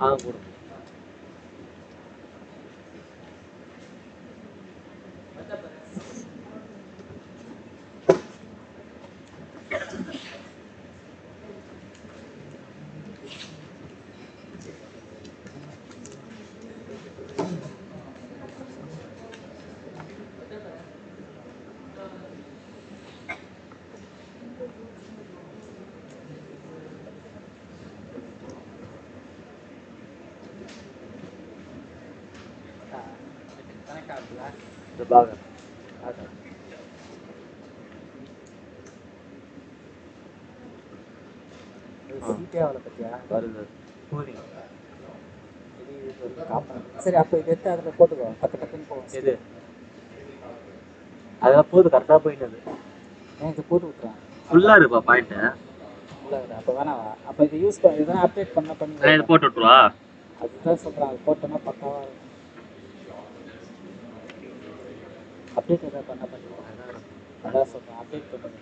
போடுங்க. இந்த பாகம் வருது. சரி, அப்போ இது எடுத்து அதில் போட்டுக்கோ, டக்கு டக்குன்னு போகும். எது அதெல்லாம் போகுது, கரெக்டாக போயிட்டது. இது போட்டு விட்றேன். ஃபுல்லாக இருக்குப்பா பாயிண்ட்டு. ஃபுல்லாக இருக்குது. அப்போ வேணாவா? அப்போ இது யூஸ் பண்ண இதெல்லாம் அப்டேட் பண்ணி இது போட்டு விட்ருவா. அதுதான் சொல்கிறேன். அது போட்டோன்னா பக்காவாக இருக்கும். அப்டேட் எதாவது பண்ணி அதான் சொல்கிறேன், அப்டேட் பண்ணி.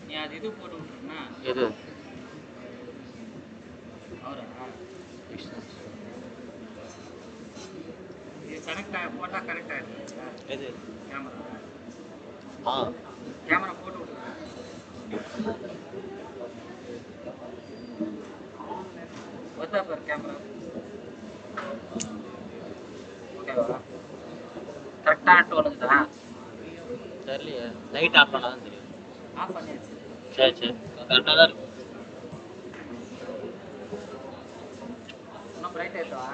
நீ அது இது போட்டு விட்டுருன்னா எது அவரா இது கனெக்ட் போட்டால் கனெக்ட் ஆகிடுச்சு. எது கேமரா ஆ கேமரா போட்டு விட்டுருங்க. வருதா பார் கேமரா. ஓகேவா? கரெக்டாக டோனுக்குதா? தெரியலையே, லைட் ஆஃப் பண்ணால் தான் தெரியும். ஆஃப் பண்ணியாச்சு. சரி சரி, கரெக்டாக தான் இருக்கும். இன்னும் பிரைட் ஆகிட்டவா?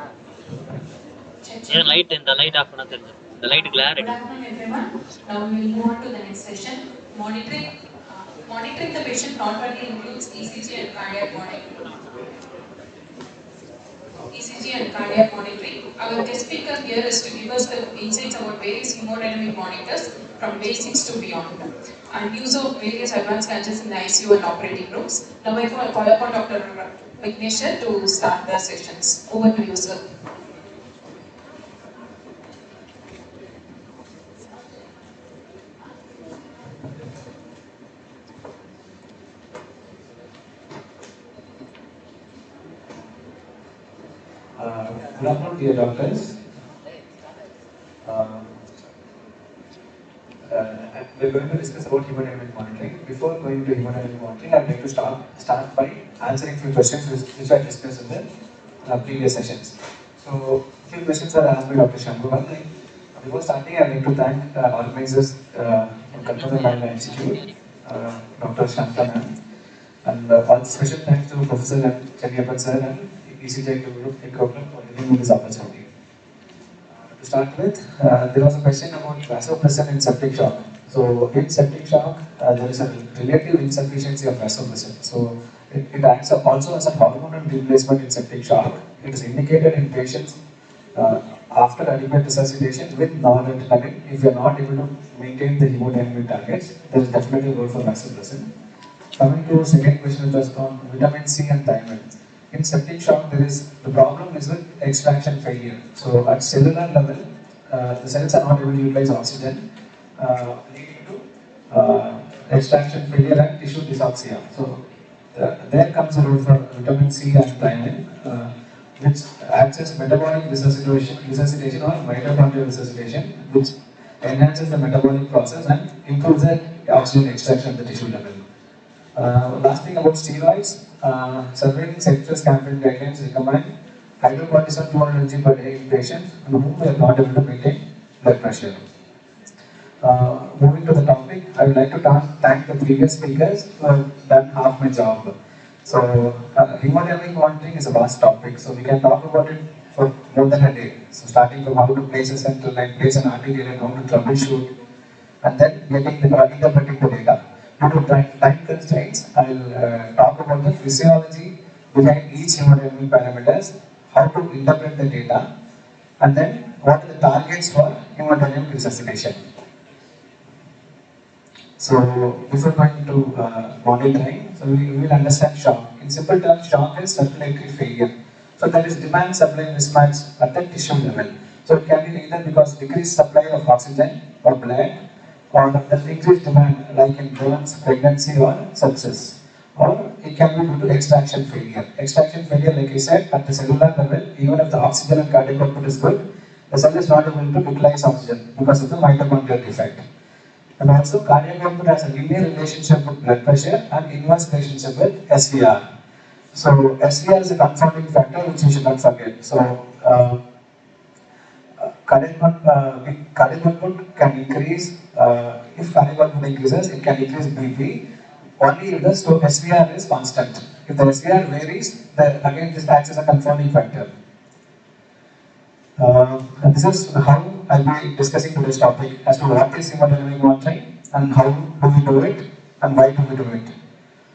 ஏன் லைட் இந்த லைட் ஆஃப் பண்ணால் தெரிஞ்சு இந்த light clarity. Good afternoon, everyone. Now we will move on to the next session. Monitoring the patient not only includes ECG and cardiac monitoring. Our guest speaker here is to give us the insights about various hemodynamic monitors from basics to beyond, and use of various advanced gadgets in the ICU and operating rooms. Now I call upon Dr. Vignesh to start the sessions. Over to you, sir. Good afternoon, dear doctors. Um, we're going to discuss about hemodynamic monitoring. Before going to hemodynamic monitoring, I'd like to start by answering a few questions which I discussed in the previous sessions. So, a few questions are asked by Dr. Shambhu. Like, before starting, I'd like to thank organizers from Kalpana Management Institute, Dr. Shanta ma'am, and one special thanks to Professor Chennappan sir and ECJ Group for giving me this opportunity. To start with, there was a question about vasopressin in septic shock. So, in septic shock, there is a relative insufficiency of vasopressin. So, it acts also as a hormonal replacement in septic shock. It is indicated in patients after adequate resuscitation with non-adrenaline. If you are not able to maintain the hemodynamic targets, there is definitely a role for vasopressin. Coming to the second question, which was on vitamin C and thiamine. In septic shock, the problem is with extraction failure. So at cellular level, the cells are not able to utilize oxygen, leading to extraction failure and tissue dysoxia. So there comes a role for vitamin C and thiamine, which acts as metabolic resuscitation or mitochondrial resuscitation, which enhances the metabolic process and improves the oxygen extraction at the tissue level. Last thing about steroids, surveying sectors campaign guidelines recommend hydrocortisone 200 mg per day in patients who are not able to maintain blood pressure. Moving to the topic, I would like to thank the previous speakers who have done half my job. So, hemodynamic monitoring is a vast topic, so we can talk about it for more than a day. So, starting from how to place a central line, place an arterial and how to troubleshoot, and then interpreting the data. Due to time constraints, I will talk about the physiology behind each hemodynamic parameters, how to interpret the data, and then what are the targets for hemodynamic resuscitation. So, before going to monitoring, so we will understand shock. In simple terms, shock is circulatory failure. So, that is demand supply mismatch at the tissue level. So, it can be either because decreased supply of oxygen or blood, or the increased demand, like in burns, pregnancy, or sepsis. Or it can be due to extraction failure. Extraction failure, like I said, at the cellular level, even if the oxygen and cardiac output is good, the cell is not able to utilize oxygen because of the mitochondrial defect. And also, cardiac output has a linear relationship with blood pressure and inverse relationship with SVR. So, SVR is a confounding factor which you should not forget. So, cardiac output can increase, if cardiac output increases, it can increase BP, only if the SVR is constant. If the SVR varies, again this acts as a confounding factor. And this is how I'll be discussing today's topic as to what is hemodynamic monitoring and how do we do it and why do we do it.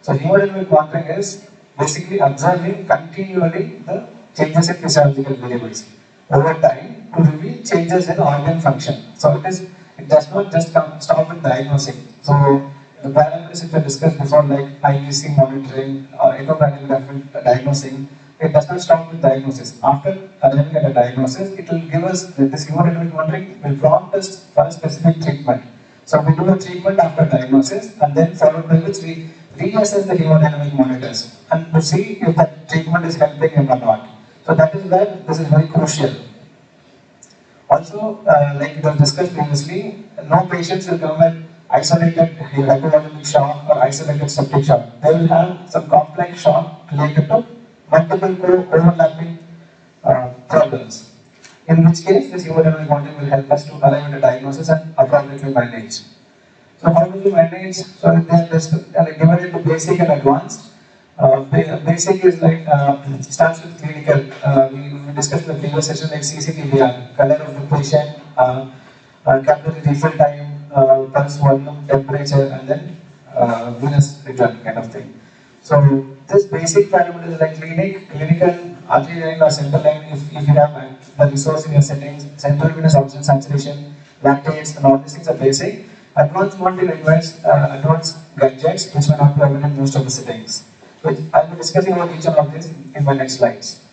So hemodynamic monitoring is basically observing continually the changes in physiological variables over time to reveal changes in organ function. So it does not just stop with diagnosing. So the parameters which I discussed before, like IVC monitoring or echocardiographic diagnosing, it does not stop with diagnosis. After arriving at a diagnosis, it will give us, this hemodynamic monitoring will prompt us for a specific treatment. So we do a treatment after diagnosis, and then followed by which we reassess the hemodynamic monitors and to see if that treatment is helping him or not. So that is where this is very crucial. Also, like it was discussed previously, no patients will come with isolated hypovolemic shock or isolated septic shock. They will have some complex shock related to multiple overlapping problems. In which case, this hemodynamic monitoring will help us to arrive at a diagnosis and appropriately manage. So, how do we manage? So, they are just divided into basic and advanced. Basic is like starts with clinical. We discussed in the previous session like CCTVR, color of the patient, capillary refill time, pulse volume, temperature, and then venous return kind of thing. So this basic parameters like clinical, arterial line or central line, if you have the resource in your settings, central venous oxygen saturation, lactates, and all these things are basic. Advanced monitoring requires advanced gadgets which may not be available in most of the settings. Which I will be discussing about each one of these in my next slides.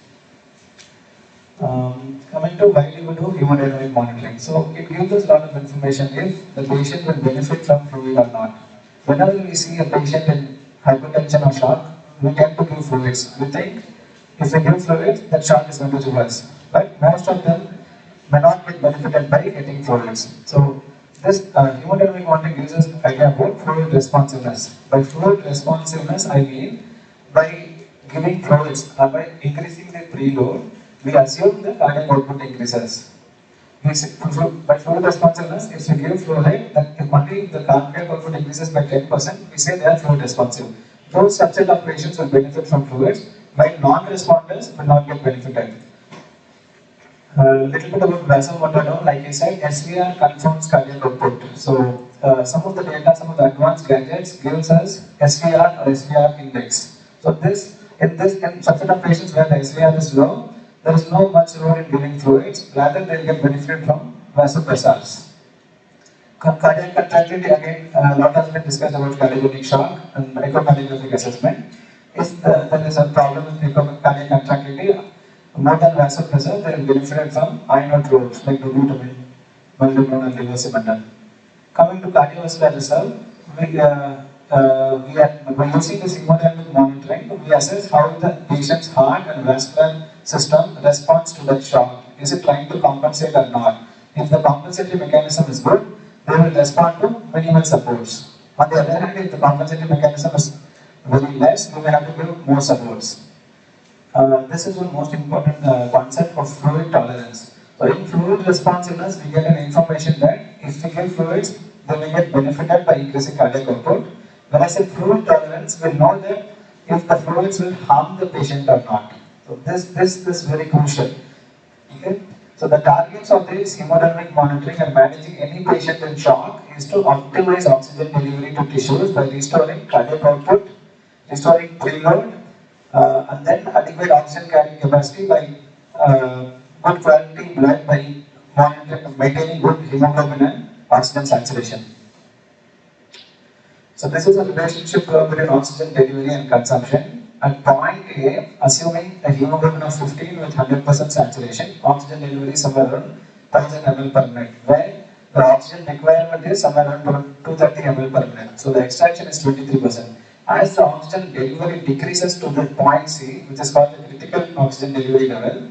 Coming to why do we do hemodynamic monitoring. So it gives us a lot of information if the patient will benefit from fluid or not. Whenever we see a patient in hypertension or shock, we tend to give fluids. We think if we give fluids, that shock is going to reverse. but most of them may not get benefited by getting fluids. So this hemodynamic monitoring gives us an idea about fluid responsiveness. By fluid responsiveness, I mean by giving fluids or by increasing the preload, we assume the cardiac output increases. By fluid responsiveness, if you give fluid, then if only the cardiac output increases by 10%, we say they are fluid responsive. Those subset of patients will benefit from fluids, while non-responders will not get benefited. Little bit about vasomotor, like I said, SVR confirms cardiac output. So some of the data, some of the advanced gadgets gives us SVR or SVR index. So in subset of patients where the SVR is low, there is no much role in giving fluids, rather they get benefit from vasopressors. Cardiac contractility, again, a lot has been discussed about cardiogenic shock and echocardiographic assessment. If there is a problem with cardiac contractility, more than vasopressor, they will benefit from iron drugs like dobutamine, melatonin, and levosimendan. Coming to cardiovascular reserve, by using this hemodynamic monitoring, we assess how the patient's heart and vascular system responds to that shock. Is it trying to compensate or not? If the compensatory mechanism is good, they will respond to minimal supports. On the other hand, if the compensatory mechanism is very less, we may have to give more supports. This is one most important concept of fluid tolerance. So in fluid responsiveness, we get an information that if we give fluids, they may get benefited by increasing cardiac output. When I say fluid tolerance, we know that if the fluids will harm the patient or not. So this is very crucial. Okay? So the targets of this hemodynamic monitoring and managing any patient in shock is to optimize oxygen delivery to tissues by restoring cardiac output, restoring preload, and then adequate oxygen carrying capacity by good quality blood by monitoring, maintaining good hemoglobin and oxygen saturation. So this is a relationship between oxygen delivery and consumption. At point A, assuming a hemoglobin of 15 with 100% saturation, oxygen delivery is somewhere around 1000 ml per minute, where the oxygen requirement is somewhere around 230 ml per minute. So the extraction is 23%. As the oxygen delivery decreases to the point C, which is called the critical oxygen delivery level,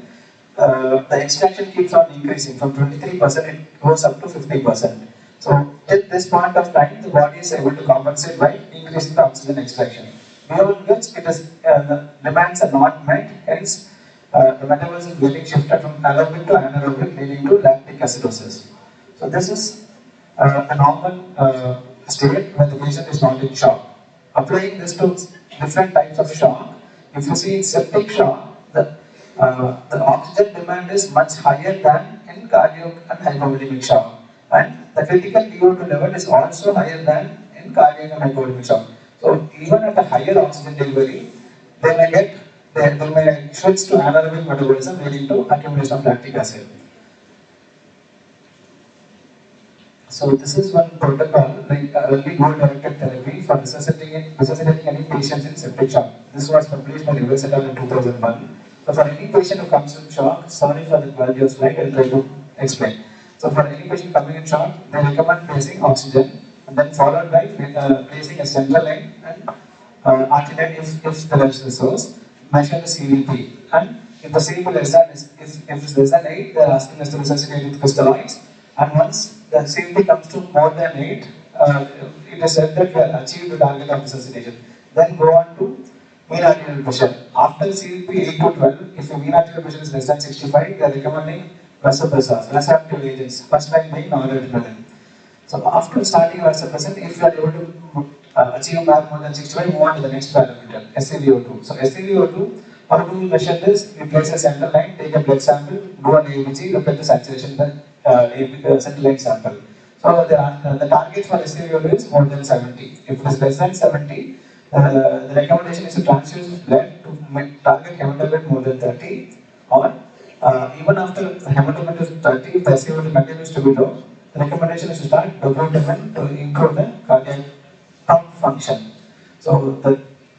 the extraction keeps on increasing. From 23%, it goes up to 50%. So at this point of time, the body is able to compensate by increasing the oxygen extraction. Beyond which, it is, the demands are not met, hence the metabolism is getting shifted from aerobic to anaerobic, leading to lactic acidosis. So this is a normal state where the patient is not in shock. Applying this to different types of shock, if you see in septic shock, the oxygen demand is much higher than in cardiac and hypovolemic shock. And the critical CO2 level is also higher than in cardiac and hypovolemic shock. So even at a higher oxygen delivery, they may switch to anaerobic metabolism, leading to accumulation of lactic acid. So this is one protocol, like early goal-directed therapy for resuscitating any patients in septic shock. This was published by Rivers et al. In 2001. So for any patient who comes in shock, sorry for the quality of slide, I'll try to explain. So for any patient coming in shock, they recommend placing oxygen, and then followed by placing a central line and alternate if there is resource, measure the CVP. And if the CVP less than if it's less than 8, they are asking us to resuscitate with crystalloids. And once the CVP comes to more than 8, it is said that we have achieved the target of resuscitation. Then go on to mean arterial pressure. After CVP 8 to 12, if the mean arterial pressure is less than 65, they are recommending vasopressors, vasoactive agents, first line being noradrenaline. So after starting vasopressin, if you are able to achieve MAP more than 65, move on to the next parameter, SaVO2. So SaVO2, how do we measure this? We place a center line, take a blood sample, do an ABG, look at the saturation in the center line sample. So the target for SaVO2 is more than 70. If it is less than 70, the recommendation is to transfuse blood to target hemoglobin more than 30, or even after hemoglobin is 30, if the SaVO2 continues to be low, the recommendation is to start dobutamine to improve the cardiac pump function. So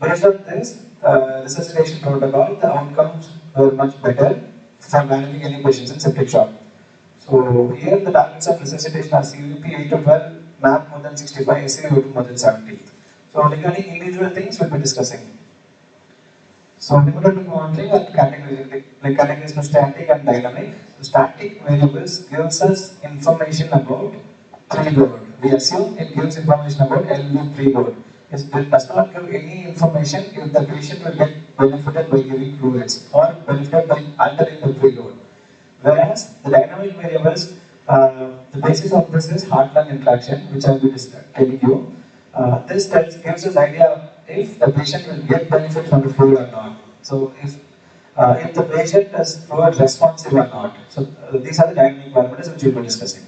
based on this resuscitation protocol, the outcomes were much better for managing any patients in septic shock. So here the targets of resuscitation are CVP 8 to 12, MAP more than 65, SaVO2 more than 70. So regarding individual things, we'll be discussing. So hemodynamic monitoring are categories for static and dynamic. So static variables gives us information about preload. We assume it gives information about LV preload. It does not give any information if the patient will get benefited by giving fluids or benefited by altering the preload. Whereas the dynamic variables, the basis of this is heart-lung interaction, which I will be telling you. This gives us idea if the patient will get benefit from the fluid or not. So if the patient is fluid responsive or not. So these are the dynamic parameters which we will be discussing.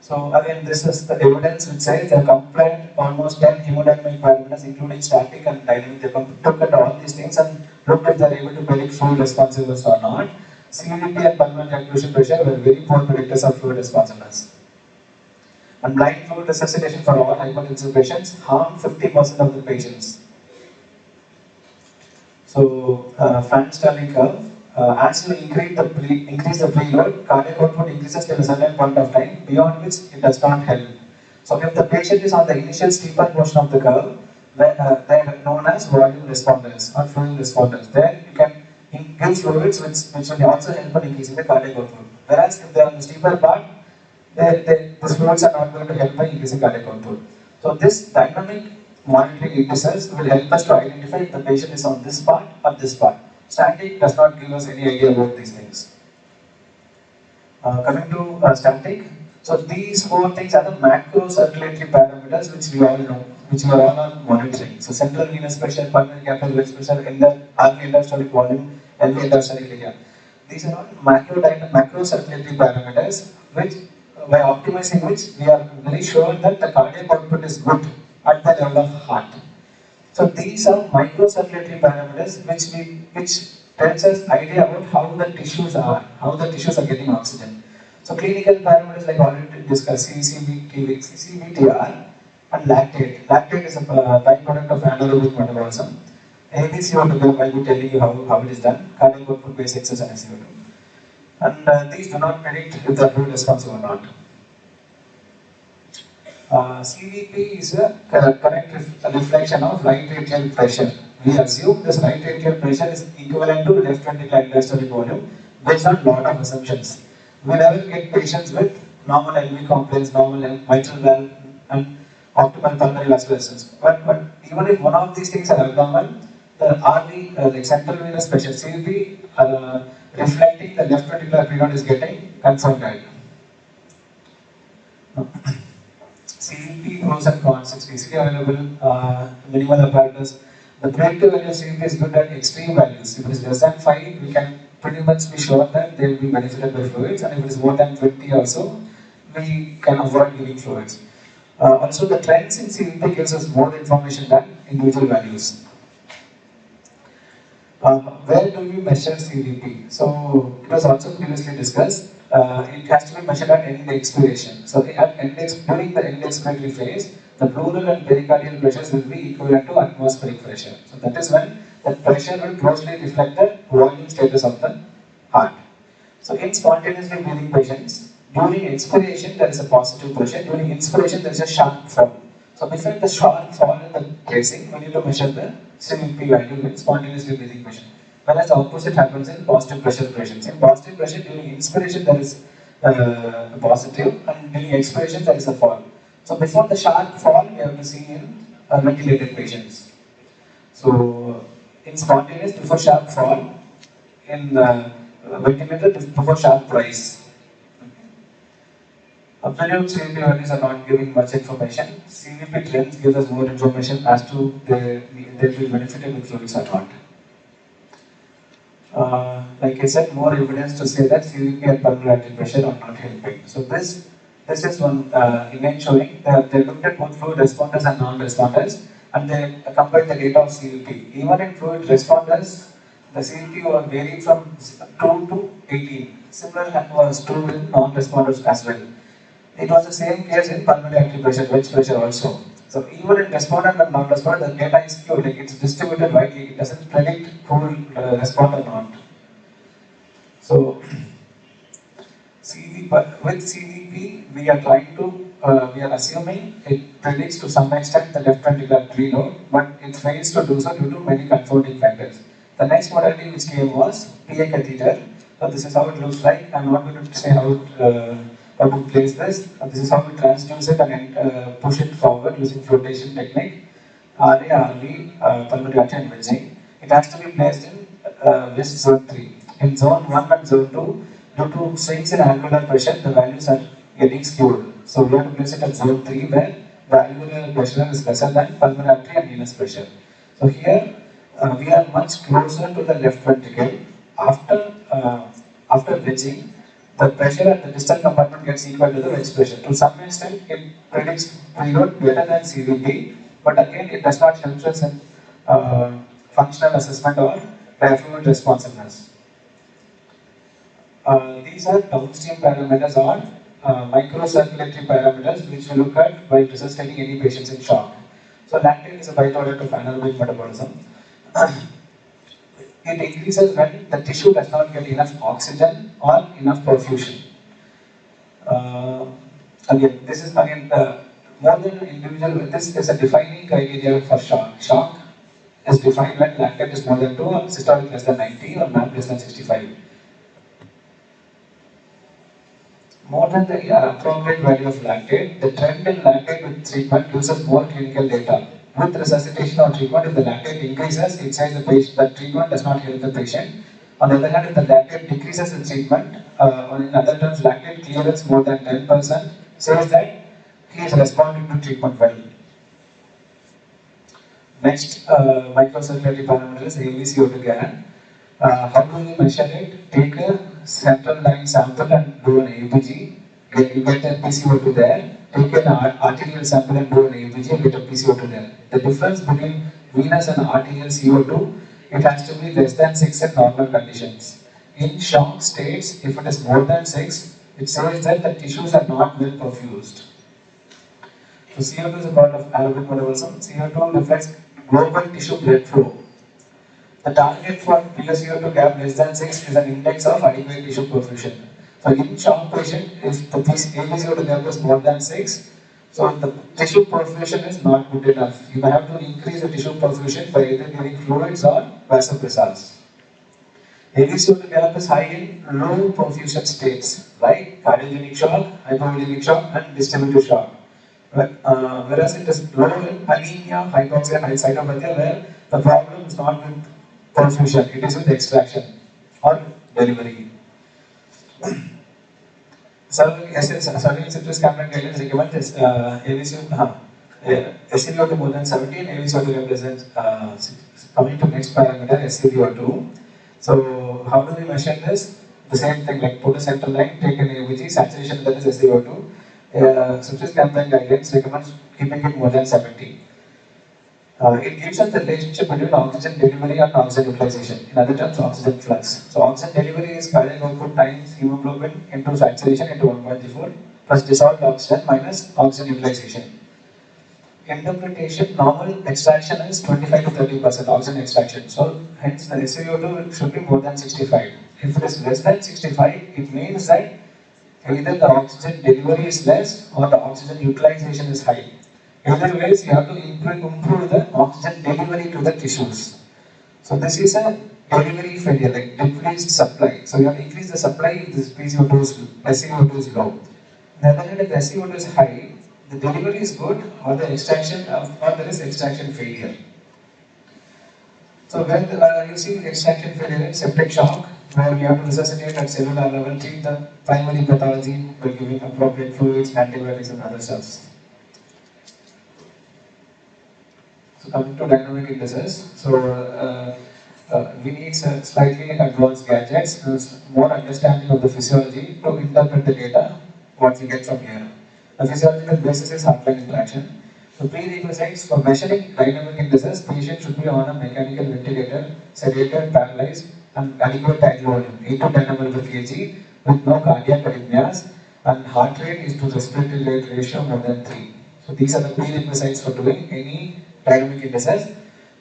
So again, this is the evidence which says they compared almost 10 hemodynamic parameters, including static and dynamic. They took at all these things and looked if they are able to predict fluid responsiveness or not. CVP and pulmonary occlusion pressure were very poor predictors of fluid responsiveness. And blind fluid resuscitation for all hypertensive patients harm 50% of the patients. So, Franz Sterling curve. As you increase the preload, cardiac output increases till a certain point of time, beyond which it does not help. So, if the patient is on the initial steeper portion of the curve, they are known as volume responders or fluid responders. There you can give fluids which will also help in increasing the cardiac output. Whereas if they are on the steeper part, these fluids are not going to help by increasing cardiac output. So, this dynamic monitoring indices will help us to identify if the patient is on this part or this part. Static does not give us any idea about these things. Coming to static, so these four things are the macro circulatory parameters which we all know, which we are all monitoring. So central venous pressure, pulmonary capillary wedge pressure, RV endosteric volume, LV endosteric area. These are all macro circulatory parameters which, by optimizing which, we are very sure that the cardiac output is good at the level of heart. So these are microcirculatory parameters which tells us idea about how the tissues are getting oxygen. So clinical parameters like already discussed, CCBTR and lactate. Lactate is a byproduct of anaerobic metabolism. ABCO2, I will be telling you how it is done. Cardiac output base excess and CO2. And these do not predict if the fluid responsive or not. CVP is a correct reflection of right atrial pressure. We assume this right atrial pressure is equivalent to left ventricular diastolic volume based on lot of assumptions. We never get patients with normal LV complaints, normal mitral valve, and optimal pulmonary vascular resistance. But even if one of these things are abnormal, the RV, like central venous pressure, CVP, reflecting the left ventricular period is getting confirmed. CVP pros and cons. It's easily available, minimal apparatus. The predictive value of CVP is good at extreme values. If it is less than 5, we can pretty much be sure that they will be benefited by fluids, and if it is more than 20 also, we can avoid giving fluids. Also, the trends in CVP gives us more information than individual values. Where do we measure CVP? So, it was also previously discussed. It has to be measured at end expiration. So, during the end expiratory phase, the pleural and pericardial pressures will be equivalent to atmospheric pressure. So, that is when the pressure will closely reflect the volume status of the heart. So, in spontaneously breathing patients, during expiration there is a positive pressure, during inspiration there is a sharp fall. So, before the sharp fall in the tracing, we need to measure the CVP value in spontaneously breathing patient. Whereas the opposite happens in positive pressure patients. In positive pressure, during inspiration there is positive, and during expiration there is a fall. So before the sharp fall, we have to see in ventilated patients. So in spontaneous, before sharp fall, in ventilated, before sharp rise. Absolute CVP values are not giving much information. CVP trends gives us more information as to they will be benefited with fluids or not. Like I said, more evidence to say that CVP and pulmonary artery pressure are not helping. So this is one image showing that they looked at both fluid responders and non-responders, and they compared the data of CVP. Even in fluid responders, the CVP was varied from 2 to 18. Similar was true in non-responders as well. It was the same case in pulmonary artery pressure, wedge pressure also. So even in respondent and non-respondent, the data is skewed, like it's distributed widely. It doesn't predict who will respond or not. So with CVP, we are trying to, we are assuming it predicts to some extent the left ventricular preload, but it fails to do so due to many confounding factors. The next modality which came was PA catheter. So this is how it looks like. I'm not going to say how to place this. This is how we transduce it and push it forward using flotation technique. RA, pulmonary artery imaging. It has to be placed in West Zone 3. In Zone 1 and Zone 2, due to swings in alveolar pressure, the values are getting skewed. So we have to place it at Zone 3 where the alveolar pressure is lesser than pulmonary artery and venous pressure. So here we are much closer to the left ventricle. After bridging, the pressure at the distal compartment gets equal to the wedge pressure. To some extent, it predicts preload better than CVT, but again, it does not help us in functional assessment or diaphragm responsiveness. These are downstream parameters or microcirculatory parameters which we look at while resuscitating any patients in shock. So lactate is a byproduct of anaerobic metabolism. It increases when the tissue does not get enough oxygen or enough perfusion. Again, this is more than individual. This is a defining criteria for shock. Shock is defined when lactate is more than 2 or systolic less than 90 or MAP less than 65. More than the appropriate value of lactate, the trend in lactate with treatment gives us more clinical data. With resuscitation or treatment, if the lactate increases, it says the patient that treatment does not help the patient. On the other hand, if the lactate decreases in treatment, or in other terms, lactate clearance more than 10%, says that he is responding to treatment well. Next, microcirculatory parameter is AVCO2 GAN. How do we measure it? Take a central line sample and do an ABG. You get a PCO2 there. Take an arterial sample and do an ABG and get a PCO2 there. The difference between venous and arterial CO2, it has to be less than 6 in normal conditions. In shock states, if it is more than 6, it says that the tissues are not well perfused. So CO2 is a part of aerobic metabolism. CO2 reflects global tissue blood flow. The target for PaCO2 gap less than 6 is an index of adequate tissue perfusion. So in shock patient, if the PaCO2 gap is more than 6, so the tissue perfusion is not good enough. You may have to increase the tissue perfusion by either giving fluids or vasopressors. AVCO2 gap is high in low perfusion states, like cardiogenic shock, hypovolemic shock, and distributive shock. Whereas it is low in anemia, hypoxia, and cytopenia, where the problem is not with perfusion, it is with extraction or delivery. Cervical sepsis campaign guidelines recommend this SCVO2 more than 17, AVCO2 represents coming to next parameter SCVO2. So how do we measure this? The same thing, like put a central line, take an AVG, saturation that is SCVO2. Sepsis campaign guidelines recommends keeping it more than 70. It gives us the relationship between oxygen delivery and oxygen utilization. In other terms, oxygen flux. So oxygen delivery is cardiac output times hemoglobin into saturation into 1.34 plus dissolved oxygen minus oxygen utilization. Interpretation, normal extraction is 25 to 30% oxygen extraction. So hence the SCVO2 should be more than 65. If it is less than 65, it means that either the oxygen delivery is less or the oxygen utilization is high. Either ways, you have to improve the oxygen delivery to the tissues. So this is a delivery failure, like decreased supply. So you have to increase the supply if this SCO2 is low. On the other hand, if the SCO2 is high, the delivery is good or the extraction or there is extraction failure. So when you see extraction failure in septic shock, where we have to resuscitate at cellular level, treat the primary pathology by giving appropriate fluids, antibiotics and other stuff. So coming to dynamic indices, so we need slightly advanced gadgets, more understanding of the physiology to interpret the data, what we get from here. The physiological basis is heart-lung interaction. So prerequisites for measuring dynamic indices, patient should be on a mechanical ventilator, sedated, paralyzed, and adequate tidal volume, 8 to 10 ml per kg, with no cardiac arrhythmias, and heart rate is to respiratory rate ratio more than 3. So these are the prerequisites for doing any dynamic indices.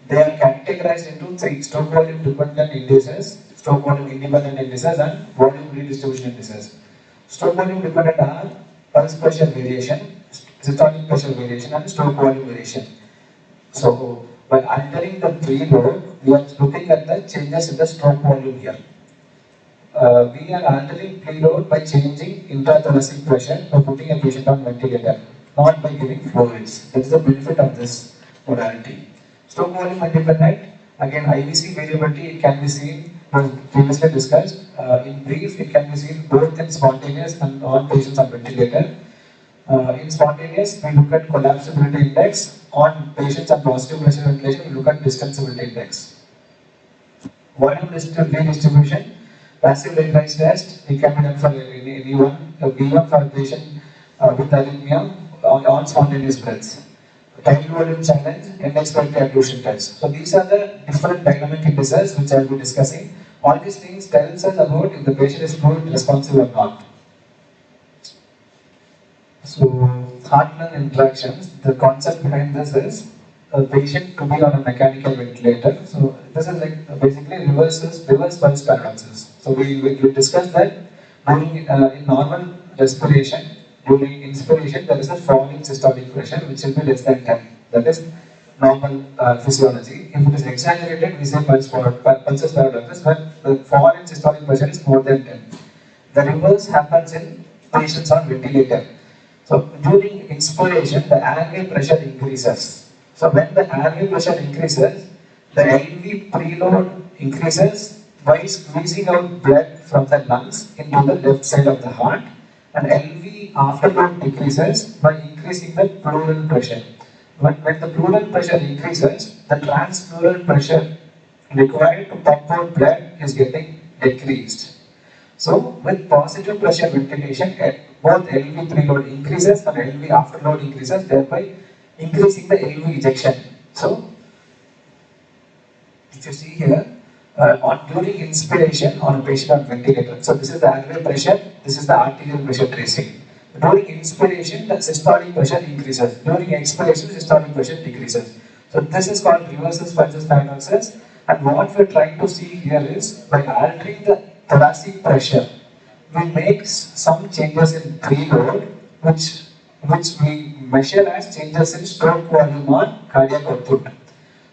They are categorized into 3: stroke volume dependent indices, stroke volume independent indices, and volume redistribution indices. Stroke volume dependent are pulse pressure variation, systolic pressure variation and stroke volume variation. So by altering the preload, we are looking at the changes in the stroke volume here. We are altering preload by changing intrathoracic pressure by putting a patient on ventilator, not by giving fluids. That is the benefit of this modality. Stroke volume independent, again IVC variability, it can be seen, was previously discussed. In brief, it can be seen both in spontaneous and on patients on ventilator. In spontaneous, we look at collapsibility index. On patients on positive pressure ventilation, we look at distensibility index. Volume redistribution, passive randomized test, it can be done for anyone, B1 for a patient with arrhythmia on spontaneous breaths. Time volume challenge and expiratory occlusion test. So these are the different dynamic indices which I will be discussing. All these things tells us about if the patient is fluid responsive or not. So heart-lung interactions, the concept behind this is a patient to be on a mechanical ventilator. So this is like basically reverse pulse paradoxes. So we discussed that during in normal respiration, during inspiration there is a fall in systolic pressure which will be less than 10. That is normal physiology. If it is exaggerated, we say pulses paradoxes, but the fall in systolic pressure is more than 10. The reverse happens in patients on ventilator. So during inspiration, the airway pressure increases. So when the airway pressure increases, the LV preload increases by squeezing out blood from the lungs into the left side of the heart, and LV afterload decreases by increasing the pleural pressure. When the pleural pressure increases, the transpleural pressure required to pump out blood is getting decreased. So with positive pressure ventilation, both LV preload increases and LV afterload increases, thereby increasing the LV ejection. So if you see here, during inspiration on a patient on ventilator, so this is the airway pressure, this is the arterial pressure tracing. During inspiration, the systolic pressure increases. During expiration, systolic pressure decreases. So this is called reverse pulses paradoxes. And what we're trying to see here is by altering the thoracic pressure, we make some changes in preload, which we measure as changes in stroke volume or cardiac output.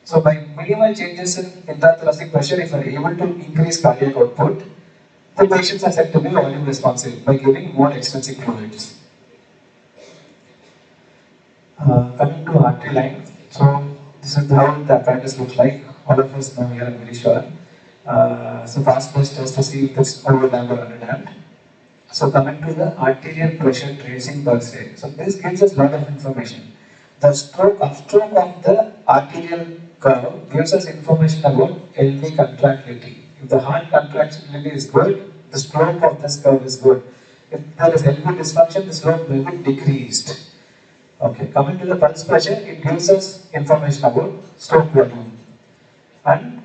So by minimal changes in intrathoracic pressure, if we are able to increase cardiac output, the patients are said to be volume responsive by giving more extensive fluids. Coming to artery line, so this is how the apparatus looks like. All of us know here, I'm very sure. So fast test to see if it's overdammed or underdammed. So coming to the arterial pressure tracing per se. So this gives us a lot of information. The upstroke of the arterial curve gives us information about LV contractility. If the heart contractility is good, the slope of this curve is good. If there is LV dysfunction, the slope will be decreased. Okay, coming to the pulse pressure, it gives us information about stroke volume. And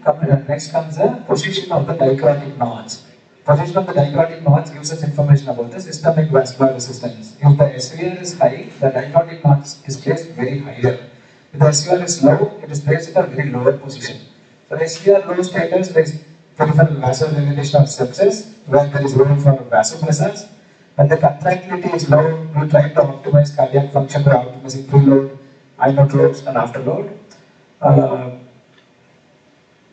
next comes the position of the dichrotic nodes. Position of the dichrotic nodes gives us information about the systemic vascular resistance. If the SVR is high, the dichrotic nodes is placed very higher. If the SVR is low, it is placed at a very lower position. So SVR low status, there is peripheral vasodilation of sepsis, where there is room for vasopressors. When the contractility is low, we try to optimize cardiac function by optimizing preload, inotropes, and afterload.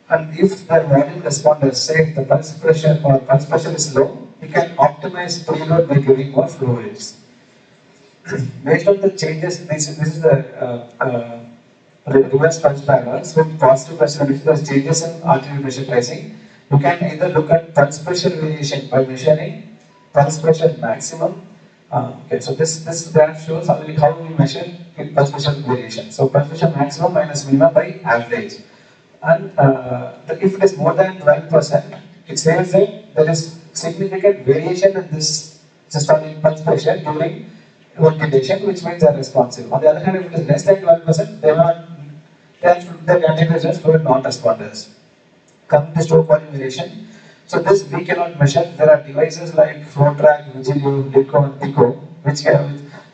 And if the volume responders say the pulse pressure is low, we can optimize preload by giving more fluids. Based on the changes, this is the reverse pulse paradox with positive pressure reduction, changes in arterial pressure tracing. You can either look at pulse pressure variation by measuring pulse pressure maximum. Okay, so this graph shows how we measure pulse pressure variation. So pulse pressure maximum minus minimum by average. And if it is more than 12%, it says that there is significant variation in this systolic pulse pressure during ventilation, which means they are responsive. On the other hand, if it is less than 12%, they are categorized as fluid non-responders. Coming to stroke volume variation, so this we cannot measure. There are devices like FlowTrack, Vigilio, Lico, and Pico,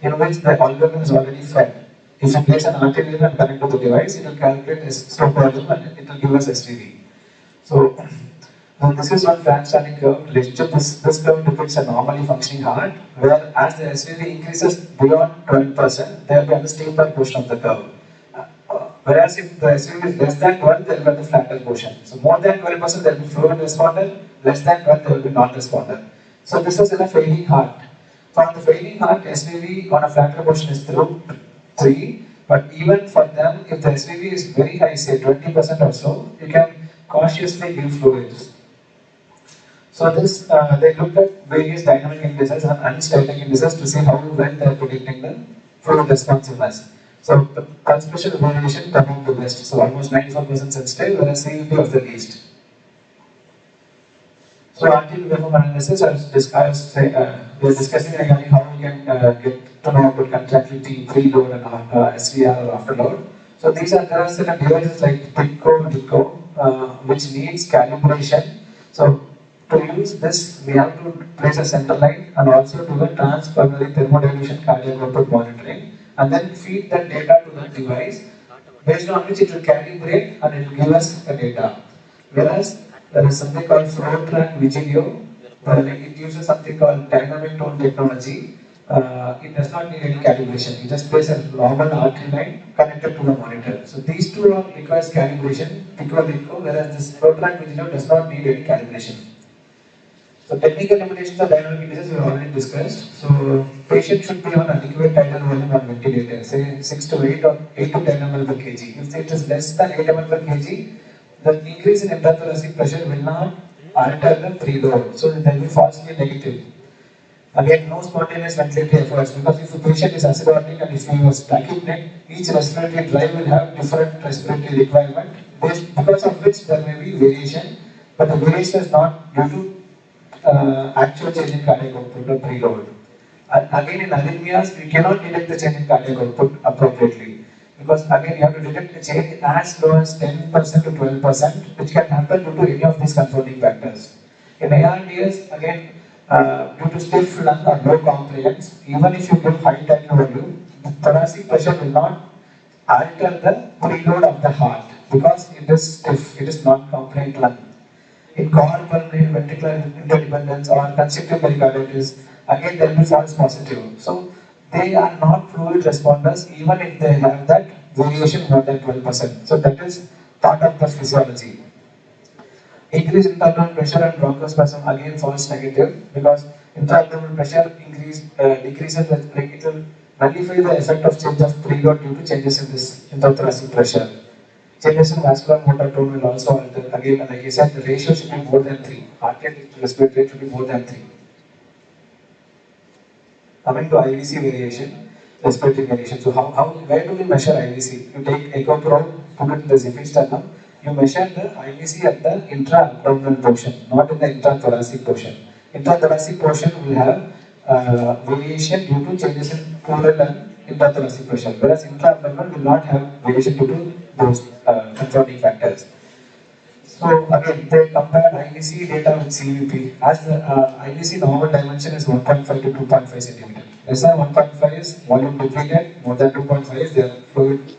in which the algorithm is already fed. If you place an arterial and connect to the device, it will calculate its stroke volume and it will give us STV. So So this is one grandstanding curve relationship. This curve depicts a normally functioning heart, where as the SVV increases beyond 12%, there will be on the steeper portion of the curve. Whereas if the SVV is less than 12, there will be the flatter portion. So more than 12%, there will be fluid responder, less than 12, there will be non-responder. So this is in a failing heart. So on the failing heart, SVV on a flatter portion is through 3, but even for them, if the SVV is very high, say 20% or so, you can cautiously give fluids. So this, they looked at various dynamic indices and unstatic indices to see how well they are predicting the fluid responsiveness. So the pulse pressure variation performed the best. So almost 94% sensitive, whereas CVP was the least. So until waveform analysis, we are discussing regarding how we can get to know about contractility, preload and SVR or afterload. So there are certain devices like DICO, which needs calibration. So to use this, we have to place a center line and also do a transpulmonary thermodynamic cardiac output monitoring, and then feed that data to the device, based on which it will calibrate and it will give us the data. Whereas there is something called flow track Vigilio, it uses something called dynamic tone technology. It does not need any calibration. You just place a normal artery line connected to the monitor. So these two requires calibration, DICO, whereas this flow track Vigilio does not need any calibration. So technical limitations of dynamic indices we have already discussed. So patient should be on adequate tidal volume on ventilator, say 6 to 8 or 8 to 10 ml per kg. If it is less than 8 ml per kg, the increase in intrathoracic pressure will not alter the preload. So they will be falsely negative. Again, no spontaneous ventilatory efforts, because if the patient is acidotic and if he was tachypneic, each respiratory drive will have different respiratory requirement, because of which there may be variation, but the variation is not due to actual change in cardiac output or preload. And again, in arrhythmias, we cannot detect the change in cardiac output appropriately, because again you have to detect a change as low as 10% to 12%, which can happen due to any of these confounding factors. In ARDS, again, due to stiff lung or low compliance, even if you give high tidal volume, the thoracic pressure will not alter the preload of the heart, because it is stiff, it is non-compliant lung. In common pulmonary ventricular interdependence or constrictive pericarditis, again there will be false positive. So they are not fluid responders even if they have that variation more than 12%. So that is part of the physiology. Increase intra-abdominal pressure and bronchospasm, again false negative, because intra-abdominal pressure decreases, like it will nullify the effect of change of preload due to changes in this intrathoracic pressure. Changes in vascular motor tone will also alter. Again, like I said, the ratio should be more than 3. Heart rate to respiratory rate should be more than 3. Coming to IVC variation, respiratory variation. So where do we measure IVC? You take echo probe, put it in the Ziffy sternum. You measure the IVC at the intra-abdominal portion, not in the intrathoracic portion. Intrathoracic portion will have variation due to changes in pleural and intrathoracic pressure, whereas intra-abdominal will not have variation due to those confounding factors. So again, they compared IVC data with CVP. As the IVC normal dimension is 1.5 to 2.5 centimeter. Less than 1.5 is volume depleted, more than 2.5 is they are fluid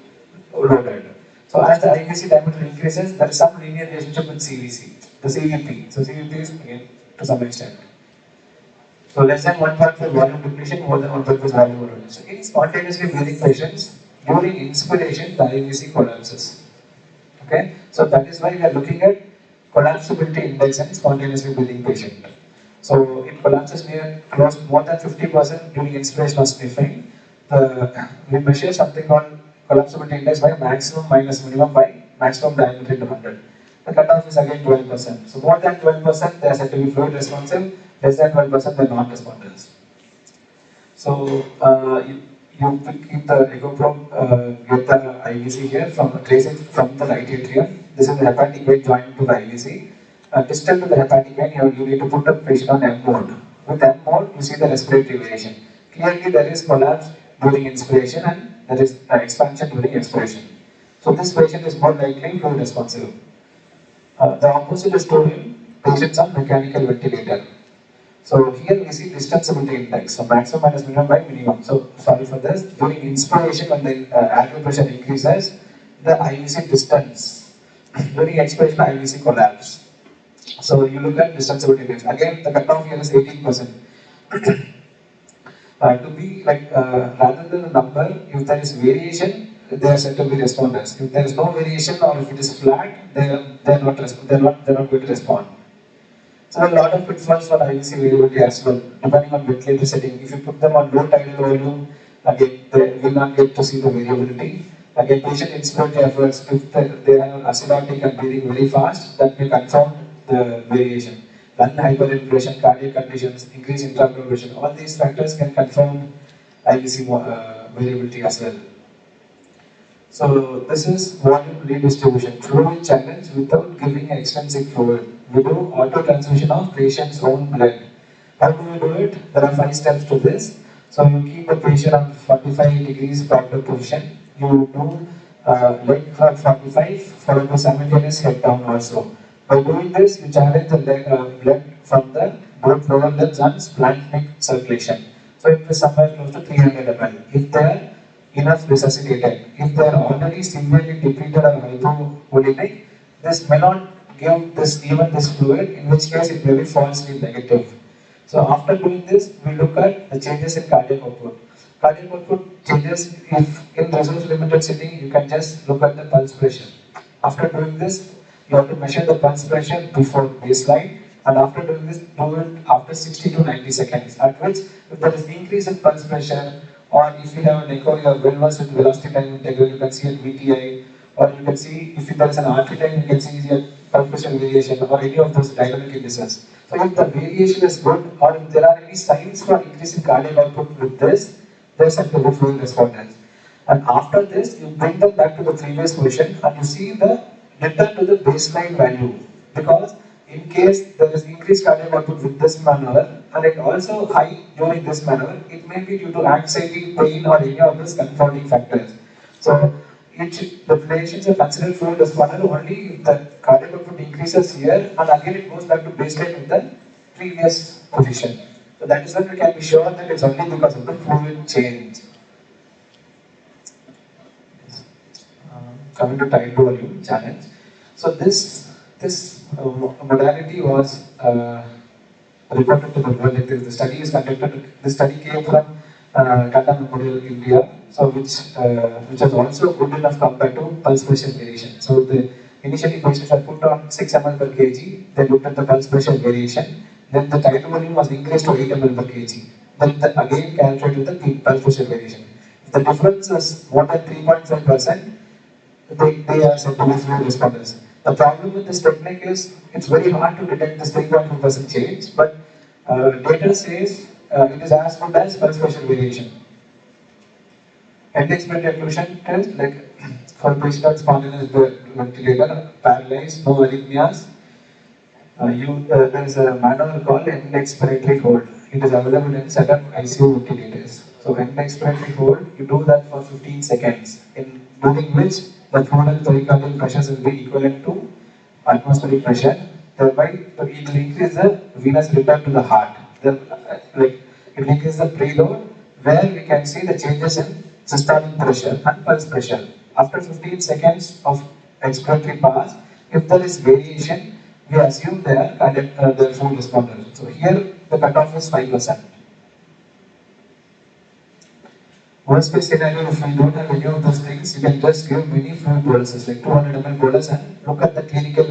loaded. So as the IVC diameter increases, there is some linear relationship with CVC, the CVP. So CVP is again to some extent. So less than 1.5 volume depletion, more than 1.5 volume loaded. So in spontaneously breathing patients, during inspiration, the IVC collapses. Okay, so that is why we are looking at collapsibility index in spontaneously breathing patient. So it collapses near close more than 50% during inspiration or sniffing. We measure something called collapsibility index by maximum minus minimum by maximum diameter into 100. The cutoff is again 12%. So more than 12% they are said to be fluid responsive. Less than 12% they are non-responders. So you keep the echo probe, get the IVC here, trace it from the right atrium. This is the hepatic vein joined to the IVC. Distal to the hepatic vein, you need to put the patient on M mode. With M mode, you see the respiratory variation. Clearly, there is collapse during inspiration and there is expansion during expiration. So this patient is more likely fluid responsive. The opposite is true in patients on mechanical ventilator. So here we see distensibility index, so maximum minus minimum by minimum. So sorry for this. During inspiration, when the airway pressure increases, the IVC distance. During expiration, IVC collapse. So you look at distensibility index. Again, the cutoff here is 18%. To be like rather than a number, if there is variation, they are said to be responders. If there is no variation or if it is flat, they're not going to respond. So there are a lot of pitfalls for IVC variability as well, depending on ventilator setting. If you put them on low tidal volume, again, they will not get to see the variability. Again, patient inspiratory efforts, if they are acidotic and breathing very fast, that may confound the variation. Lung hyperinflation, cardiac conditions, increased intrapleural pressure, all these factors can confound IVC variability as well. So this is volume redistribution, fluid challenge without giving extensive fluid. We do auto transfusion of patient's own blood. How do we do it? There are 5 steps to this. So you keep the patient on 45 degrees proctor position. You do leg for 45 followed by simultaneous head down also. By doing this, you challenge the blood from the both lower limbs and splanchnic circulation. So it is somewhere close to 300 ml. If they are enough resuscitated. If they are already severely depleted or hypovolemic, this may not give even this fluid, in which case it may be falsely negative. So after doing this, we look at the changes in cardiac output. Cardiac output changes, if in resource limited setting, you can just look at the pulse pressure. After doing this, you have to measure the pulse pressure before baseline, and after doing this, do it after 60 to 90 seconds, at which if there is increase in pulse pressure, or if you have an echo, you are well versed with velocity time integral, you can see at VTI, or you can see if there is an RT time, you can see the pulse pressure variation, or any of those dynamic indices. So if the variation is good, or if there are any signs for increase in cardiac output with this, there is a good fluid respondence. And after this, you bring them back to the previous position, and you see the return to the baseline value. Because in case there is increased cardiac output with this maneuver, and it also high during this maneuver, it may be due to anxiety, pain, or any of these confounding factors. So the patients are considered fluid responder only if the cardiac output increases here, and again it goes back to baseline with the previous position. So that is when we can be sure that it's only because of the fluid change. Coming to tidal volume challenge. So this modality was reported to the world. Like the study is conducted. The study came from Canada Memorial, India. So which was also good enough compared to pulse pressure variation. So initially patients were put on 6 ml per kg. They looked at the pulse pressure variation. Then the tidal volume was increased to 8 ml per kg. Then again calculated the pulse pressure variation. If the difference is more than 3.5%, they are said to be fluid responders. The problem with this technique is it's very hard to detect this 3.2% change, but data says it is as good as pulse pressure variation. End-expected occlusion test, like for patient on spontaneous ventilator, paralyzed, no arrhythmias, there is a maneuver called end-expiratory hold. It is available in certain ICU ventilators. So end-expiratory hold, you do that for 15 seconds, during which the fluid and pericardial pressures will be equivalent to atmospheric pressure. Thereby, it will increase the venous return to the heart. It will increase the preload, where we can see the changes in systolic pressure and pulse pressure. After 15 seconds of expiratory pass, if there is variation, we assume they are fluid responders. So here the cutoff is 5%. Worst case scenario, if you don't have any of those things, you can just give many fluid boluses, like 200 ml bolus, and look at the clinical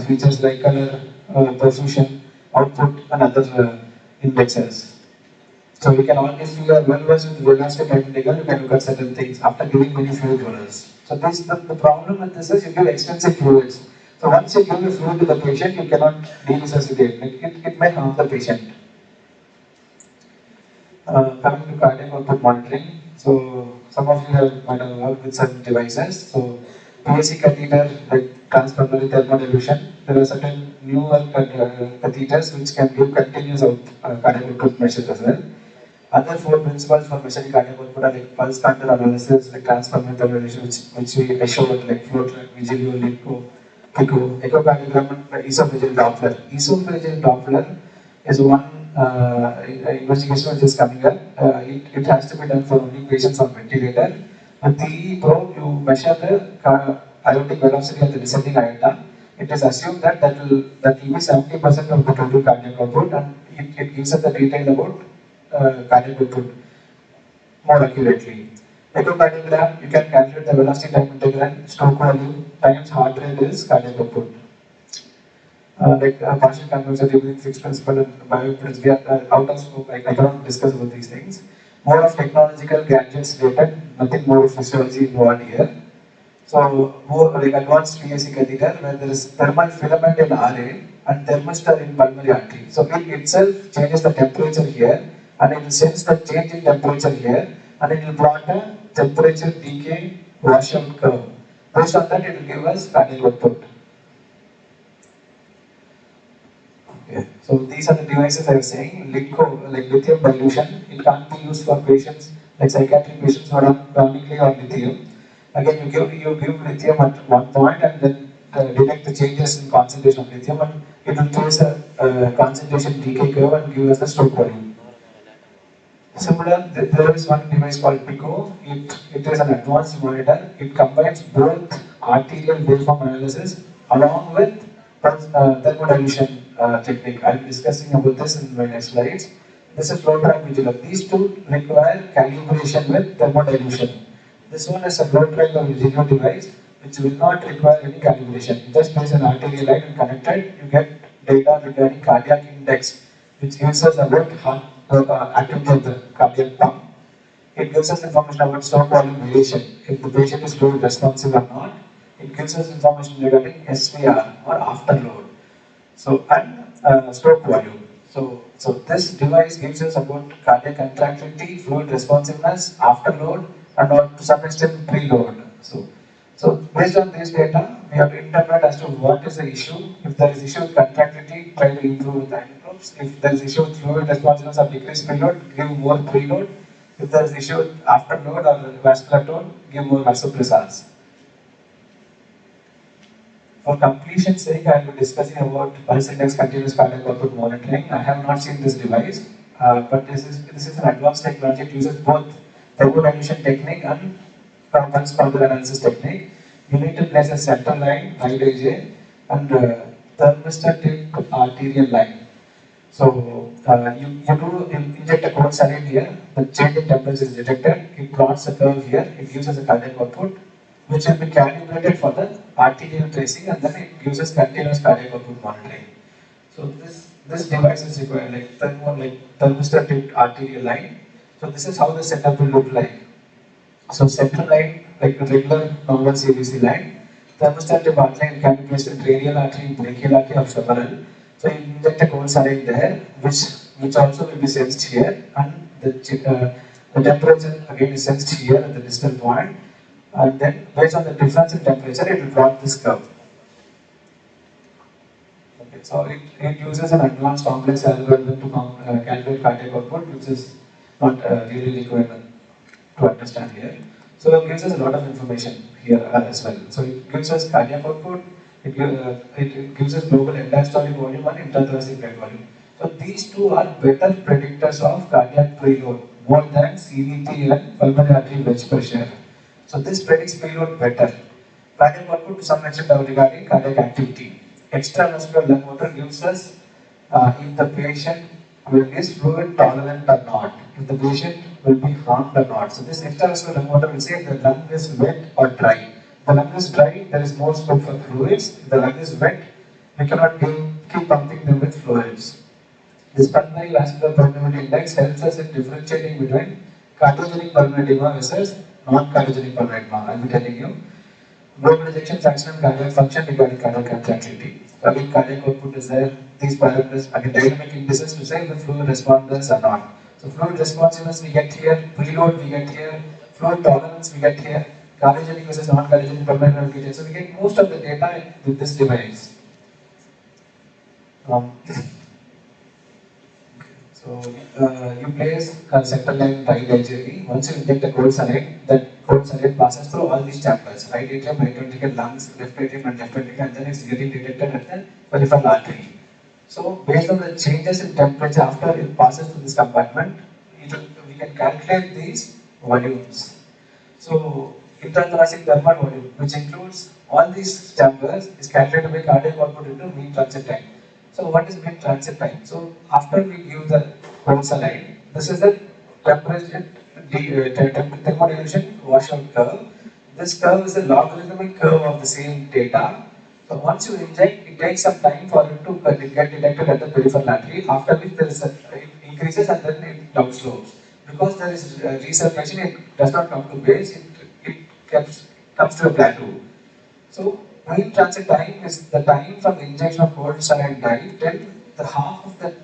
features like color, perfusion, output, and other indexes. So we can always, if you are well versed with velocity time integral, you can look at certain things after giving many fluid bolus. So the problem with this is you give extensive fluids. So once you give a fluid to the patient, you cannot resuscitate. It may harm the patient. Coming to cardiac output monitoring. So some of you might have worked with some devices. So PSC catheter, like transpulmonary thermodilution. There are certain newer catheters which can give continuous cardiac output measures as well. Other 4 principles for measuring cardiac output are like pulse control analysis, like transpulmonary thermodilution, which I showed, like flow track, visual, echocardiogram, and esophageal Doppler. Esophageal Doppler is one investigation which is coming up. It has to be done for only patients on ventilator. With the probe, you measure the aortic velocity of the descending aorta. it is assumed that will be 70% of the total cardiac output, and it gives us the detail about cardiac output more accurately. Echocardiogram, you can calculate the velocity time integral, stroke volume times heart rate is cardiac output. Partial conversion using fixed principle and bioimpedance, we are out of scope. I cannot discuss about these things. More of technological gadgets related, nothing more of physiology involved here. So, more like advanced PAC catheter where there is thermal filament in RA and thermistor in pulmonary artery. So, it itself changes the temperature here, and it will sense the change in temperature here, and it will plot a temperature decay washout curve. Based on that, it will give us cardiac output. Okay. So these are the devices I was saying. LITCO, like lithium dilution, it can't be used for patients like psychiatric patients who are on chronically on lithium. Again, you give lithium at one point and then detect the changes in concentration of lithium, and it will trace a concentration decay curve and give us the stroke volume. Similar, there is one device called PICO. It is an advanced monitor. It combines both arterial waveform analysis along with thermodilution technique. I'll be discussing about this in my next slides. This is flow track vigilant. These two require calibration with thermodilution. This one is a flow track or vigilant device which will not require any calibration. Just place an arterial line and connect it, you get data regarding cardiac index, which gives us about activity of the cardiac pump. It gives us information about stroke volume variation, if the patient is fluid responsive or not. It gives us information regarding SVR or afterload. So, and stroke volume. So this device gives us about cardiac contractility, fluid responsiveness, afterload, and to some extent preload. So based on this data, we have to interpret as to what is the issue. If there is issue with contractility, try to improve with antiprobes. If there is issue with fluid responsiveness or decreased preload, give more preload. If there is issue with afterload or vascular tone, give more vasopressors. For completion's sake, I will be discussing about pulse index continuous cardiac output monitoring. I have not seen this device, but this is an advanced technology. It uses both thermodilution technique and pulse control analysis technique. You need to place a central line, right AJ, and thermistor tipped arterial line. So you do inject a cold saline here. The change in temperature is detected. It plots a curve here. It gives us a cardiac output, which will be calibrated for the arterial tracing, and then it gives us continuous cardiac output monitoring. So this device is required, like thermistor tipped arterial line. So this is how the setup will look like. So central line, like a regular normal CVC line. Thermistor tipped arterial line can be placed in radial artery, brachial artery, or femoral. So you inject a cold saline there, which also will be sensed here, and the temperature again is sensed here at the distal point. And then based on the difference in temperature, it will plot this curve. Okay, so it uses an advanced complex algorithm to calculate cardiac output, which is not really required to understand here. So it gives us a lot of information here as well. So it gives us cardiac output, it gives us global end-diastolic volume and intrathoracic blood volume. So these two are better predictors of cardiac preload, more than CVT and pulmonary artery wedge pressure. So this predicts preload better. Cardiac output to some extent regarding cardiac activity. Extravascular lung motor gives us if the patient is fluid tolerant or not, if the patient will be harmed or not. So this extravascular lung motor will say if the lung is wet or dry. If the lung is dry, there is more scope for fluids. If the lung is wet, we cannot keep pumping them with fluids. This pulmonary vascular permeability index helps us in differentiating between cardiogenic pulmonary edema versus non-cardiogenic pulmonary edema. I will be telling you. Global ejection fraction and cardiac function regarding cardiac contractility. Again, cardiac output is there. These parameters, again, dynamic indices to say the fluid responders are not. So fluid responsiveness we get here, preload we get here, fluid tolerance we get here, cardiogenic versus non-cardiogenic pulmonary we get here. So we get most of the data with this device. So you place a central line right atrium. Once you inject a cold saline, that cold saline passes through all these chambers, right atrium, right ventricle, lungs, left atrium and left ventricle, and then it's getting detected at the peripheral artery. So based on the changes in temperature after it passes through this compartment, we can calculate these volumes. So intrathoracic thermal volume, which includes all these chambers, is calculated by cardiac output into mean transit time. So what is mean transit time? So after we give the pulse saline, this is the temperature thermodynamic washout curve. This curve is a logarithmic curve of the same data. So once you inject, it takes some time for it to get detected at the peripheral artery, after which there is it increases and then it downslopes. Because there is recirculation, it does not come to base, it comes to a plateau. So mean transit time is the time from the injection of cold saline dye till the half of the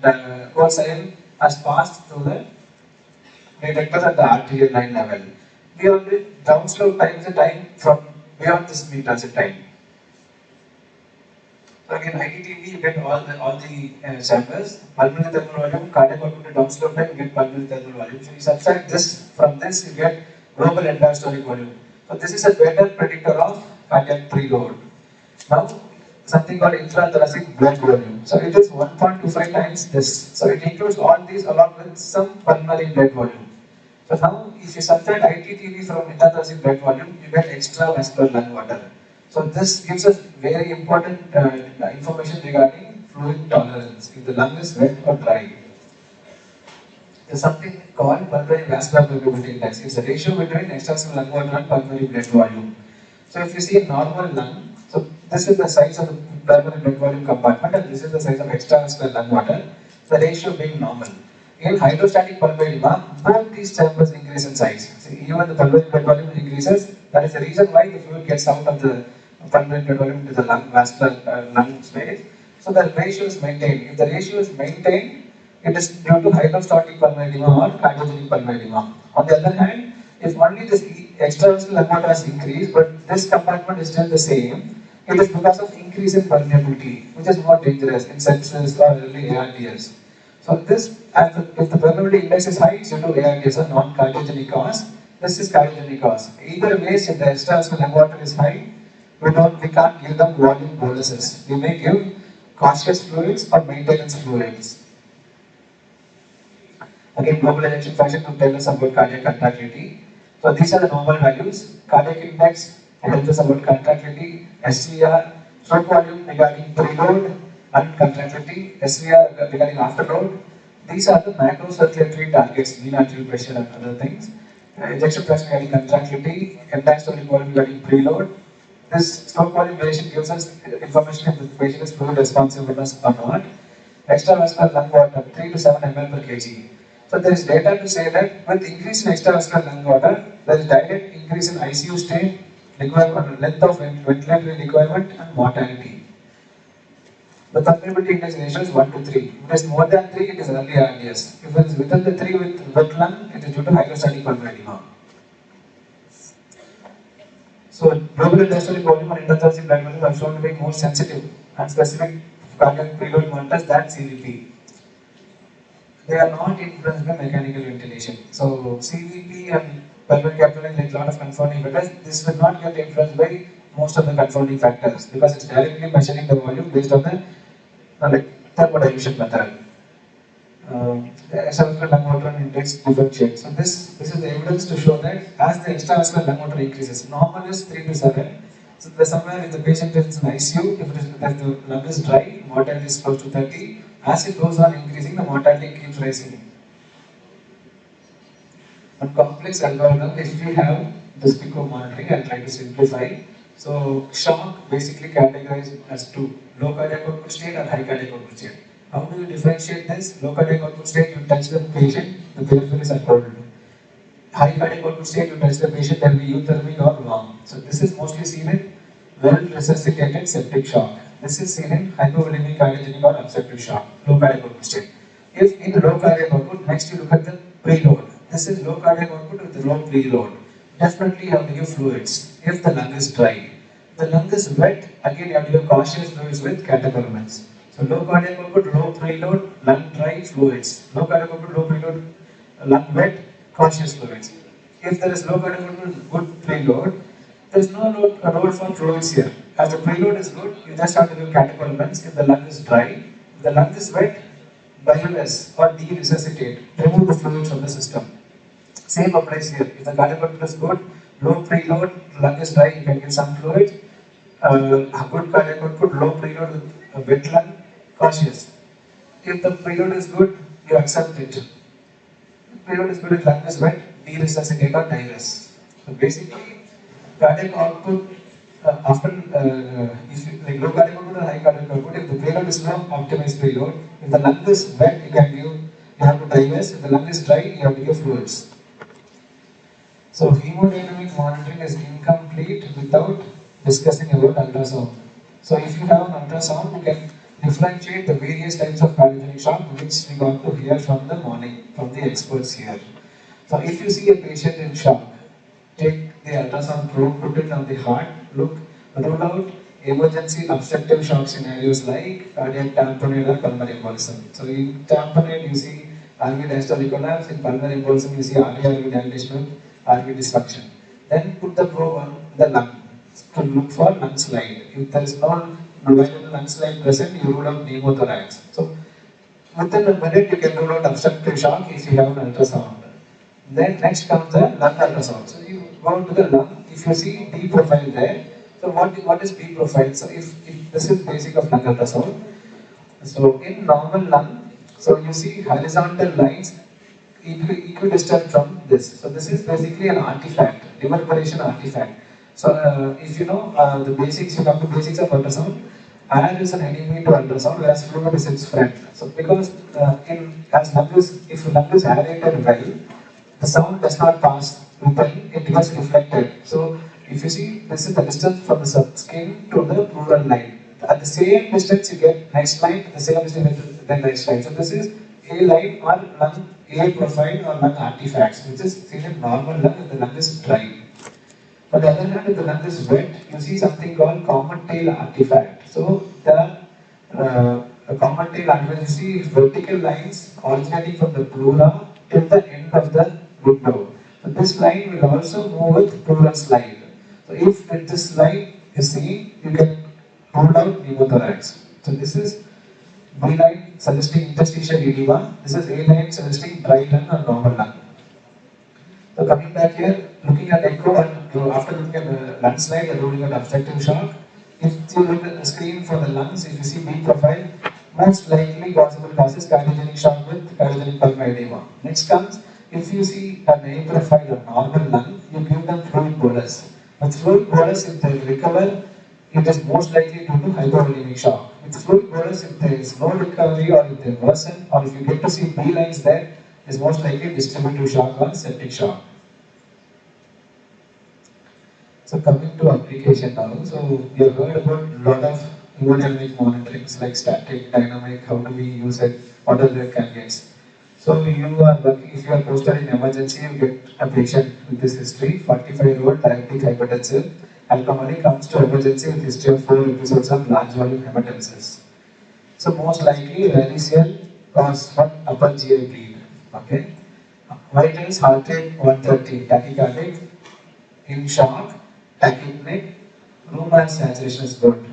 the cold saline has passed through the detectors at the arterial line level. Beyond the downslope time is the time from beyond this mean transit time. So again, ITTV, you get all the chambers, pulmonary thermal volume, cardiac output to downslope time, you get pulmonary thermal volume. So you subtract this from this, you get global endosteric volume. So this is a better predictor of cardiac preload. Now, something called intrathoracic blood volume. So it is 1.25 times this. So it includes all these along with some pulmonary blood volume. So now, if you subtract ITTV from intrathoracic blood volume, you get extravascular lung water. So this gives us very important information regarding fluid tolerance, if the lung is wet or dry. There's something called pulmonary vascular permeability index. It's a ratio between extravascular lung water and pulmonary blood volume. So if you see a normal lung, so this is the size of the pulmonary blood volume compartment and this is the size of extravascular lung water, the ratio being normal. In hydrostatic pulmonary edema, both these chambers increase in size. So even the pulmonary blood volume increases, that is the reason why the fluid gets out of the pulmonary blood volume to the lung vascular lung space. So the ratio is maintained. If the ratio is maintained, it is due to hydrostatic pulmonary edema or cardiogenic pulmonary edema. On the other hand, if only this extravascular lung water has increased, but this compartment is still the same, it is because of increase in permeability, which is more dangerous in sepsis or early ARDS. So this, if the permeability index is high, it's due to ARDS or non-cardiogenic cause. This is cardiogenic cause. Either way, if the extravascular lung water is high, we can't give them volume boluses. We may give cautious fluids or maintenance fluids. Again, global ejection fraction to tell us about cardiac contractility. So these are the normal values. Cardiac index tells us about contractility, SVR, stroke volume regarding preload and contractility, SVR regarding afterload. These are the macrocirculatory targets, mean arterial pressure and other things. Ejection fraction regarding contractility, end-diastolic volume regarding preload. This stroke volume variation gives us information if the patient is fluid responsiveness or not. Extravascular lung water, 3 to 7 ml per kg. So there is data to say that with increase in extravascular lung water, there is direct increase in ICU stay, requirement, length of ventilatory requirement, and mortality. The permeability index ratio is 1 to 3. If it is more than 3, it is early ARDS. If it is within the 3 with wet lung, it is due to hydrostatic pulmonary edema. So global diastolic volume and intrathoracic blood volume are shown to be more sensitive and specific cardiac preload monitors than CVP. They are not influenced by mechanical ventilation. So CVP and pulmonary capillary like a lot of confounding factors. This will not get influenced by most of the confounding factors because it's directly measuring the volume based on the thermodilution method. The extravascular lung water index differentiate. So this is the evidence to show that as the extravascular lung water increases, normal is 3 to 7. So there's somewhere if the patient is in ICU, if the lung is dry, mortality is close to 30. As it goes on increasing, the mortality keeps rising. On complex algorithm, if we have this PICO monitoring, I'll try to simplify. So shock basically categorized as two: low cardiac output state and high cardiac output state. How do you differentiate this? Low cardiac output state, you touch the patient, the peripheries are cold. High cardiac output state, you touch the patient, there will be euthermy or warm. So this is mostly seen in well-resuscitated septic shock. This is seen in hypovolemic cardiogenic or obstructive shock, low cardiac output state. If in low cardiac output, next you look at the preload. This is low cardiac output with low preload. Definitely you have to give fluids if the lung is dry. If the lung is wet, again you have to give cautious fluids with catecholamines. So low cardiac output, low preload, lung dry, fluids. Low cardiac output, low preload, lung wet, cautious fluids. If there is low cardiac output, good preload, there is no role for fluids here. As the preload is good, you just have to give catecholamines if the lung is dry. If the lung is wet, BIOS or de-resuscitate, remove the fluids from the system. Same applies here. If the cardiac output is good, Low preload, lung is dry, you can give some fluid. A good cardiac output, low preload with a wet lung, cautious. If the preload is good, you accept it. If preload is good, if lung is wet, de-resuscitate or divest. So basically, cardiac output often if you, like low cardiac output or high cardiac output, if the preload is low, optimize preload. If the lung is wet, you have to divest. If the lung is dry, you have to give fluids. So hemodynamic monitoring is incomplete without discussing about ultrasound. So if you have an ultrasound, you can differentiate the various types of cardiogenic shock, which we got to hear from the morning, from the experts here. So if you see a patient in shock, take the ultrasound probe, put it on the heart, look, rule out emergency obstructive shock scenarios like cardiac tamponade or pulmonary embolism. So in tamponade, you see RV diastolic collapse, in pulmonary embolism, you see RV dilatation with RV dysfunction. Then put the probe on the lung to look for lung slide. If there is no viable lung slide present, you rule out pneumothorax. So within a minute, you can rule out obstructive shock if you have an ultrasound. Then next comes the lung ultrasound. So you go to the lung, if you see D profile there, so what is B profile? So if this is basic of lung ultrasound. So in normal lung, so you see horizontal lines equidistant from this. So this is basically an artifact, reverberation artifact. So if you know the basics, you come to basics of ultrasound. Air is an enemy to ultrasound, whereas fluid is its friend. So because if lung is aerated well, the sound does not pass within, it gets reflected. So if you see, this is the distance from the skin to the pleural line. At the same distance you get next line, the same distance then next line. So this is A line or lung A profile or lung artifacts, which is seen in normal lung if the lung is dry. On the other hand, if the lung is wet, you see something called common tail artifact. So there are a common tail artifact, you see vertical lines originating from the pleura till the end of the window. So this line will also move with pleural slide. So if this line is seen, you can rule out pneumothorax. So this is B line suggesting interstitial edema. This is A line suggesting dry lung or normal lung. So coming back here, looking at echo and after looking at the lung slide, you're ruling out obstructive shock. If you look at the screen for the lungs, if you see B profile, most likely possible causes cardiogenic shock with cardiogenic pulmonary edema. Next comes, if you see an A profile or normal lung, you give them fluid bolus. With fluid bolus, if they recover, it is most likely due to hypovolemic shock. With fluid bolus, if there is no recovery or if they worsen, or if you get to see B lines there, is most likely distributive shock or septic shock. So coming to application now, so we have heard about a lot of hemodynamic monitorings like static, dynamic, how do we use it, what are the candidates. So you are working, if you are posted in emergency, you get a patient with this history, 45-year-old diabetic hypertensive, alcoholic, comes to emergency with history of 4 episodes of large volume hematemesis. So most likely varicose cause what upper GI bleed. Okay. Vitals, heart rate 130, tachycardic, in shock, tachypneic, room air saturation is good.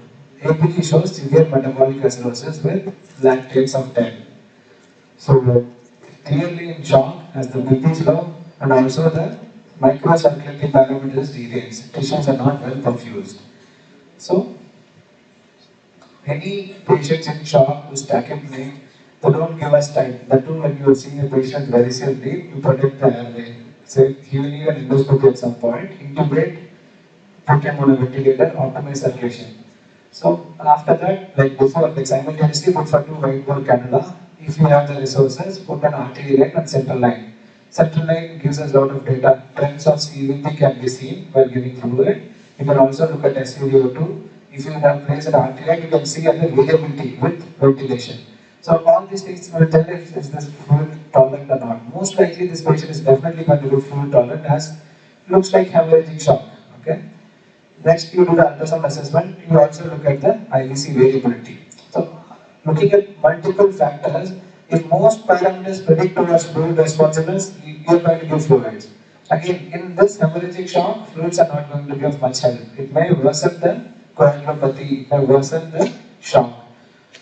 APG shows severe metabolic acidosis with lactates of 10. So clearly in shock as the BP is low and also the microcirculatory parameters deranged. Tissues are not well perfused. So any patients in shock who tachypneic, they don't give us time. That too, when you are seeing a patient very seriously, you protect the airway. Say he will need an endoscopy at some point, intubate, put him on a ventilator, optimize circulation. So after that, like before, like simultaneously put for 2 whiteboard cannula. If you have the resources, put an artery line and central line. Central line gives us a lot of data. Trends of CVT can be seen while giving fluid. You can also look at SVDO2. If you have placed an artery line, you can see at the variability with ventilation. So all these things will tell if is this fluid tolerant or not. Most likely this patient is definitely going to be fluid tolerant as looks like hemorrhagic shock. Okay. Next you do the ultrasound assessment, you also look at the IVC variability. So looking at multiple factors, if most parameters predict towards fluid responsiveness, you are going to give fluids. Again, in this hemorrhagic shock, fluids are not going to give much help. It may worsen the coagulopathy, it may worsen the shock.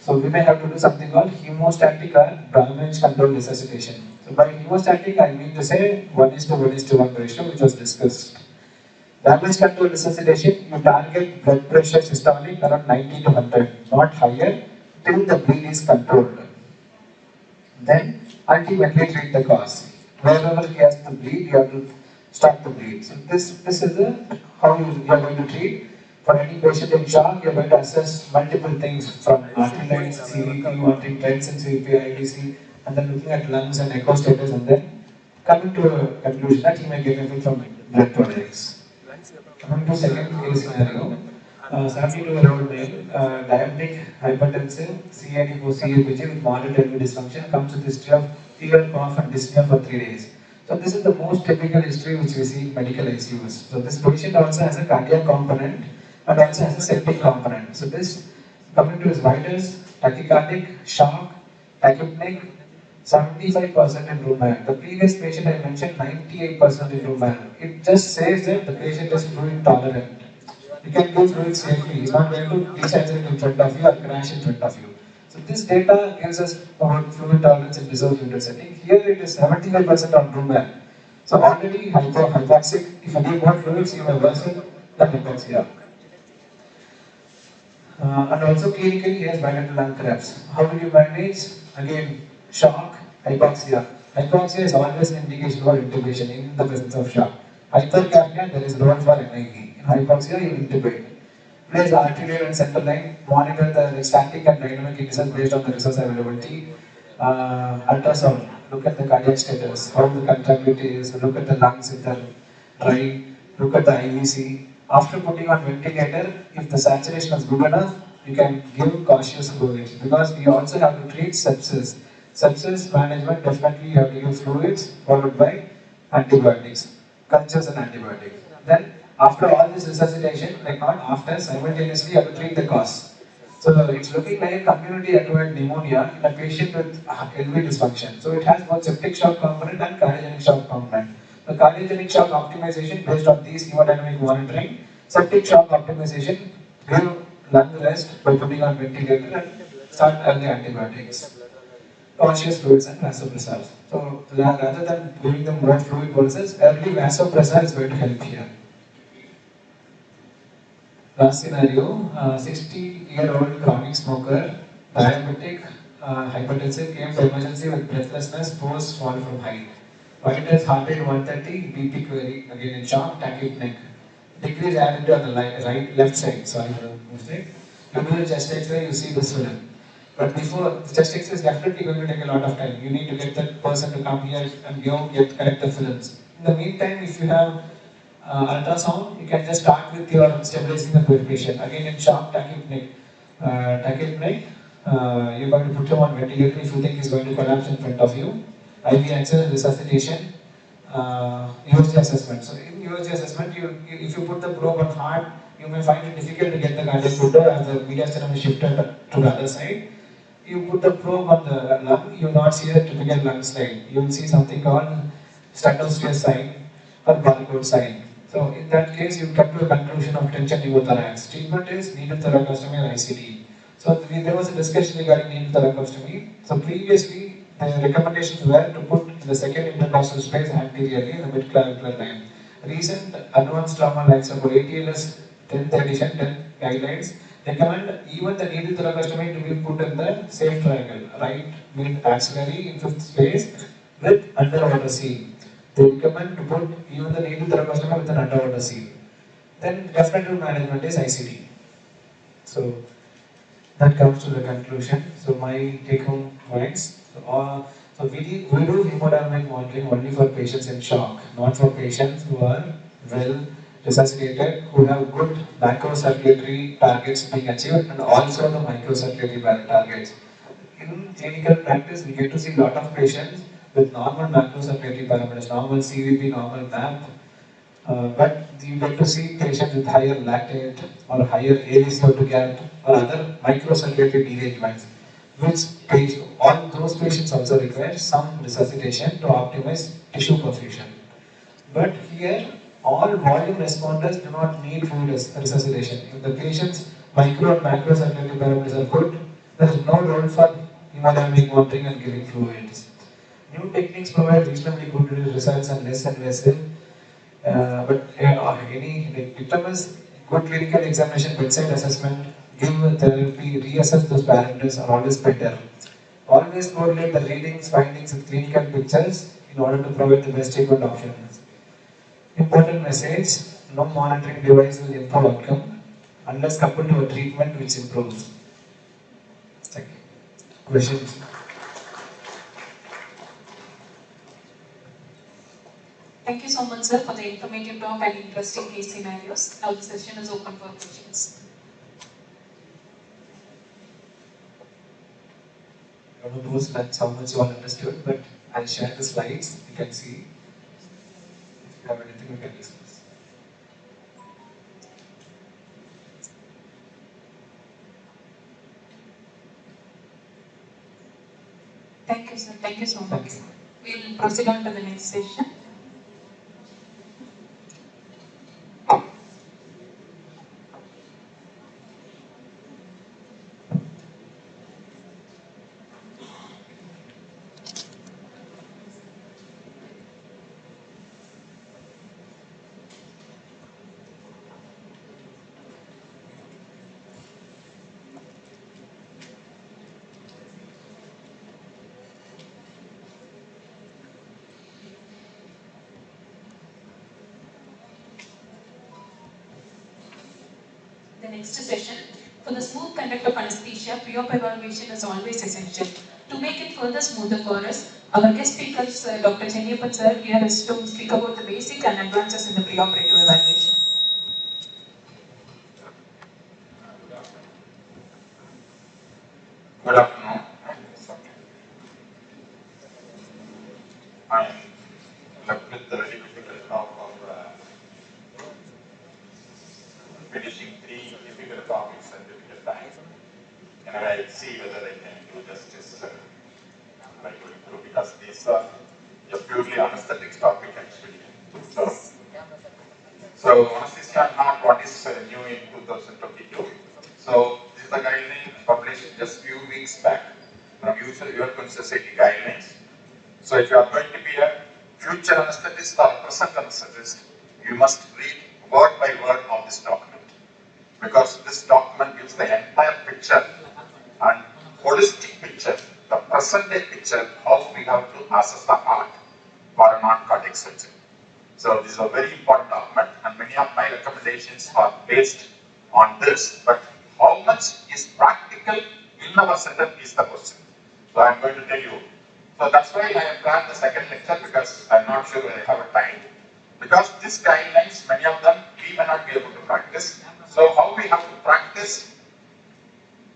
So we may have to do something called hemostatic or damage control resuscitation. So by hemostatic, I mean to say 1:1:1 ratio, which was discussed. Damage control resuscitation, you target blood pressure systolic around 90 to 100, not higher, till the bleed is controlled. Then ultimately treat the cause. Wherever he has to bleed, you have to stop the bleed. So this is how you are going to treat. For any patient in shock, you are going to assess multiple things from artery lines, CVP, monitoring trends in CVP, IDC, and then looking at lungs and echo status, and then coming to a conclusion that he may benefit from blood products. Coming to second case scenario, 72-year-old male, diabetic, hypertensive, CID for CABG with moderate LV dysfunction, comes with history of fever, cough, and dyspnea for 3 days. So this is the most typical history which we see in medical ICUs. So this patient also has a cardiac component and also has a septic component. So this, coming to his vitals, tachycardic, shock, tachypneic, 75% in room air. The previous patient I mentioned 98% in room air. It just says that the patient is fluid tolerant. You can give fluid safely. He's not going to desaturate in front of you or crash in front of you. So this data gives us about fluid tolerance in reserve unit setting. Here it is 75% on room air. So already hypoxic. If you need more fluids, you may worsen the hypoxia. And also clinically, he has bilateral lung collapse. How do you manage? Again, shock, hypoxia. Hypoxia is always an indication for intubation in the presence of shock. Hypercapnia, there is role for NIV. In hypoxia, you intubate. Place arterial and central line, monitor the static and dynamic conditions based on the resource availability. Ultrasound, look at the cardiac status, how the contractility is, look at the lungs if they're dry, look at the IVC. After putting on ventilator, if the saturation is good enough, you can give cautious fluids because we also have to treat sepsis. Sepsis management, definitely you have to give fluids followed by antibiotics, cultures and antibiotics. Then after all this resuscitation, like not after, simultaneously you have to treat the cause. So it's looking like a community acquired pneumonia in a patient with LV dysfunction. So it has both septic shock component and cardiogenic shock component. The cardiogenic shock optimization based on these hemodynamic monitoring, septic shock optimization, give lung rest by putting on ventilator and start early antibiotics. Conscious fluids and vasopressors. So rather than giving them more fluid versus early vasopressor is going to help here. Last scenario, 60-year-old chronic smoker, diabetic, hypertensive, came to emergency with breathlessness, post fall from height. Vitals heart rate 130, BP query, again in shock, tachypneic. Decrease added on the left side, sorry for the mistake. You do the chest X-ray, you see this one. But before, the chest X-ray is definitely going to take a lot of time. You need to get that person to come here and correct the films. In the meantime, if you have ultrasound, you can just start with your stabilizing the patient. Again, in shock, tachypneic, you're going to put him on ventilator if you think he's going to collapse in front of you. IV access, resuscitation, USG assessment. So in USG assessment, if you put the probe on heart, you may find it difficult to get the cardiac filter as the mediastinum is shifted to the other side. You put the probe on the lung, you will not see a typical lung slide. You will see something called stratosphere sign or barcode sign. So in that case, you come to a conclusion of tension pneumothorax. Treatment is needle thoracostomy or ICD. So there was a discussion regarding needle thoracostomy. So previously, the recommendations were to put the second intercostal space anteriorly in the mid-clavicular line. Recent advanced trauma lines about ATLS 10th edition, 10 guidelines recommend even the needle thoracostomy to be put in the same triangle, right mid axillary in fifth space with underwater seal. They recommend to put even the needle thoracostomy with an underwater seal. Then definitive management is ICD. So that comes to the conclusion. So my take-home points. So we do hemodynamic monitoring only for patients in shock, not for patients who are well resuscitated, who have good macrocirculatory targets being achieved and also the microcirculatory targets. In clinical practice, we get to see a lot of patients with normal macrocirculatory parameters, normal CVP, normal MAP, but you get to see patients with higher lactate or higher AVCO2 gap or other microcirculatory derangements, which all those patients also require some resuscitation to optimize tissue perfusion. But here, all volume responders do not need fluid resuscitation. If the patient's micro and macro circulatory parameters are good, there is no role for hemodynamic monitoring and giving fluids. New techniques provide reasonably good results and less invasive. Determines good clinical examination, bedside assessment, give therapy, reassess those parameters are always better. Always correlate the readings, findings with clinical pictures in order to provide the best treatment options. Important message, no monitoring device will improve outcome unless coupled to a treatment which improves. Thank you. Questions? Thank you so much, sir, for the informative talk and interesting case scenarios. Now the session is open for questions. I don't know that's how much you all understood, but I'll share the slides. You can see. If you have anything, you can discuss. Thank you, sir. Thank you so much. We'll proceed on to the next session. The next session. For the smooth conduct of anesthesia, pre-op evaluation is always essential. To make it further smoother for us, our guest speakers, Dr. Chennappan sir, here is to speak about the basic and advances in the pre-operative evaluation. Good afternoon. I'm left with the very difficult talk of finishing 3 difficult topics at difficult time. And I'll see whether I can do justice by going through, because these are a purely anesthetics topic actually. So anesthesia not what is new in 2022. So this is the guideline published just few weeks back from European Society guidelines. So if you are going to be a future anesthetist or a present anesthetist, you must read word by word of this document, because this document gives the entire picture and holistic picture, the present day picture, how we have to assess the heart for a non-cardiac surgery. So this is a very important document, and many of my recommendations are based on this, but how much is practical in our setup is the question. So I am going to tell you. So that's why I have planned the second lecture, because I am not sure whether I have a time. Because these guidelines, many of them, we may not be able to practice. So how we have to practice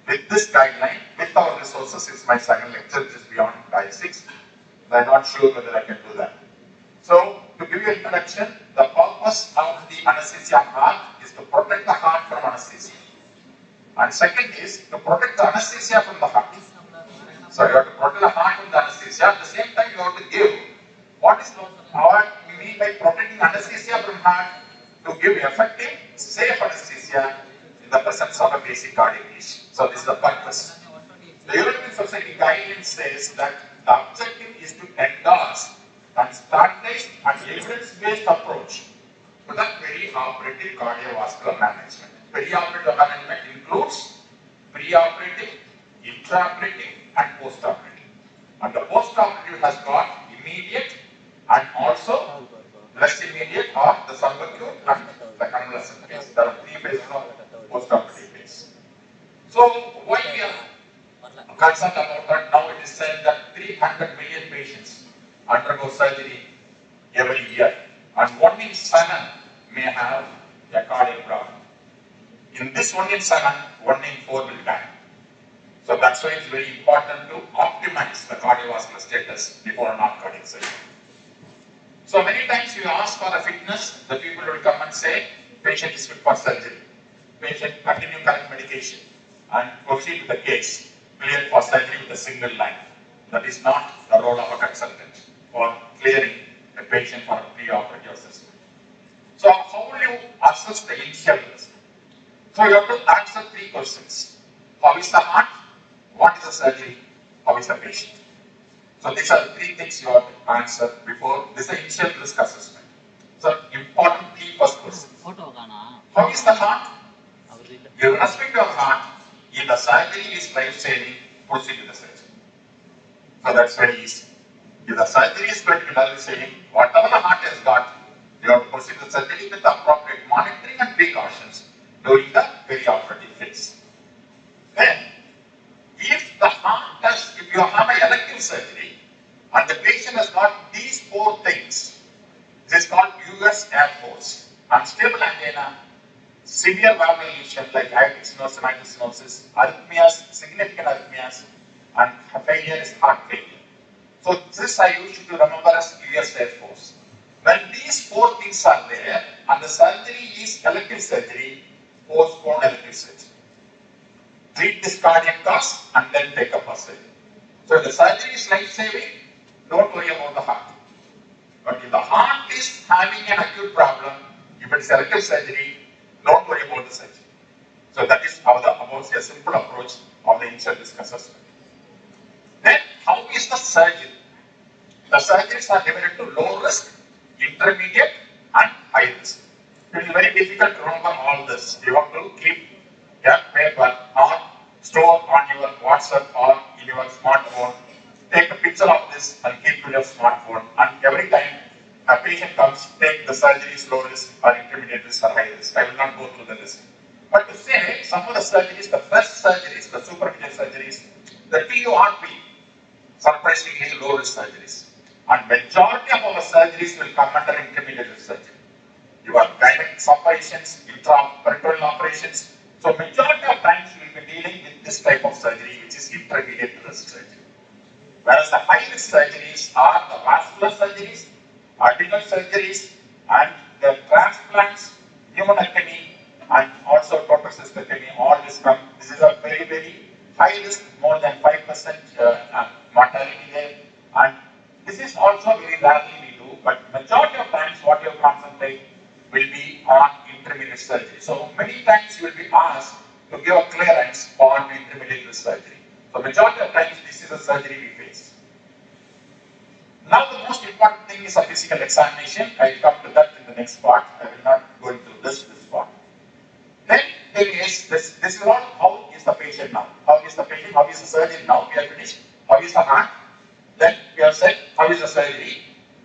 with this guideline, with our resources, is my second lecture, which is beyond Guy 6. I am not sure whether I can do that. So, to give you an introduction, the purpose of the anesthesia heart is to protect the heart from anesthesia. And second is to protect the anesthesia from the heart. So, you have to protect the heart from the anesthesia. At the same time, you have to give what we mean by protecting anesthesia from heart, to give effective, safe anesthesia in the presence of a basic cardiac issue. So, this is the purpose. The European Society guideline says that the objective is to endorse and standardized and evidence-based approach to the perioperative cardiovascular management. Perioperative management includes preoperative, intraoperative, and postoperative. And the postoperative has got immediate and also less immediate, or the subacute and the convalescent phase. There are 3 phases of postoperative phase. So why we are concerned about that? Now it is said that 300 million patients undergo surgery every year, and 1 in 7 may have a cardiac problem. In this 1 in 7, 1 in 4 will die. So that's why it's very important to optimize the cardiovascular status before a non-cardiac surgery. So many times you ask for a fitness, the people will come and say, patient is fit for surgery. Patient continue current medication and proceed with the case, cleared for surgery with a single line. That is not the role of a consultant for clearing a patient for a pre-operative assessment. So how will you assess the initial risk? So you have to answer 3 questions. How is the heart? What is the surgery? How is the patient? So these are the 3 things you have to answer before this initial risk assessment. So, important key first question. Photo காணா How is the heart? அவர் இல்ல Irrespective of heart, if the surgery is life-saving, proceed with the surgery. So that's very easy. If the surgery is going to be life-saving, whatever the heart has got, you have to proceed with the surgery with appropriate monitoring and precautions during the perioperative phase. Then, if the heart has, if you have an elective surgery, and the patient has got these 4 things, this is called US Air Force, unstable angina, severe valvular lesion like aortic stenosis, mitral stenosis, arrhythmias, significant arrhythmias, and failure is heart failure. So this I used to remember as US Air Force. When these 4 things are there, and the surgery is elective surgery, postpone elective surgery. Treat this cardiac cause and then take up a surgery. So if the surgery is life-saving, don't worry about the heart. But if the heart is having an acute problem, if it is elective surgery, don't worry about the surgery. So that is about a simple approach of the initial risk assessment. Then, how is the surgery? The surgeries are divided to low risk, intermediate, and high risk. It is very difficult to remember all this. You have to keep a paper or store on your WhatsApp or in your smartphone. Take a picture of this and keep to your smartphone. And every time a patient comes, take the surgeries low risk or intermediate risk or high risk. I will not go through the list. But to say some of the surgeries, the first surgeries, the superficial surgeries, the TURP, surprisingly low risk surgeries. And majority of our surgeries will come under intermediate risk surgery. Your gynecologic operations, intraperitoneal operations. So majority of times we will be dealing with this type of surgery, which is intermediate risk surgery. Whereas the high risk surgeries are the vascular surgeries, arterial surgeries, and the transplants, pneumonectomy, and also total cystectomy. All this come. This is a very, very high risk, more than 5% mortality there. And this is also very rarely we do, but majority of times what you concentrate will be on intermediate surgery. So many times you will be asked to give a clearance on intermediate risk surgery. So majority of times this is a surgery we face. Now the most important thing is a physical examination. I will come to that in the next part. I will not go into this part. Then there is this is all how is the patient now? How is the patient? How is the surgery now? We are finished. How is the heart? Then we have said how is the surgery.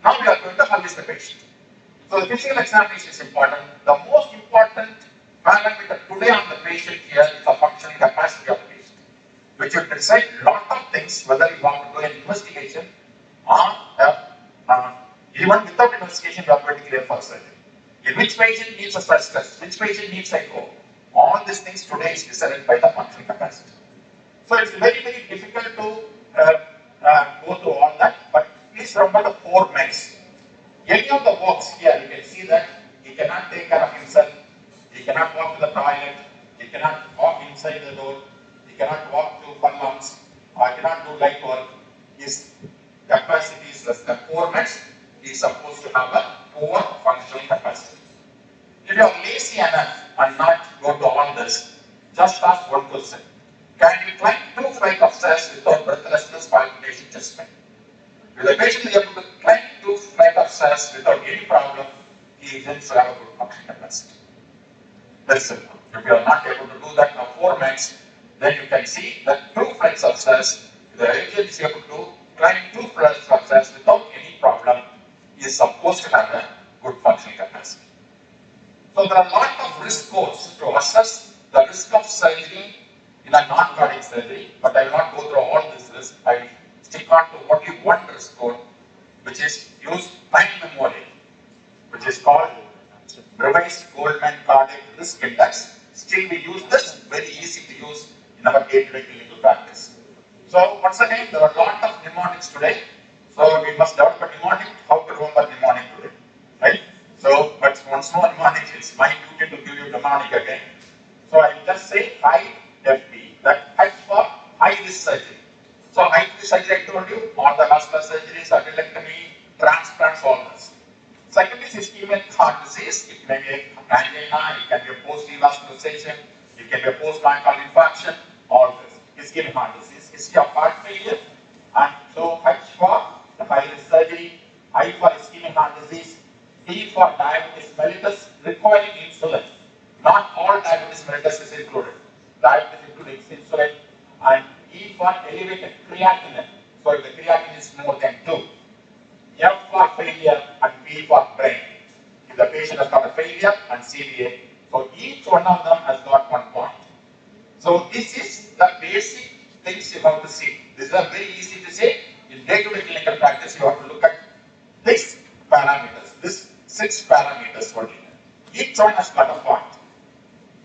Now we are going to how is the patient. So the physical examination is important. The most important parameter today on the patient here is the functional capacity of the patient, which will decide a lot of things whether you want to do an investigation or even without investigation you are going to clear for surgery. In which patient needs a stress test, which patient needs echo. All these things today is decided by the functional capacity. So it's very, very difficult to go through all that, but please remember the 4 meds. Any of the walks here, you can see that he cannot take care of himself, he cannot walk to the toilet, he cannot walk inside the door, he cannot walk to furlongs, or cannot do light work. His capacity is less than 4 meds. He is supposed to have a poor functional capacity. If you are lazy enough and not go to all this, just ask one question. Can you climb 2 flights of stairs without breathlessness, palpitation, chest pain? If the patient is able to climb 2 flights of stairs without any problem, he tends to have a good functional capacity. That's simple. If you are not able to do that for 4 meds, then you can see that 2 flights of stairs, if the patient is able to climb 2 flights of stairs without any problem, he is supposed to have a good functional capacity. So there are a lot of risk scores to assess the risk of surgery in a non-cardiac surgery, but I will not go through all this risk. I will stick on to only one risk score, which is used time memory, which is called revised Goldman Cardiac Risk Index. Still we use this, very easy to use in our day-to-day clinical practice. So once again, there are a lot of mnemonics today. So we must develop a mnemonic, how to remember mnemonic today, right? So, but once more mnemonic, it's my duty to give you mnemonic again. So I will just say HIFP, that H for high risk surgery. So high risk surgery I told you, all the vascular surgeries, arteriolectomy, transplants, all this. Second is ischemic heart disease. It may be angina, it can be a post-revascularization, it can be a post-myocardial infarction, all this. Ischemic heart disease, history of heart failure, and so H for the high risk surgery, I for ischemic heart disease, D for diabetes mellitus requiring insulin. Not all diabetes mellitus is included. Diabetes including insulin. And E for elevated creatinine. So if the creatinine is more than 2. F for failure and B for brain. If the patient has got a failure and CVA, so each one of them has got 1 point. So this is the basic things you have to see. This is very easy to say. In day-to-day clinical practice, you have to look at these parameters, this 6 parameters only. Each one has got a point.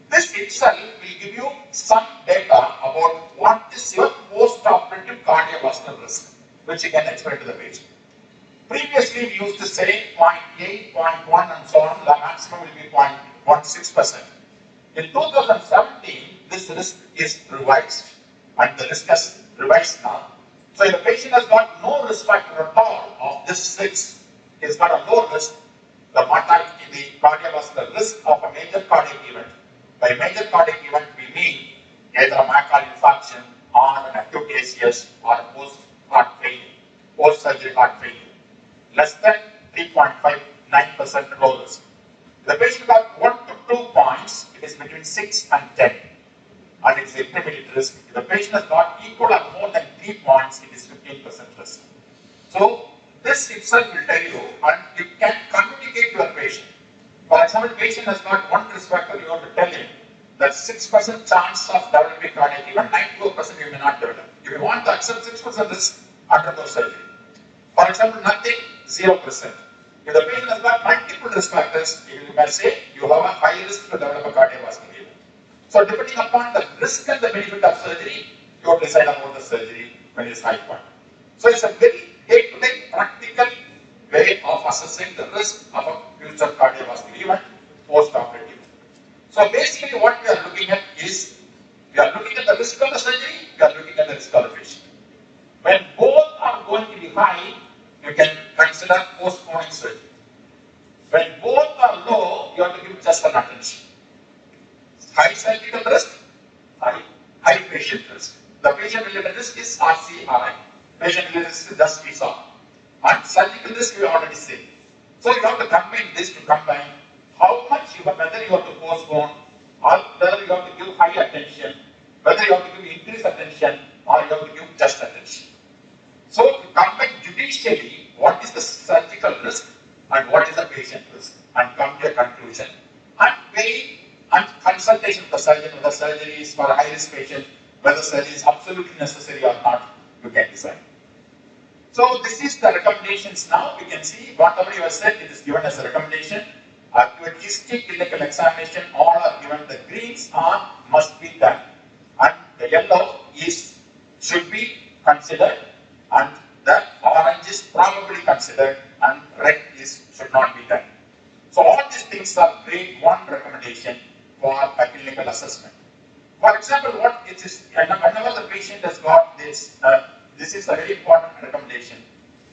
This itself will give you some data about what is your post-operative cardiovascular risk, which you can explain to the patient. Previously, we used to say 0.8, 0.1 and so on, the maximum will be 0.16%. In 2017, this risk is revised, and the risk has revised now. So if the patient has got no risk factor at all of this 6, he's got a low risk, the mortality, the cardiovascular risk of a major cardiac event. By major cardiac event, we mean either a myocardial infarction or an acute ACS or a post-heart failure, post-surgery heart failure. Less than 3.59% low risk. The patient got 1 to 2 points, it is between 6 and 10. And it's intermediate risk. If the patient has got equal or more than 3 points, it is 15% risk. So this itself will tell you, and you can communicate to your patient. For example, the patient has got 1 risk factor, you have to tell him that 6% chance of developing cardiac event, 94% you may not develop. If you want to accept 6% risk, undergo surgery. For example, nothing, 0%. If the patient has got multiple risk factors, you may say you have a high risk to develop a cardiovascular event. So depending upon the risk and the benefit of surgery, you have to decide about the surgery when it is high point. So it's a very day-to-day practical way of assessing the risk of a future cardiovascular event post-operative. So basically what we are looking at is, we are looking at the risk of the surgery, we are looking at the risk of the patient. When both are going to be high, you can consider postponing surgery. When both are low, you have to give just an attention. High surgical risk, high patient risk. The patient-related risk is RCRI. Patient-related risk is just we saw. And surgical risk we already said. So you have to combine this to combine how much whether you have to postpone, or whether you have to give high attention, whether you have to give increased attention, or you have to give just attention. So to combine judicially what is the surgical risk and what is the patient risk, and come to a conclusion, and weigh and consultation with the surgeon, whether surgery is for a high risk patient, whether surgery is absolutely necessary or not, you can decide. So this is the recommendations now. We can see whatever you have said, it is given as a recommendation. Acute history, clinical examination, all are given. The greens are must be done, and the yellow is should be considered, and the orange is probably considered, and red is should not be done. So all these things are grade 1 recommendation for a clinical assessment. For example, what it is, whenever the patient has got this, this is a very important recommendation.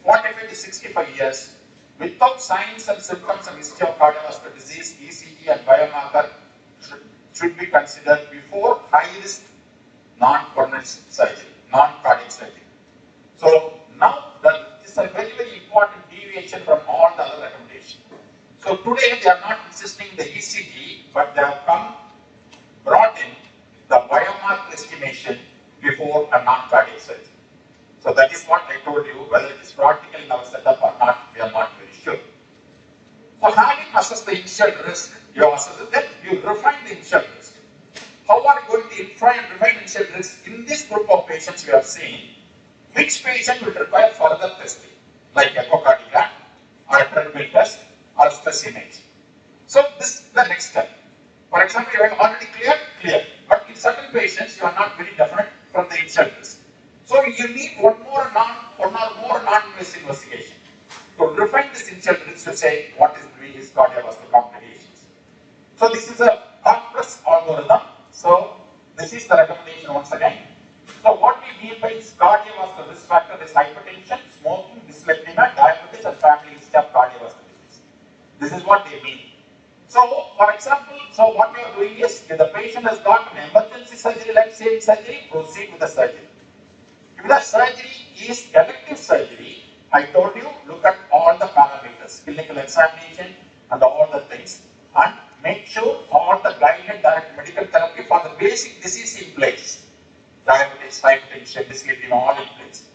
45 to 65 years, without signs and symptoms and history of cardiovascular disease, ECG and biomarker should be considered before high-risk non-coronary surgery, non-cardiac surgery. So now this is a very, very important deviation from all the other recommendations. So today they are not insisting the ECG, but they have brought in the biomarker estimation before a non-cardiac surgery. So that is what I told you. Whether it is practical in our setup or not, we are not very sure. So having assessed the initial risk, you assess it, then you refine the initial risk. How are you going to refine initial risk? In this group of patients we have seen, which patient will require further testing, like echocardiogram, or a treadmill test, or a stress image. So this is the next step. For example, you have already clear. But in certain patients, you are not very definite from the initial risk. So you need one or more non-invasive investigation to refine this initial risk to say what is his cardiovascular complications. So this is a complex algorithm. So this is the recommendation once again. So what we mean by cardiovascular risk factor is hypertension, smoking, dyslipidemia, diabetes, and family history of cardiovascular disease. This is what they mean. So, for example, what we are doing is, if the patient has got an emergency surgery, life-saving surgery, proceed with the surgery. If the surgery is elective surgery I told you, look at all the parameters, clinical examination and all the things, and make sure all the guided direct medical therapy for the basic disease in place. Diabetes, hypertension, dyslipidemia, all in place.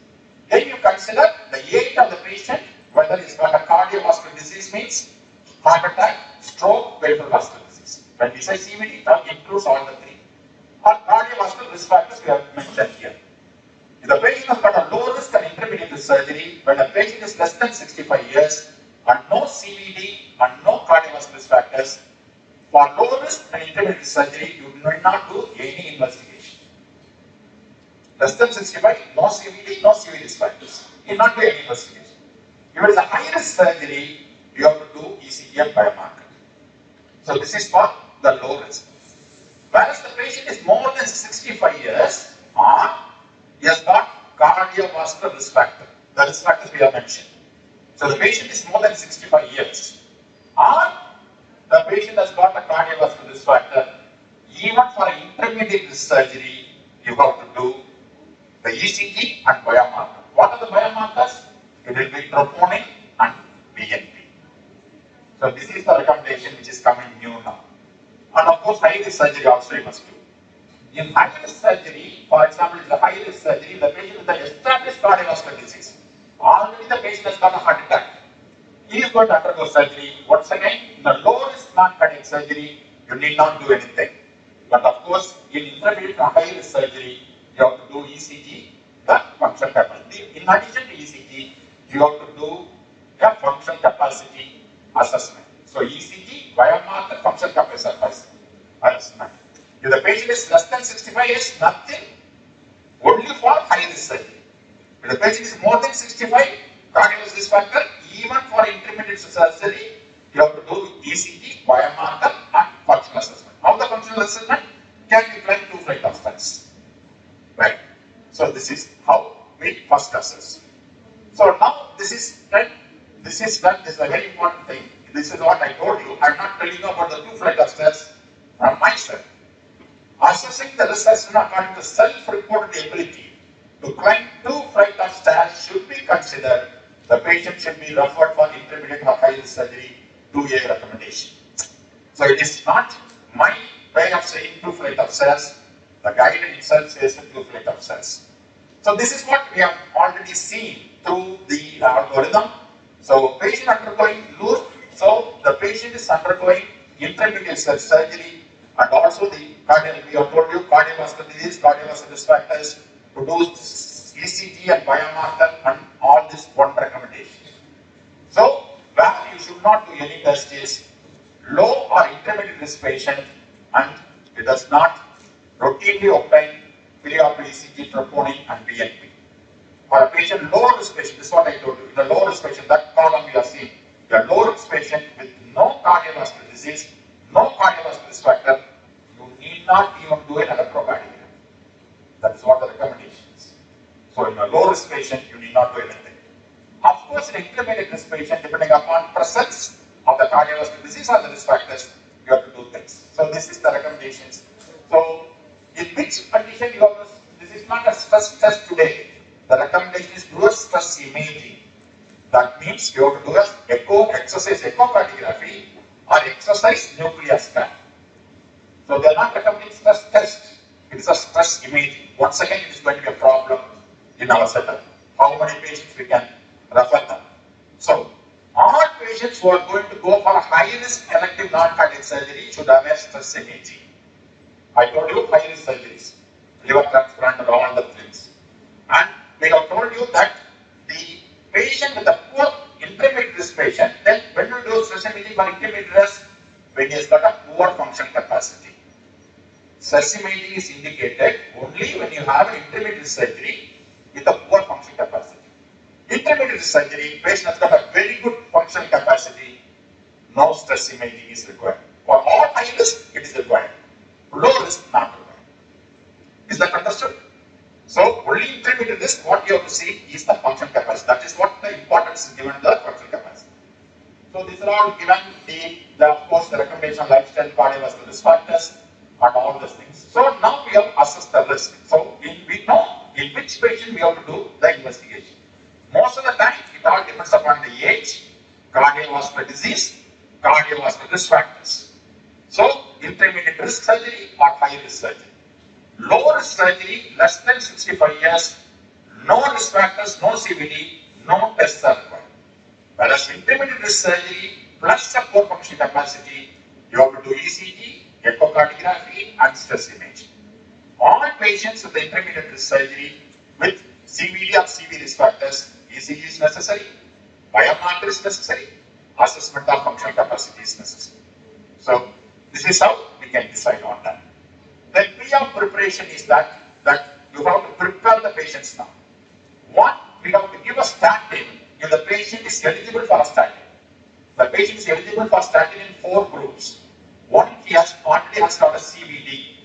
Then you consider the age of the patient, whether he's got a cardiovascular disease means heart attack, stroke, peripheral vascular disease. When we say CVD, that includes all the three. Or cardiovascular risk factors we have mentioned here. If the patient has got a low risk and intermediate risk surgery, when a patient is less than 65 years and no CVD and no cardiovascular risk factors, for low risk and intermediate risk surgery, you need not do any investigation. Less than 65, no CVD, no CV risk factors. You need not do any investigation. If it is a high risk surgery, you have to do ECG and biomarker. So this is for the low risk. Whereas the patient is more than 65 years or he has got cardiovascular risk factor. The risk factors we have mentioned. So the patient is more than 65 years or the patient has got a cardiovascular risk factor. Even for intermediate risk surgery, you have to do the ECG and biomarker. What are the biomarkers? It will be troponin and BNP. So this is the recommendation which is coming new now. And of course, high risk surgery also you must do. In high risk surgery, for example, in the high risk surgery, the patient with an established cardiovascular disease. Already the patient has got a heart attack. He is going to undergo surgery. Once again, in the low risk non-cardiac surgery, you need not do anything. But of course, in intermediate and high risk surgery, you have to do ECG, the function capacity. In addition to ECG, you have to do a function capacity assessment. So ECG, biomarker, function capacity assessment. If the patient is less than 65 years, nothing, only for high risk surgery. If the patient is more than 65, cardiovascular risk factor, even for intermediate surgery, you have to do ECG, biomarker, and functional assessment. How the functional assessment can be planned 2 flight of steps. Right. So this is how we first assess. So now this is done. This is done. This is a very important thing. This is what I told you. I'm not telling you about the 2 flight of steps from myself. Assessing the risk assessment according to self-reported ability to climb 2 flight of stairs should be considered. The patient should be referred for intermediate or high risk surgery 2A recommendation. So it is not my way of saying 2 flight of stairs. The guidance itself says 2 flight of stairs. So this is what we have already seen through the algorithm. So patient undergoing loose. So the patient is undergoing intermediate surgery and also the cardiac. We have told you cardiovascular disease, cardiovascular risk factors to do ECG and biomarker and all this one recommendation. So where you should not do any test is low or intermediate risk patient and it does not routinely obtain perioperative ECG, troponin and BNP. For a patient, low risk patient, this is what I told you, in a low risk patient, that column we are seeing, a low risk patient with no cardiovascular disease, no cardiovascular risk factor, you need not even do an electrocardiogram. That is what the recommendation is. So in a low risk patient, you need not do anything. Of course, in intermediate risk patient, depending upon presence of the cardiovascular disease or the risk factors, you have to do things. So this is the recommendations. So in which condition you have to, this is not a stress test today. The recommendation is do a stress imaging. That means you have to do a exercise echocardiography or exercise nuclear scan. So they are not recommending stress test. It is a stress imaging. Once again, it is going to be a problem in our setup. How many patients we can refer them? So all patients who are going to go for a high risk elective non-cardiac surgery should have a stress imaging. I told you high risk surgeries, liver transplant and all the things. And we have told you that the patient with a poor intermediate risk patient, then when you do stress imaging for intermediate risk, when he has got a poor function capacity. Stress imaging is indicated only when you have an intermediate surgery with a poor function capacity. Intermediate surgery, patient has got a very good functional capacity, no stress imaging is required. For all high risk, it is required. Low risk, not required. Is that understood? So, only intermediate risk, what you have to see is the function capacity. That is what the importance is given to the function capacity. So, these are all given of course, the recommendation, lifestyle, cardiovascular risk factors, and all these things. So, now we have assessed the risk. So, we know in which patient we have to do the investigation. Most of the time, it all depends upon the age, cardiovascular disease, cardiovascular risk factors. So, intermediate risk surgery or high risk surgery. Low risk surgery, less than 65 years, no risk factors, no CVD, no tests are required. Whereas intermediate risk surgery plus a poor functional capacity, you have to do ECG, echocardiography, and stress image. All patients with the intermediate risk surgery with CVD or CV risk factors, ECG is necessary, biomarker is necessary, assessment of functional capacity is necessary. So, this is how we can decide on that. Then pre-op preparation is that you have to prepare the patients now. One, we have to give a statin if the patient is eligible for a statin. The patient is eligible for statin in 4 groups. One, he already has got a CVD.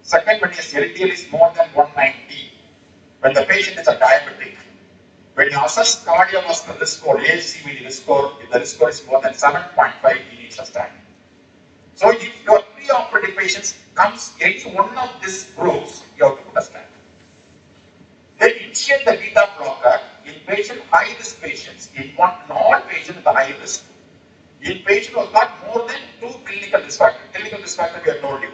Second, when his LDL is more than 190. When the patient is a diabetic. When you assess cardiovascular risk score, ACVD risk score, if the risk score is more than 7.5, he needs a statin. So if your pre-operative patients comes any one of these groups, you have to put a statin. Then initiate the beta blocker in high-risk patients, in all patients with high risk. In patient who have got more than 2 clinical risk factors. Clinical risk factor we have told you.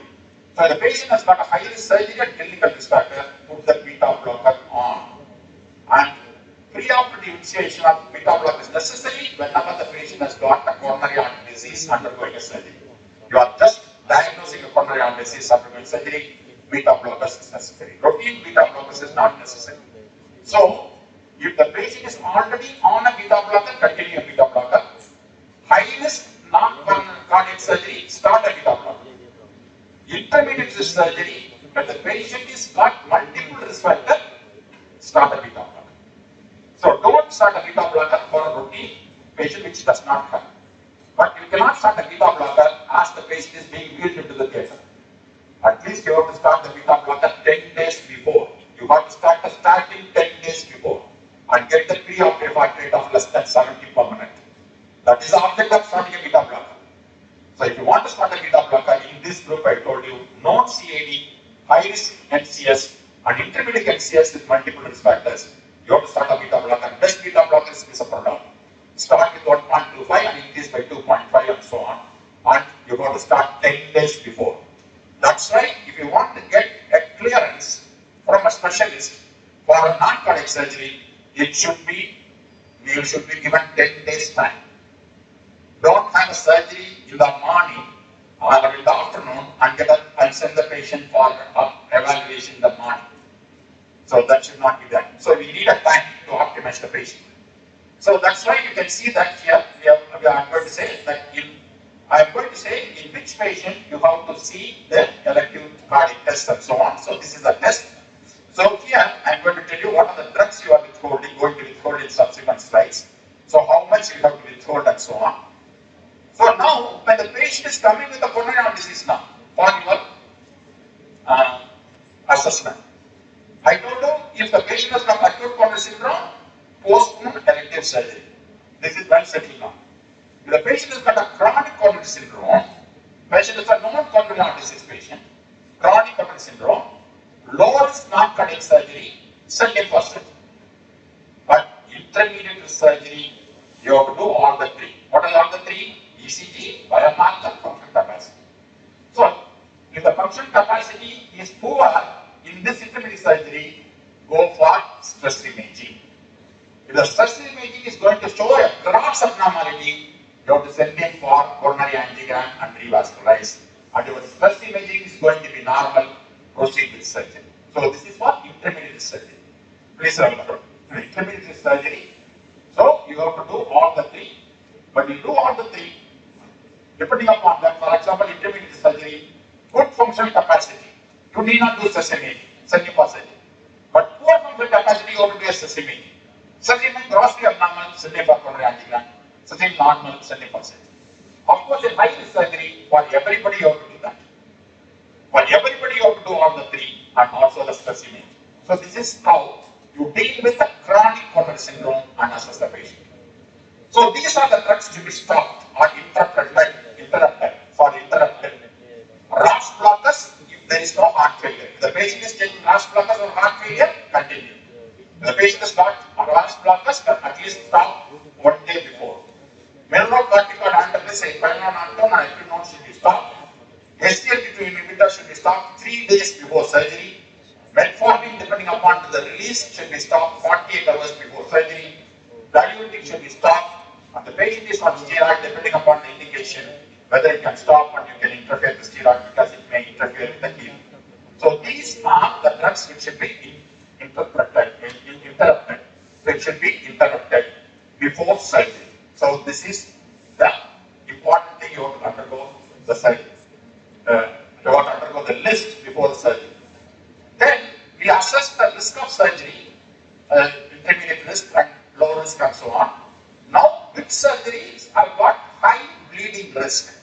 So the patient has got a high-risk surgery and clinical risk factor, put the beta blocker on. And pre-operative initiation of beta blocker is necessary whenever the patient has got a coronary artery disease undergoing a surgery. You are just diagnosing a coronary artery disease undergoing surgery, beta blockers is necessary. Routine beta blockers is not necessary. So, if the patient is already on a beta blocker, continue a beta blocker. High risk non-cardiac surgery, start a beta blocker. Intermediate risk surgery, when the patient is got multiple risk factors, start a beta blocker. So, don't start a beta blocker for a routine patient which does not have. But you cannot start a beta blocker as the patient is being wheeled into the theatre. At least you have to start the beta blocker 10 days before. You have to start the statin 10 days before and get the pre-operative heart rate of less than 70 per minute. That is the object of starting a beta blocker. So if you want to start a beta blocker, in this group I told you, known CAD, high-risk NCS and intermediate NCS with multiple risk factors, you have to start a beta blocker. Best beta blocker is bisoprolol. Start with 1.25 and increase by 2.5 and so on. And you have to start 10 days before. That's why if you want to get a clearance from a specialist for a non-cardiac surgery, you should be given 10 days time. Don't have a surgery in the morning or in the afternoon and send the patient for evaluation in the morning. So that should not be done. So we need a time to optimize the patient. So that's why you can see that here I'm going to say that in which patient you have to see the elective cardiac test and so on. So this is the test. So here I'm going to tell you what are the drugs you are going to withhold in subsequent slides. So how much you have to withhold and so on. So now when the patient is coming with a coronary artery disease now for your assessment, I told you if the patient has got acute coronary syndrome, postpone elective surgery. This is well settled now. If the patient has got a chronic coronary syndrome, patient is a non-coronary artery disease patient, chronic coronary syndrome, low risk non-cardiac surgery, send him for surgery. But intermediate risk surgery, you have to do all the 3. What are all the 3? ECG, biomarker, functional capacity. So, if the functional capacity is poor in this intermediate surgery, go for stress imaging. If the stress imaging is going to show a gross abnormality, you have to send in for coronary angiogram and revascularize. And if the stress imaging is going to be normal, proceed with surgery. So this is for intermediate surgery. Please remember, intermediate surgery. So you have to do all the 3. But you do all the 3, depending upon that, for example, intermediate surgery, good functional capacity. You need not do stress imaging, send him for surgery. But poor functional capacity, you have to do a stress imaging. Surgery grossly abnormal, send him for coronary angiogram. Surgery normal, send him for surgery. Of course, in high risk surgery, for everybody you have to do that. For everybody you have to do all the 3 and also the stress imaging. So this is how you deal with the chronic coronary syndrome and assess the patient. So these are the drugs to be stopped or interrupted. RAS blockers, if there is no heart failure. If the patient is taking RAS blockers or heart failure, continue. If the patient has got RAS blockers, stopped 3 days before surgery. Metformin, depending upon the release, should be stopped 48 hours before surgery. Diuretic should be stopped. And the patient is on steroid, depending upon the indication, whether it can stop and you can interfere with steroid because it may interfere with the healing. So these are the drugs which should be interrupted. So it should be interrupted before surgery. So this is the important thing you have to undergo the surgery. You have to undergo the list before the surgery. Then we assess the risk of surgery, intermediate risk and low risk and so on. Now, which surgeries have got high bleeding risk?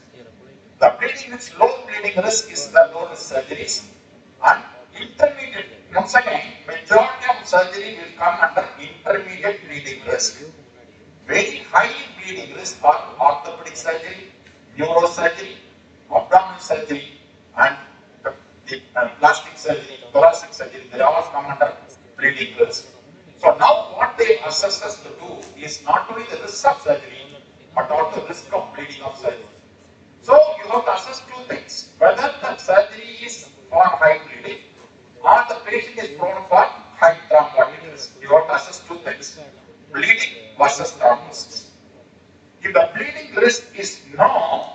The bleeding with low bleeding risk is the low risk surgeries, and intermediate, once again, majority of surgery will come under intermediate bleeding risk. Very high bleeding risk are orthopedic surgery, neurosurgery, abdominal surgery, and the plastic surgery, thoracic surgery. They all come under bleeding risk. So now what they assess us to do is not only the risk of surgery, but also the risk of bleeding of surgery. So you have to assess two things: whether the surgery is for high bleeding or the patient is prone for high thrombotic risk. You have to assess two things: bleeding versus thrombosis. If the bleeding risk is no,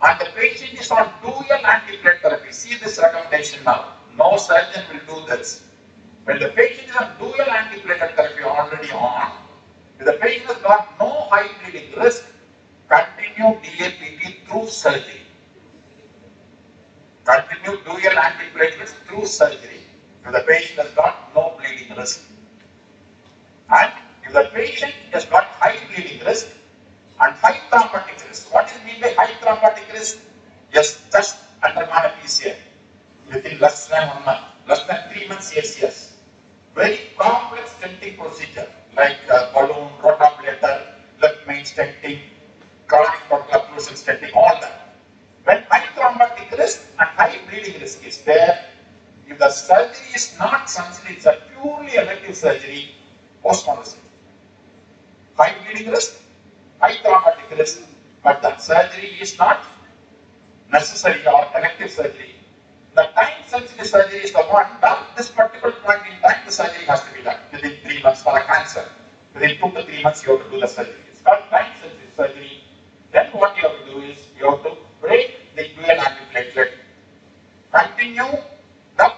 and the patient is on dual antiplatelet therapy, see this recommendation now. No surgeon will do this. When the patient is on dual antiplatelet therapy already on, if the patient has got no high bleeding risk, continue DAPT through surgery. Continue dual antiplatelets through surgery if the patient has got no bleeding risk. And if the patient has got high bleeding risk and high thrombotic risk, what is mean by high thrombotic risk? Just undergone a PCI within less than 1 month, less than 3 months ACS. Very complex stenting procedure like balloon, rotablator, left main stenting, chronic occlusion stenting, all that. When high thrombotic risk and high bleeding risk is there, if the surgery is not considered, it's a purely elective surgery, postpone the surgery. High bleeding risk, high thrombotic risk, but the surgery is not necessary or elective surgery. The time-sensitive surgery is the one that at this particular point in time the surgery has to be done within 3 months for a cancer. Within 2 to 3 months you have to do the surgery. It's called time-sensitive surgery. Then what you have to do is you have to break the dual antiplatelet, continue the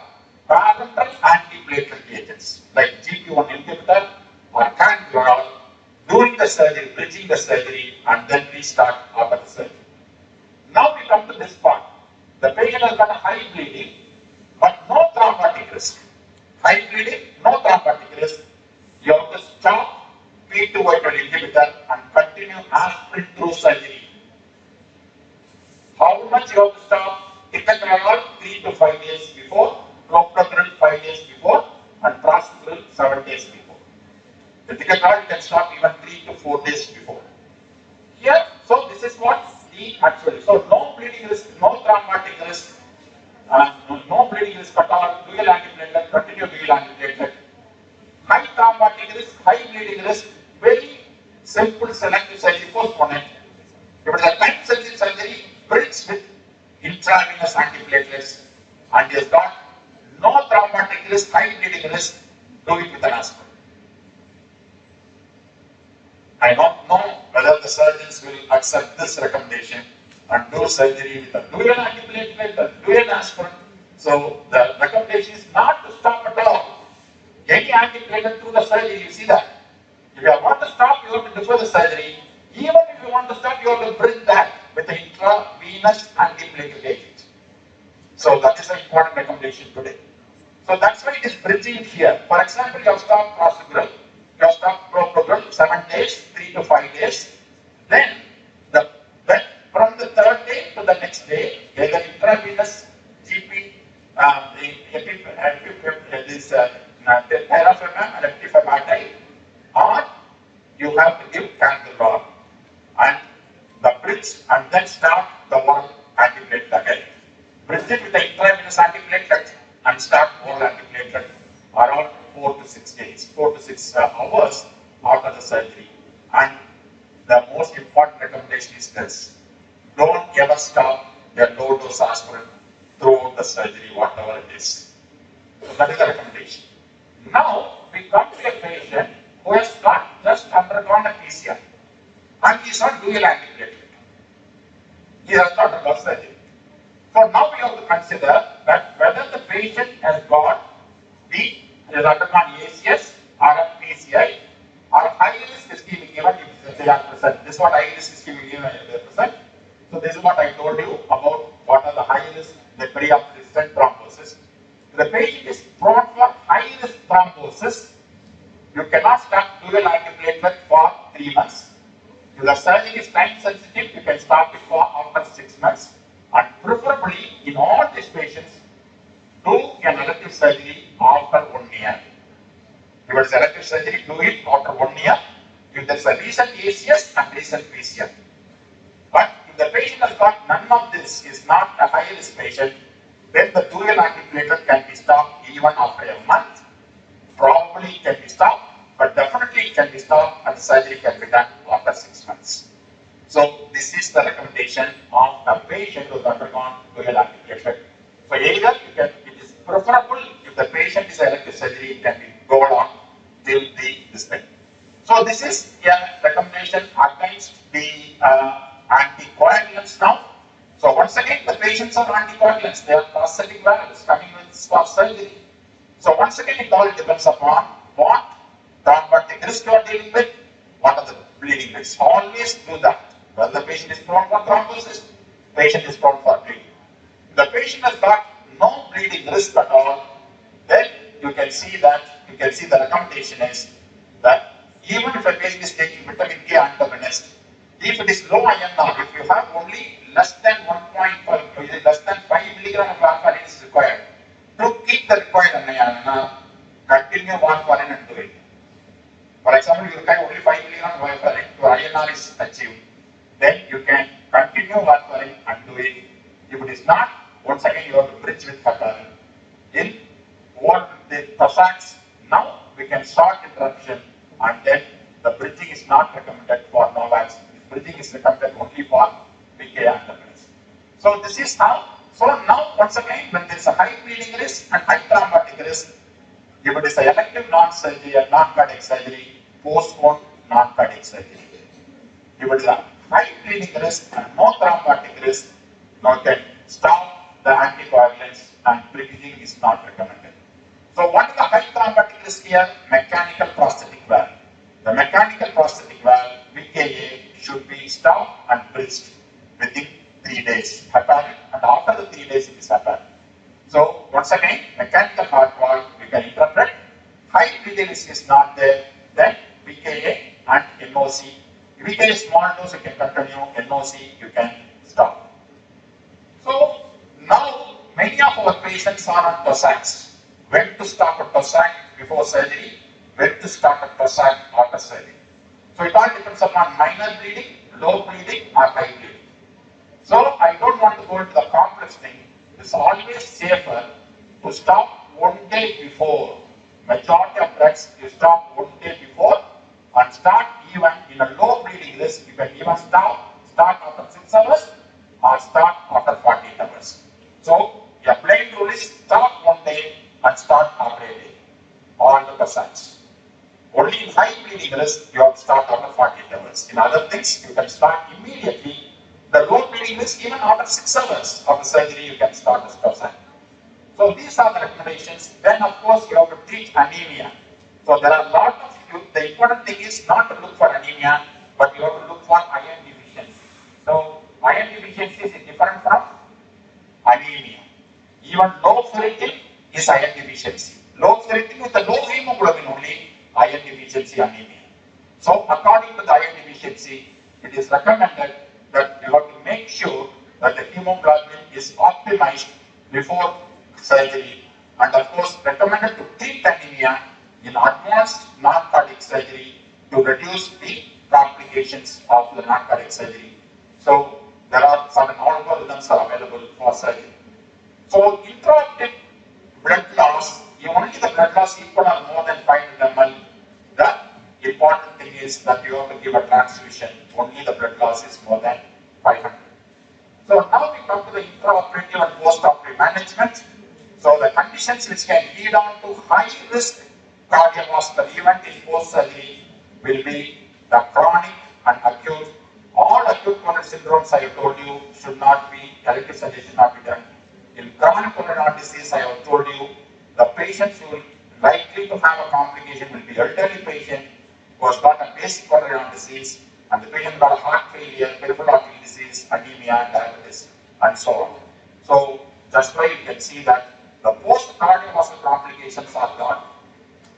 parental antiplatelet agents like GP1 inhibitor or cancerol during the surgery, bridging the surgery, and then restart after the surgery. Now we come to this part. The patient has got a high bleeding, but no thrombotic risk. High bleeding, no thrombotic risk. You have to stop P2Y12 inhibitor and continue aspirin through surgery. How much you have to stop? Ticagrelor 3 to 5 days before, clopidogrel 5 days before, and prasugrel 7 days before. The ticagrelor you can stop even 3 to 4 days before. Here, so this is what the actually. So no bleeding risk, no thrombotic risk, no bleeding risk at all. Dual antiplatelet, continue dual antiplatelet. High thrombotic risk, high bleeding risk. Very simple selective surgery, postpone it. If it is a time-sensitive surgery, bridge with intravenous antiplatelets, and he has got no thrombotic risk, high bleeding risk, do it with an aspirin. I don't know whether the surgeons will accept this recommendation and do surgery with a dual antiplatelet, a dual aspirin. So the recommendation is not to stop at all any antiplatelet through the surgery. You see that? If you want to stop, you have to defer the surgery. Even if you want to stop, you have to bridge that with the intravenous antiplatelet agent. So that is an important recommendation today. So that's why it is bridging here. For example, you have stopped prasugrel, you have stopped clopidogrel 7 days, 3 to 5 days. Then from the third day to the next day, either intravenous GP, terafimab and eptifibatide, or you have to give cancerol and the bridge and then start the oral antiplatelet again. Bridge it with the intravenous antiplatelet and start oral antiplatelet around 4 to 6 days, 4 to 6 hours after the surgery. And the most important recommendation is this: don't ever stop your low dose aspirin throughout the surgery, whatever it is. So that is the recommendation. Now we come to a patient who has not just undergone a PCR and he is on dual antiplatelet. He has not undergone surgery. So now we have to consider that whether the patient has undergone ACS or a PCI or high risk ischemic event if they are present. This is what high risk ischemic event if they are present. So this is what I told you about what are the high risk, the perioperative stent thrombosis. If the patient is prone for high risk thrombosis, you cannot start dual antiplatelet for 3 months. If the surgery is time sensitive, you can start it for after 6 months. And preferably in all these patients, do an elective surgery after 1 year. If it is elective surgery, do it after 1 year. If there is a recent ACS and recent PCR. But if the patient has got none of this, is not a high risk patient, then the dual antiplatelet can be stopped even after a month. Probably can be stopped, but definitely it can be stopped and the surgery can be done after 6 months. So this is the recommendation of a patient who has undergone dual antiplatelet. So either it is preferable if the patient is elective surgery, it can be go on till this thing. So this is a recommendation against the anticoagulants now. So once again, the patients are anticoagulants. They are prosthetic valves coming with for surgery. So once again, it all depends upon what thrombotic risk you are dealing with, what are the bleeding risks. Always do that. When the patient is prone for thrombosis, patient is prone for bleeding. If the patient has got no bleeding risk at all, then you can see the recommendation is that even if a patient is taking vitamin K antagonist, if it is low INR, if you have only less than 1.5, less than 5 milligram of warfarin is required, to keep the required INR, continue warfarin and do it. For example, you require only 5 milligram of warfarin, your INR is achieved. Then you can continue warfarin and do it. If it is not, once again you have to bridge with heparin. In what the Cossacks, now we can start interruption and then the bridging is not recommended for Novavax. Bridging is recommended only for PK antagonists. So this is how. So now once again, when there is a high bleeding risk and high thrombotic risk, if it is an elective non-surgery or non-cardiac surgery, postpone non-cardiac surgery. If it is a high bleeding risk and no thrombotic risk, now can stop the anticoagulants and bridging is not recommended. So what is the high thrombotic risk here? Mechanical prosthetic valve. The mechanical prosthetic valve, VKA, should be stopped and bridged within 3 days. Heparin, and after the 3 days it is heparin. So once again, mechanical heart valve we can interpret. High bleeding risk is not there, then VKA and NOC. If VKA is small dose, you can continue, NOC you can stop. So now many of our patients are on Cossacks. When to stop a Cossack before surgery, when to start a Cossack after surgery. So it all depends upon minor bleeding, low bleeding or high bleeding. So I don't want to go into the complex thing. It's always safer to stop 1 day before. Majority of drugs you stop 1 day before and start even in a low bleeding risk. You can even start after 6 hours or start after 48 hours. So a plain rule is start 1 day and start operating all the Cossacks. Only in high bleeding risk, you have to start after 48 hours. In other things, you can start immediately. The low bleeding risk, even after 6 hours of the surgery, you can start this Cossack. So these are the recommendations. Then, of course, you have to treat anemia. So there are a lot of the important thing is not to look for anemia, but you have to look for iron deficiency. So iron deficiency is different from anemia. Even low ferritin is iron deficiency. Low ferritin with the low hemoglobin only, iron deficiency anemia. So according to the iron deficiency, it is recommended that you have to make sure that the hemoglobin is optimized before surgery, and of course recommended to treat anemia in advanced non-cardiac surgery to reduce the complications of the non-cardiac surgery. So there are certain algorithms are available for surgery. So intraoperative blood loss, only the blood loss equal or more than 500 ml. The important thing is that you have to give a transfusion. Only the blood loss is more than 500. So So now we come to the intraoperative and postoperative management. So the conditions which can lead on to high risk cardiovascular event in post-surgery will be the chronic and acute. All acute coronary syndromes I have told you should not be, elective surgery should not be done. In chronic coronary heart disease I have told you, the patients who will likely to have a complication will be elderly patient who has got a basic coronary heart disease and the patient got a heart failure, peripheral artery disease, anemia, diabetes and so on. So that's why you can see that the post-cardiovascular complications are gone.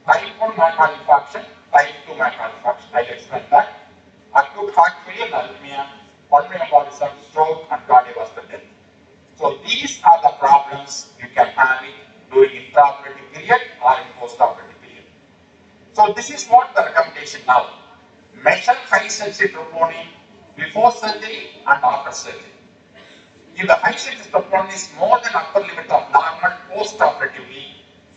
Type 1 myocardial infarction, type 2 myocardial infarction. I'll explain that. Acute heart failure, arrhythmia, pulmonary embolism, stroke, and cardiovascular death. So these are the problems you can have it during intraoperative period or in postoperative period. So this is what the recommendation now. Measure high sensitivity troponin before surgery and after surgery. If the high sensitivity troponin is more than upper limit of normal post-operatively,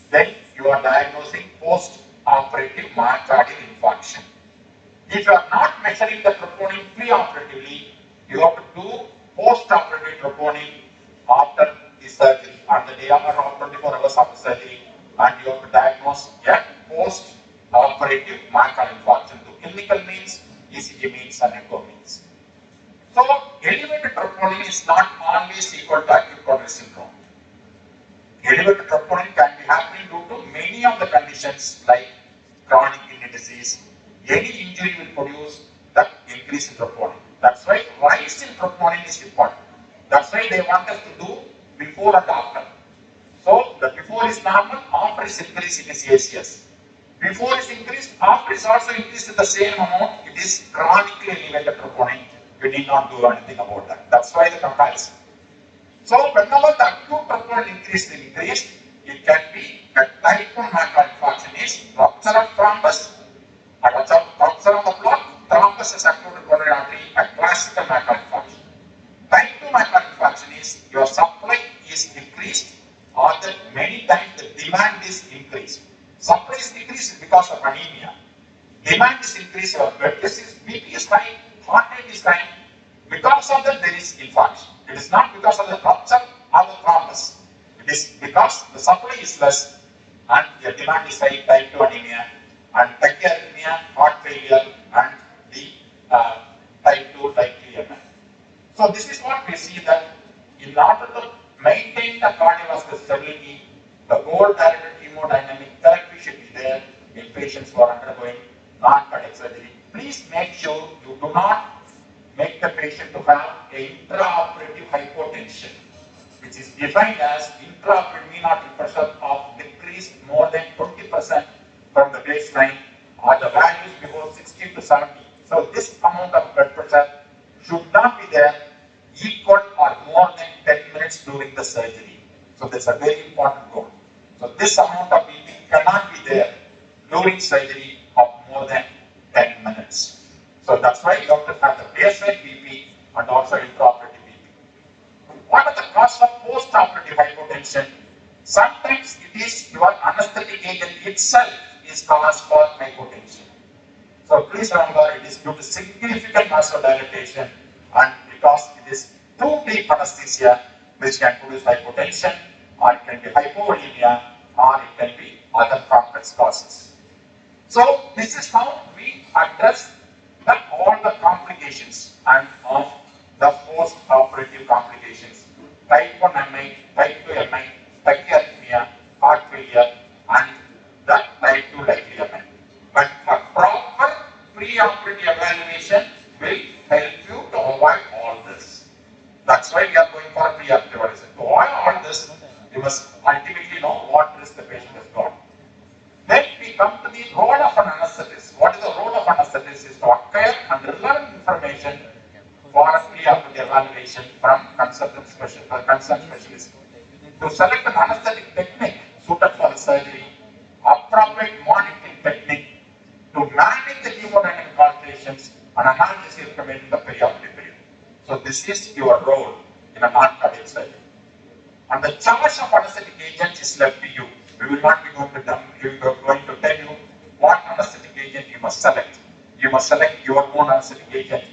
then you are diagnosing post-operative myocardial infarction. If you are not measuring the troponin pre-operatively, you have to do post-operative troponin after the surgery, on the day or 24 hours after surgery, and you have to diagnose a post-operative myocardial infarction through clinical means, ECG means, and echo means. So, elevated troponin is not always equal to acute coronary syndrome. Elevated troponin can be happening due to many of the conditions like chronic kidney disease. Any injury will produce the increase in troponin. That's why rise in troponin is important. That's why they want us to do before and after. So the before is normal, after is increased in ACS. Before is increased, after is also increased in the same amount. It is chronically elevated troponin. You need not do anything about that. That's why the comparison. So whenever the acute troponin increase, it can be a type 1 myocardial infarction is rupture of thrombus, a rupture of the blood, thrombus is occluded coronary artery, a classical myocardial infarction. Type 2 myocardial infarction is your supply is decreased or that many times the demand is increased. Supply is decreased because of anemia. Demand is increased, your blood test is, BP is high, heart rate is high. Because of that there is infarction. It is not because of the rupture or the thrombus. It is because the supply is less and the demand is high, type 2 anemia and tachyarrhythmia, heart failure and the type 2 MI. So this is what we see that in order to maintain the cardiovascular stability, the goal-directed hemodynamic therapy should be there in patients who are undergoing non-cardiac surgery. Please make sure you do not make the patient to have a intraoperative hypotension, which is defined as intraoperative mean arterial pressure of decreased more than 20% from the baseline or the values below 60 to 70. So this amount of blood pressure should not be there equal or more than 10 minutes during the surgery. So that's a very important goal. So this amount of BP cannot be there during surgery of more than 10 minutes. So that's why you have to have the baseline BP and also intraoperative BP. What are the causes of post-operative hypotension? Sometimes it is your anesthetic agent itself is cause for hypotension. So please remember it is due to significant vasodilatation and because it is too deep anesthesia which can produce hypotension or it can be hypovolemia or it can be other complex causes. So this is how we address all the complications and of the post-operative complications, type 1 MI, type 2 MI, tachyarrhythmia, heart failure, and the type 2 likely MI. But a proper pre-operative evaluation will help you to avoid all this. That's why we are going for pre-operative evaluation. To avoid all this, you must ultimately know what risk the patient has got. Then we come to the role of an anesthetist. What is the role of an anesthetist? Is to acquire and relevant information for a pre-operative evaluation from concerned specialist. To select an anesthetic technique suited for the surgery, appropriate monitoring technique, to manage the hemodynamic alterations and analysis recommended in the pre-operative period. So this is your role in a non-cardiac surgery. And the choice of anesthetic agent is left to you. We will not be going to tell you what anesthetic agent you must select. You must select your own anesthetic agent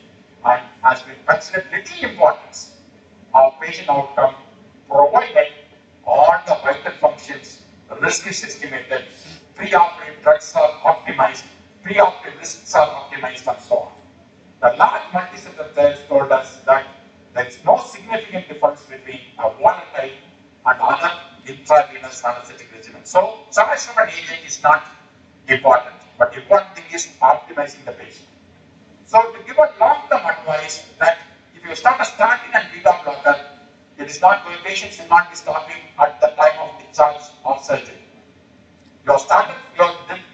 and has been considered little importance. of patient outcome, provided all the vital functions, risk is estimated, pre-operative drugs are optimized, pre-operative risks are optimized, and so on. The large multi-center trials told us that there is no significant difference between a volatile and other intravenous anesthetic regimen. So, choice of an agent is not important, but the important thing is optimizing the patient. So, to give a long-term advice that if you start a statin and beta blocker, it is not going, patients will not be stopping at the time of discharge of surgery. You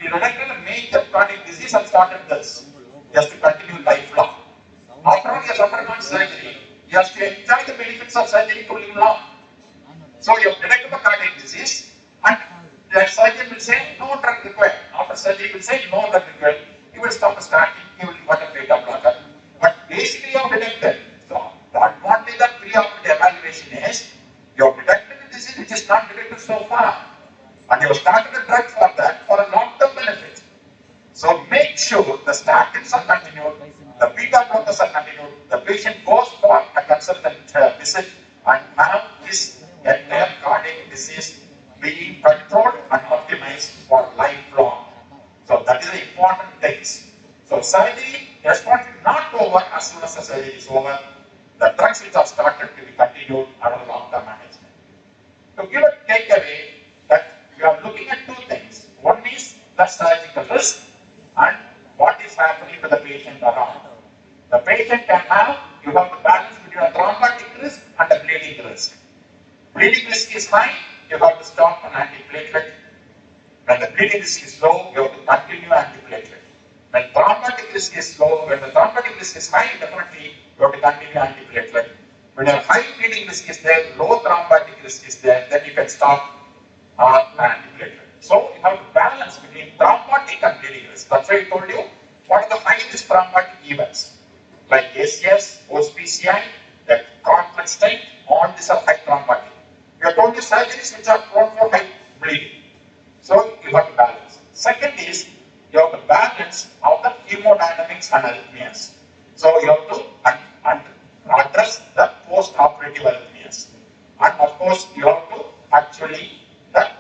detected a major chronic disease and started this. Just to continue lifelong. After all, he has undergone surgery. He has to enjoy the benefits of surgery to live long. So you have detected a cardiac disease, and the surgeon will say no drug required. After surgery, he will say no drug required. He will stop the statin. He will put a beta blocker. But basically, you have detected. So the advantage of pre-operative evaluation is you have detected a disease which is not detected so far, and you have started a drug for that for a long-term benefit. So make sure the statins are continued, the beta blockers are continued, the patient goes for a consultant visit and have this entire cardiac disease being controlled and optimized for lifelong. So that is the important things. So surgery response is not over as soon as the surgery is over. The drugs which are started to be continued under long-term management. To give a takeaway that we are looking at two things. One is the surgical risk and what is happening to the patient around. The patient can have, you have to balance between a thrombotic risk and a bleeding risk. Bleeding risk is high, you have to stop an antiplatelet. When the bleeding risk is low, you have to continue antiplatelet. When thrombotic risk is low, when the thrombotic risk is high, definitely you have to continue antiplatelet. When your high bleeding risk is there, low thrombotic risk is there, then you can stop antiplatelet. So you have to balance between thrombotic and bleeding risk. That's why I told you what are the high risk thrombotic events like ACS, OSPCI, the complex stent, all these are high thrombotic. We have told you surgeries which are prone for high bleeding. So you have to balance. Second is you have to balance of the hemodynamics and arrhythmias. So you have to address the post-operative arrhythmias. And of course you have to actually the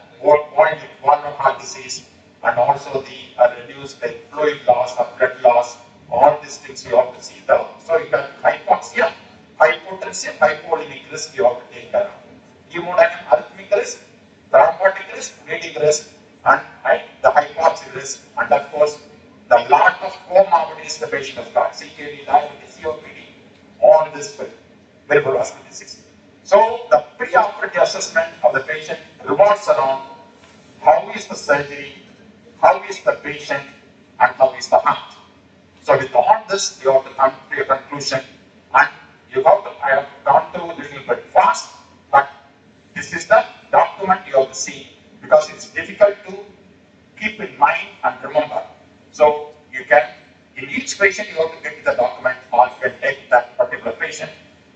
volume heart disease and also the reduced fluid loss or blood loss, all these things you have to see. So you have hypoxia, hypotension, hypolimic risk you have to take care of. Hemodynamic arrhythmic risk, thrombotic risk, bleeding risk, and the hypoxia risk, and of course the lot of comorbidities the patient has got, CKD, diabetes, COPD, all this variable vascular disease. So the pre-operative assessment of the patient revolves around how is the surgery, how is the patient, and how is the heart. So with all this, you have to come to a conclusion, and you have to, I have gone through a little bit fast, but this is the document you have to see because it's difficult to keep in mind and remember. So you can, in each patient you have to get the document, or you can take that particular patient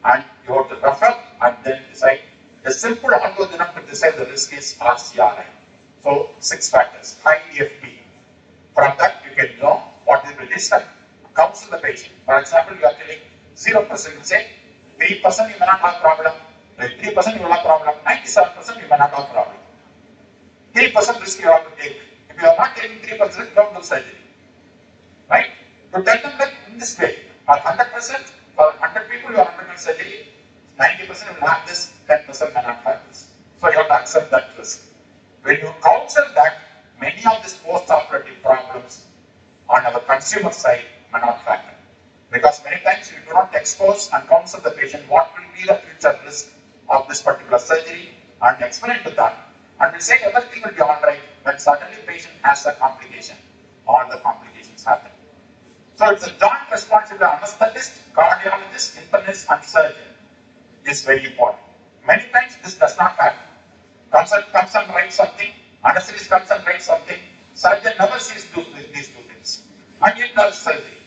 and you have to refer and then decide. A simple algorithm to decide the risk is RCRI. So 6 factors, high EFP. From that you can know what is the risk and counsel the patient. For example, you are telling 0%, you say 3% you may not have problem, 3% you will have problem, 97% you may not have problem. 3% risk you have to take. If you are not taking 3%, don't do surgery. Right? To tell them that in this way, for 100%, for 100 people you are undergoing surgery, 90% will have this, 10% may not have this. So you have to accept that risk. When you counsel that, many of these post-operative problems on our consumer side may not happen. Because many times you do not expose and counsel the patient what will be the future risk of this particular surgery and explain to them. And we say everything will be alright, but suddenly patient has a complication. All the complications happen. So it's a joint responsibility of anesthetist, cardiologist, internist, and surgeon. Is very important. Many times this does not happen. Consultant comes and writes something, anesthetist comes and writes something, surgeon never sees these two things. And it does surgery.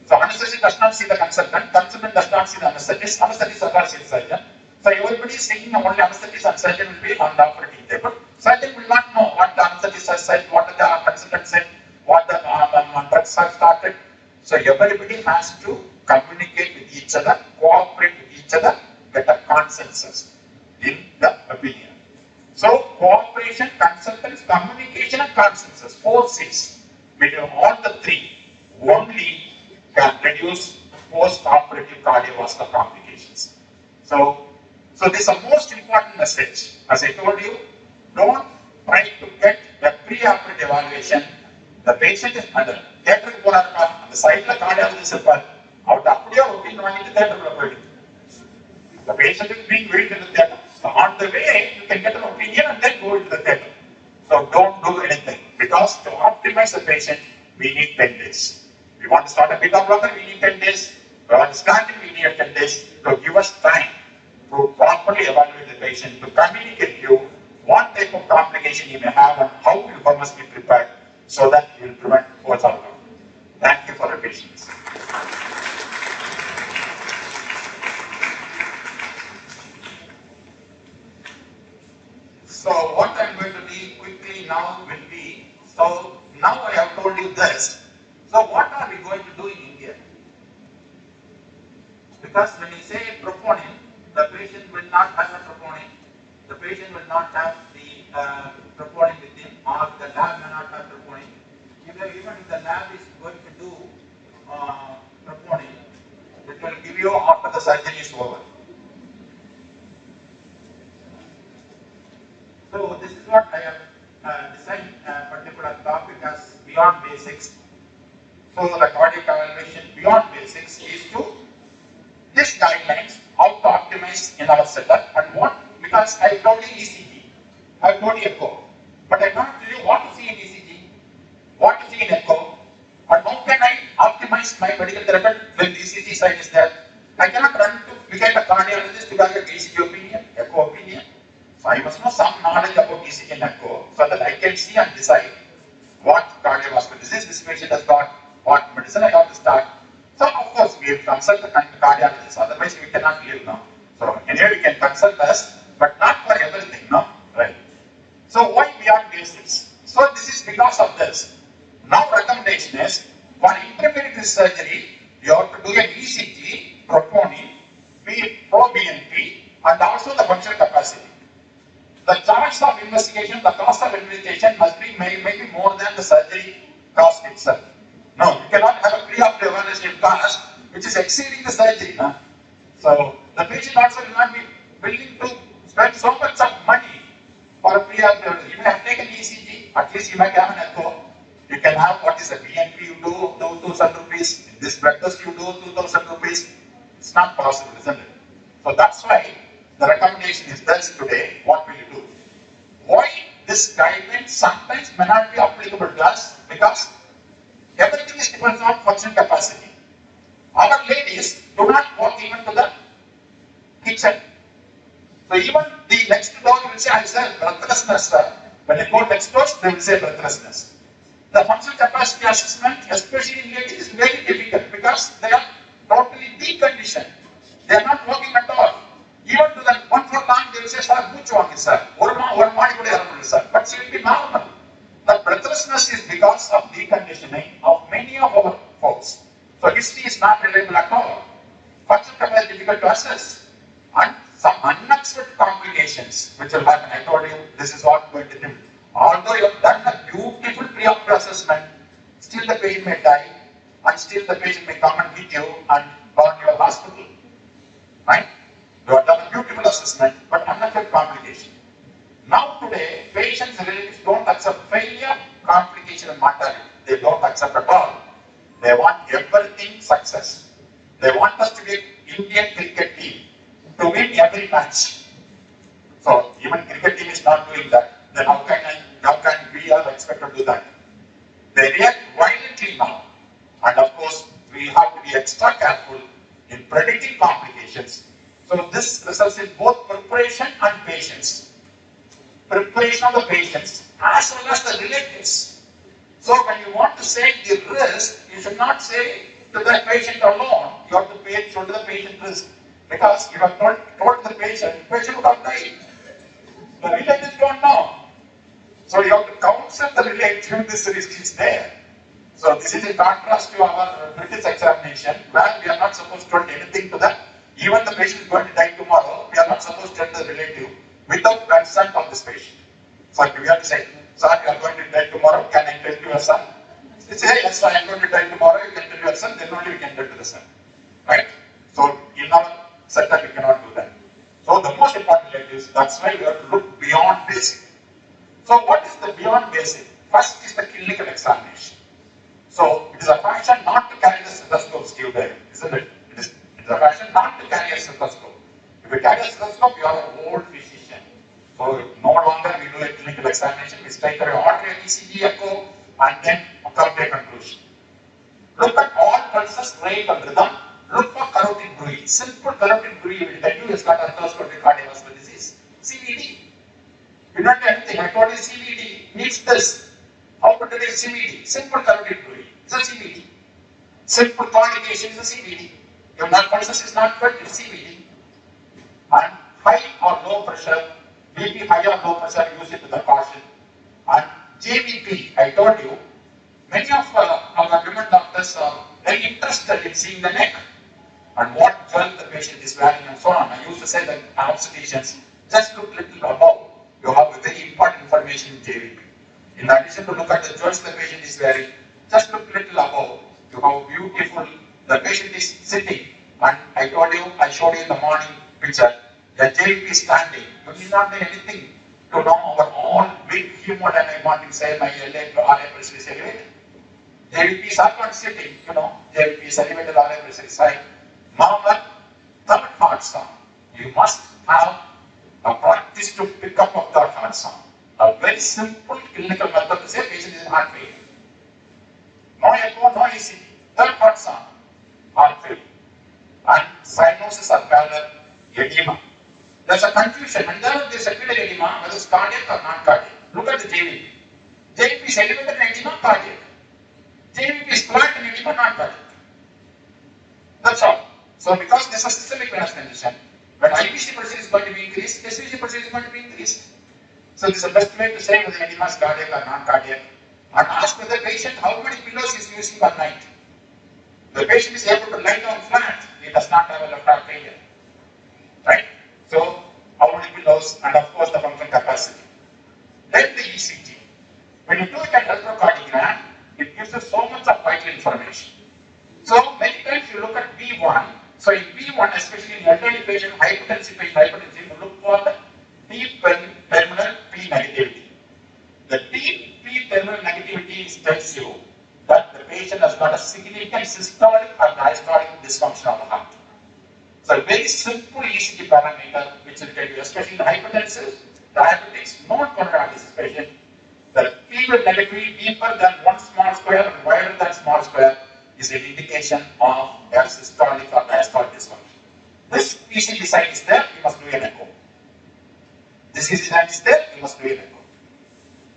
So anesthetist does not see the consultant does not see the anesthetist does not see the surgeon. So everybody is thinking only anesthetist and surgeon will be on the operating table. Surgeon will not know what the anesthetist has said, what the consultant said, what the drugs have started. So everybody has to communicate with each other, cooperate with each other, get a consensus in the opinion. So cooperation, consultants, communication and consensus, 4 C's. Between all the three, only can reduce post-operative cardiovascular complications. So this is the most important message. As I told you, don't try to get a pre-operative evaluation. The patient is under theatre on the side of the cardiologist out of your opinion on the theatre. The patient is being waited in the theatre. So on the way, you can get an opinion and then go into the theatre. So don't do anything, because to optimize the patient, we need 10 days. We want to start a beta blocker, we need 10 days. We want to start it, we need 10 days. So give us time to properly evaluate the patient, to communicate you what type of complication you may have and how you must be prepared so that you will prevent post outcome. Thank you for your patience. So what I'm going to do quickly now will be, so now I have told you this. So what are we going to do in India? Because when you say troponin, the patient will not have a troponin. The patient will not have the troponin with him, or the lab may not have troponin. Even if the lab is going to do troponin, it will give you after the surgery is over. So this is what I have designed a particular topic as beyond basics. So the cardiac evaluation beyond basics is to this guidelines, how to optimize in our setup and what, because I told you ECG, I told you echo, but I can't tell you what to see in ECG, what to see in echo, and how can I optimize my medical therapy when the ECG side is there. I cannot run to get a cardiologist to get ECG opinion, echo opinion. So I must know some knowledge about ECG and echo so that I can see and decide what cardiovascular disease this patient has got, what medicine I have to start. So of course we will consult the cardiologist, otherwise we cannot live now. So anyway we can consult us, but not for everything, no? Right. So why beyond basics? So this is because of this. Now recommendation is, for intermediate surgery, you have to do an ECG, troponin, pro-BNP, and also the functional capacity. The charge of investigation, the cost of investigation must be maybe more than the surgery cost itself. No, you cannot have a pre-operative evaluation cost which is exceeding the surgery. No? So the patient also will not be willing to spend so much of money for a pre-operative. You may have taken ECG, at least you might have an echo. You can have what is a BNP, you do 2,000 rupees. In this blood test you do 2,000 rupees. It's not possible, isn't it? So that's why the recommendation is this today. What will you do? Why this guideline sometimes may not be applicable to us? Because everything is depends on functional capacity. Our ladies do not walk even to the kitchen. So even the next door will say, I say breathlessness. When they go next door, they will say breathlessness. The functional capacity assessment, especially in ladies, is very difficult because they are totally deconditioned. They are not walking at all. Even to that 1 furlong, they will say, sir, much wrong, sir. But she will be normal. The breathlessness is because of deconditioning of many of our folks. So history is not reliable at all. Functional capacity is difficult to assess. And some unexpected complications which will happen. I told you this is what going to do. Although you have done a beautiful pre-operative assessment, still the patient may die, and still the patient may come and hit you and burn your hospital. Right? You have done a beautiful assessment, but unexpected complication. Now today, patients and relatives don't accept failure, complication and mortality. They don't accept at all. They want everything success. They want us to be Indian cricket team to win every match. So even cricket team is not doing that. Then how can we are expected to do that? They react violently now. And of course, we have to be extra careful in predicting complications. So this results in both preparation and patience. Preparation of the patients as well as the relatives. So when you want to say the risk, you should not say to the patient alone. You have to show to the patient risk. Because you have told the patient would have died. The relatives don't know. So you have to counsel the relative this risk is there. So this is in contrast to our British examination where we are not supposed to tell anything to the Even the patient is going to die tomorrow, we are not supposed to tell the relative without consent of this patient. So we have to say, sir, you are going to die tomorrow, can I tell to your son? They say, yes, I am going to die tomorrow, you can tell your son, then only we can tell to the son. Right? So in our setup, we cannot do that. So the most important thing is, that's why we have to look beyond basic. So what is the beyond basic? First is the clinical examination. So it is a fashion not to carry the stethoscope still there, isn't it? It is a fashion not to carry a stethoscope. If you carry a stethoscope, you are an old physician. So no longer we do a clinical examination, we straight away order an ECG echo and then come to a conclusion. Look at all pulses, rate and rhythm. Look for carotid bruit. Simple carotid bruit will tell you it's got atherosclerotic cardiovascular disease. CVD. You don't do anything. I told you CVD needs this. How to detect CVD? Simple carotid bruit. It's a CVD. Simple coagulation is a CVD. Your blood pulses is not good, it's CVD. And high or low pressure, BP high or low pressure, use it with a caution. And JVP, I told you, many of our women doctors are very interested in seeing the neck and what jewel the patient is wearing and so on. I used to say that obstetricians just look little above. You have very important information in JVP. In addition to look at the jewels the patient is wearing, just look little above. You have beautiful, the patient is sitting, and I told you, I showed you in the morning picture, the JVP is standing. You need not do anything to know our all big hemodynamic wanting say my LA to RA pressure is elevated. JVPs are not sitting, you know, JVP is elevated, RA pressure is high. Normal, third heart sound. You must have a practice to pick up of third heart sound. A very simple clinical method to say patient is in heart failure. No echo, no ECG. Third heart sound, heart failure. And cyanosis or parallel edema. There's a confusion. When there is a capillary edema, whether it's cardiac or non-cardiac. Look at the JVP. JVP is elevated in edema, cardiac. JVP is flat in edema, non-cardiac. That's all. So because this is a systemic venous condition, when IVC pressure is going to be increased, SVC pressure is going to be increased. So this is the best way to say whether edema is cardiac or non-cardiac. And ask whether the patient how many pillows he is using per night. The patient is able to lie down flat, he does not have a left heart failure. Right? So, how many pillows and of course the function capacity. Then the ECG. When you do it at electrocardiogram, it gives us so much of vital information. So, many times you look at B1. So, in B1, especially in elderly patient, hypertensive patient, you look for the deep terminal P negativity. The deep P terminal negativity tells you that the patient has got a significant systolic or diastolic dysfunction of the heart. So a very simple ECG parameter which will tell you, especially in hypertensive, diabetics, non-coronary patient, the P negativity deeper than one small square and wider than small square is an indication of a systolic or diastolic dysfunction. This ECG sign is there, you must do an echo. This ECG sign is there, you must do an echo.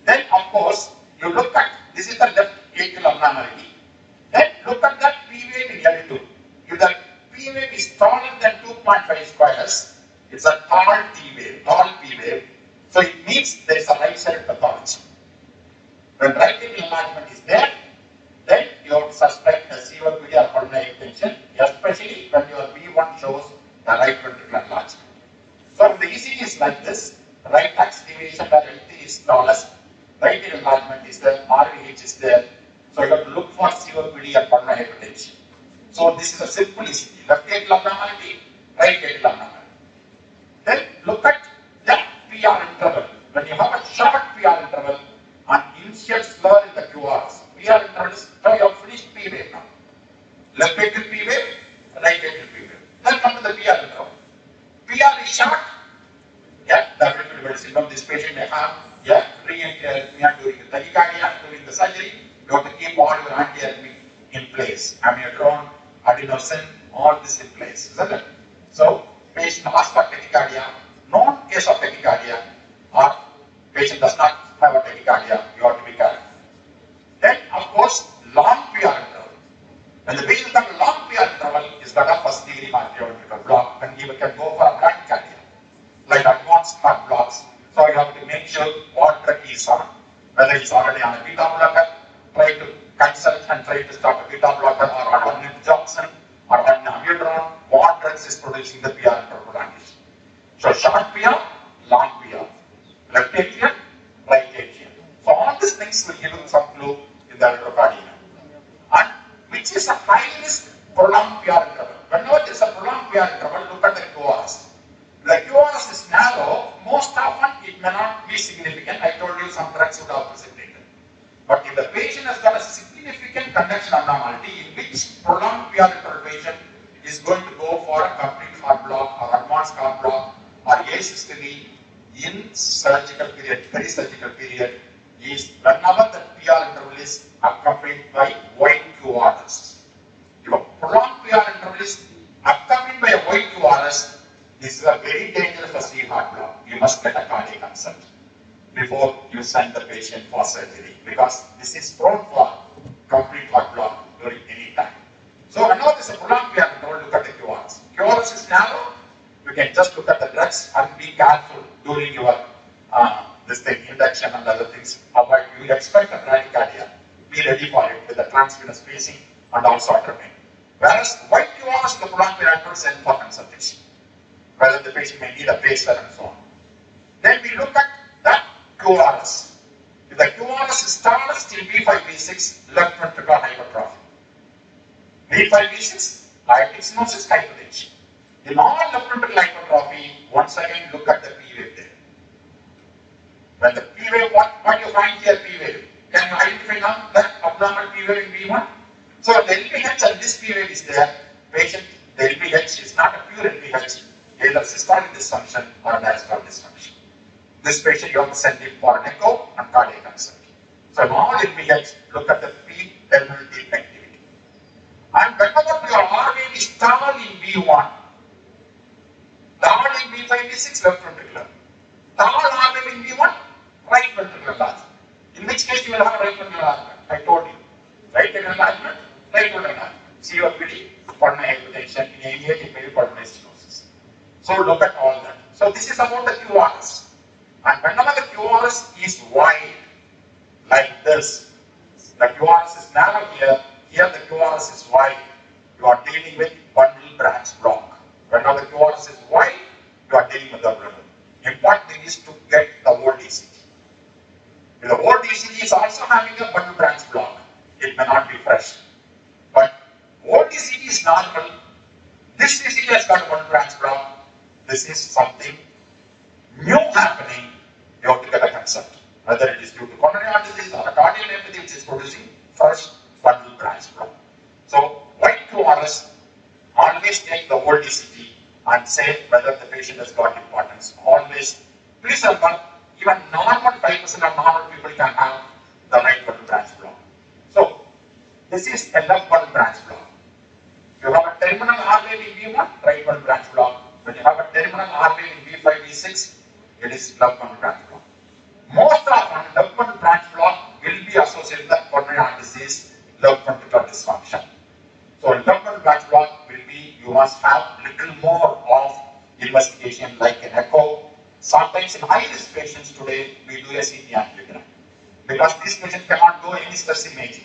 Then of course, you look at, this is the left atrial abnormality. Then look at that P wave in L2. If the P wave is taller than 2.5 squares, it's a tall P wave. So it means there is a right side pathology. When right atrial enlargement is there, then you have to suspect a COPD or pulmonary hypertension, especially when your B1 shows the right ventricular enlargement. So if the ECG is like this, right axis deviation where L3 is tallest, right atrial enlargement is there, RVH is there. So you have to look for COPD or pulmonary hypertension. So this is a simple ECG. Left atrial abnormality, right atrial abnormality. Then look at the PR interval. When you have a short PR interval and initial slur in the QRS, PR interval is, now you have finished P wave now. Left atrial P wave, right atrial P wave. Then come to the PR interval. PR is short. Yeah, definitely very syndrome. This patient may have re-entry arrhythmia during the tachycardia, during the surgery. You have to keep all your anti-arrhythmic in place. Amiodarone, adenosine, all this in place, isn't it? So, patient asks for tachycardia, no case of tachycardia, or patient does not have a tachycardia, you have to be careful. Then, of course, long PR interval. When the patient has a long PR interval, he's got a first degree arterioventricular block, then he can go for a bradycardia, like advanced heart blocks. So you have to make sure what drug he is on, whether he is already on a beta blocker, try to consult and try to stop a beta blocker or on digoxin or on amiodarone, what drugs is left atrium, right atrium. So all these things will give you some clue in the electrocardiogram. And which is a high risk prolonged PR interval. Whenever there is a prolonged PR interval, look at the QRS. The QRS is narrow, most often it may not be significant. I told you some drugs would have precipitated. But if the patient has got a significant conduction abnormality, in which prolonged PR interval patient is going to go for a complete heart block or advanced heart block or asystole in surgical period, peri-surgical period, is whenever the PR interval is accompanied by white QRS. If a prolonged PR interval is accompanied by a white QRS, this is a very dangerous for CV heart block. You must get a cardiac consult before you send the patient for surgery, because this is prone for complete heart block during any time. So whenever there is a prolonged PR interval, look at the QRS. QRS is narrow, you can just look at the drugs and be careful during your induction and other things. Avoid, you expect a bradycardia, be ready for it with the transvenous spacing and also atropine. Whereas white QRS in the prolonged PR interval send for consultation, whether the patient may need a pacer and so on. Then we look at that QRS. If the QRS is tallest in B5, B6, left ventricular hypertrophy. B5, B6, aortic stenosis, hypertension. In all left ventricular hypertrophy, once again look at the P wave there. When the P wave, what you find here, P wave? Can you identify now that abnormal P wave in B1? So the LPH and this P wave is there. Patient, the LPH is not a pure LPH, either systolic dysfunction or a diastolic dysfunction. This patient, you have to send him for an echo and cardiac consult. So in all LPH, look at the P-terminal deep activity. And whenever your R wave is tall in B1, tall in B5, B6, left ventricular. Tall R wave in B1, right ventricular enlargement. In which case you will have right ventricular enlargement. I told you. Right ventricular enlargement, right ventricular enlargement. COPD, pulmonary hypertension, in AVA it may be pulmonary stenosis. So look at all that. So this is about the QRS. And whenever the QRS is wide, like this, the QRS is narrow here, here the QRS is wide, you are dealing with bundle branch block. Whenever the QRS is wide, you are dealing with the bundle. Important thing is to get the old ECG. If the old ECG is also having a bundle branch block, it may not be fresh. But old ECG is normal. This ECG has got a bundle branch block. This is something new happening. You have to get a consult. Whether it is due to coronary heart disease or a cardiomyopathy which is producing fresh bundle branch block. So, white QRS, always take the old ECG and say whether the patient has got importance. Always, please remember, even normal 5% of normal people can have the right bundle branch block. So, this is a left bundle branch block. You have a terminal R wave in B1, right bundle branch block. When you have a terminal R wave in B5, B6, it is left bundle branch block. Most often, left bundle branch block will be associated with coronary heart disease, left ventricular dysfunction. So, left bundle branch block will be, you must have little more of investigation like an echo. Sometimes in high-risk patients today, we do a CT angiogram because these patients cannot do any stress imaging.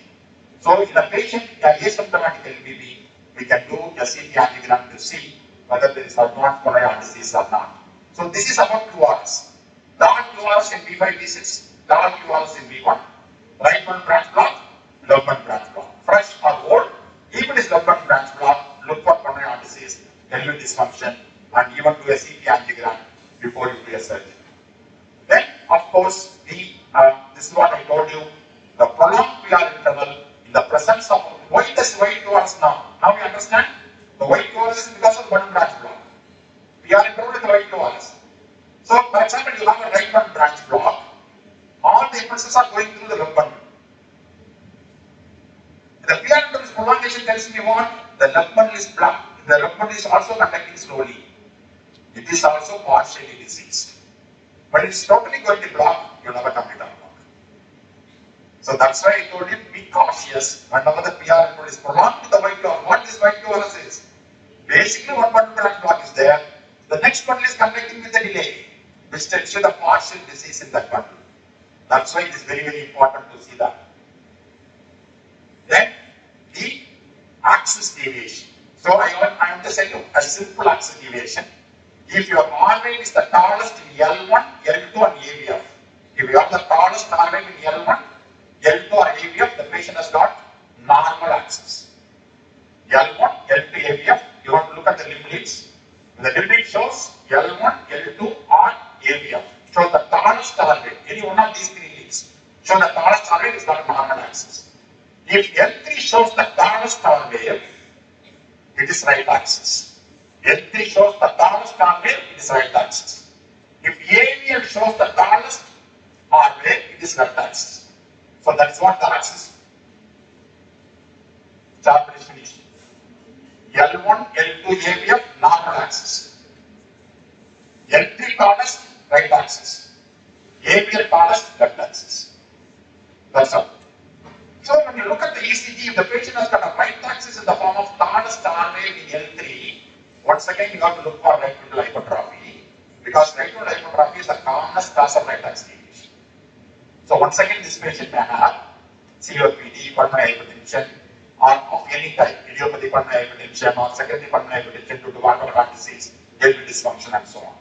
So, in a patient, asymptomatic LVB, we can do a CT angiogram to see whether there is advanced coronary heart disease or not. So, this is about QRS. Tall QRS in B5, B6, tall QRS in B1, right bundle branch block, left bundle branch block. Fresh or old, even if left bundle branch block, look for coronary heart disease, LV dysfunction, and even do a CT angiogram before you do a surgery. Then, of course, this is what I told you, the prolonged PR interval in the presence of, why does white QRS now? Now you understand? The white QRS is because of bundle branch block. PR interval is the white QRS. So, for example, you have a right bundle branch block, all the impulses are going through the left bundle. The PR interval prolongation tells me what? The left bundle is blocked. The left bundle is also conducting slowly. It is also partially diseased. But it's totally going to block, you'll have a complete block. So that's why I told you, be cautious whenever the PR interval is prolonged with the white QRS. What this white QRS is? Basically, one bundle branch block is there. The next bundle is conducting with a delay, which tells you the partial disease in that bundle. That's why it is very, very important to see that. Then, the axis deviation. So, I am just telling you a simple axis deviation. If your R wave is the tallest in L1, L2 and AVF, L1, L2 or AVF, the patient has got normal axis. L1, L2, AVF, you want to look at the limb leads. The limb lead shows L1, L2 or AVF. Show the tallest target, any one of these three leads. Show the tallest star wave is got a normal axis. If L3 shows the tallest star wave, it is right axis. L3 shows the tallest star wave, it is right axis. If AVL shows the tallest star wave, it is left axis. So that is what the axis chapter is finished. L1, L2, AVF, normal axis. L3 tallest, right axis. AVL tallest, left axis. That's all. So when you look at the ECG, if the patient has got a right axis in the form of tallest star wave in L3, once again you have to look for right ventricular hypertrophy, because right ventricular hypertrophy is the commonest cause of right axis deviation. So once again this patient may have COPD, pulmonary hypertension, or of any type, idiopathic pulmonary hypertension or secondary pulmonary hypertension due to whatever heart disease, LV dysfunction and so on.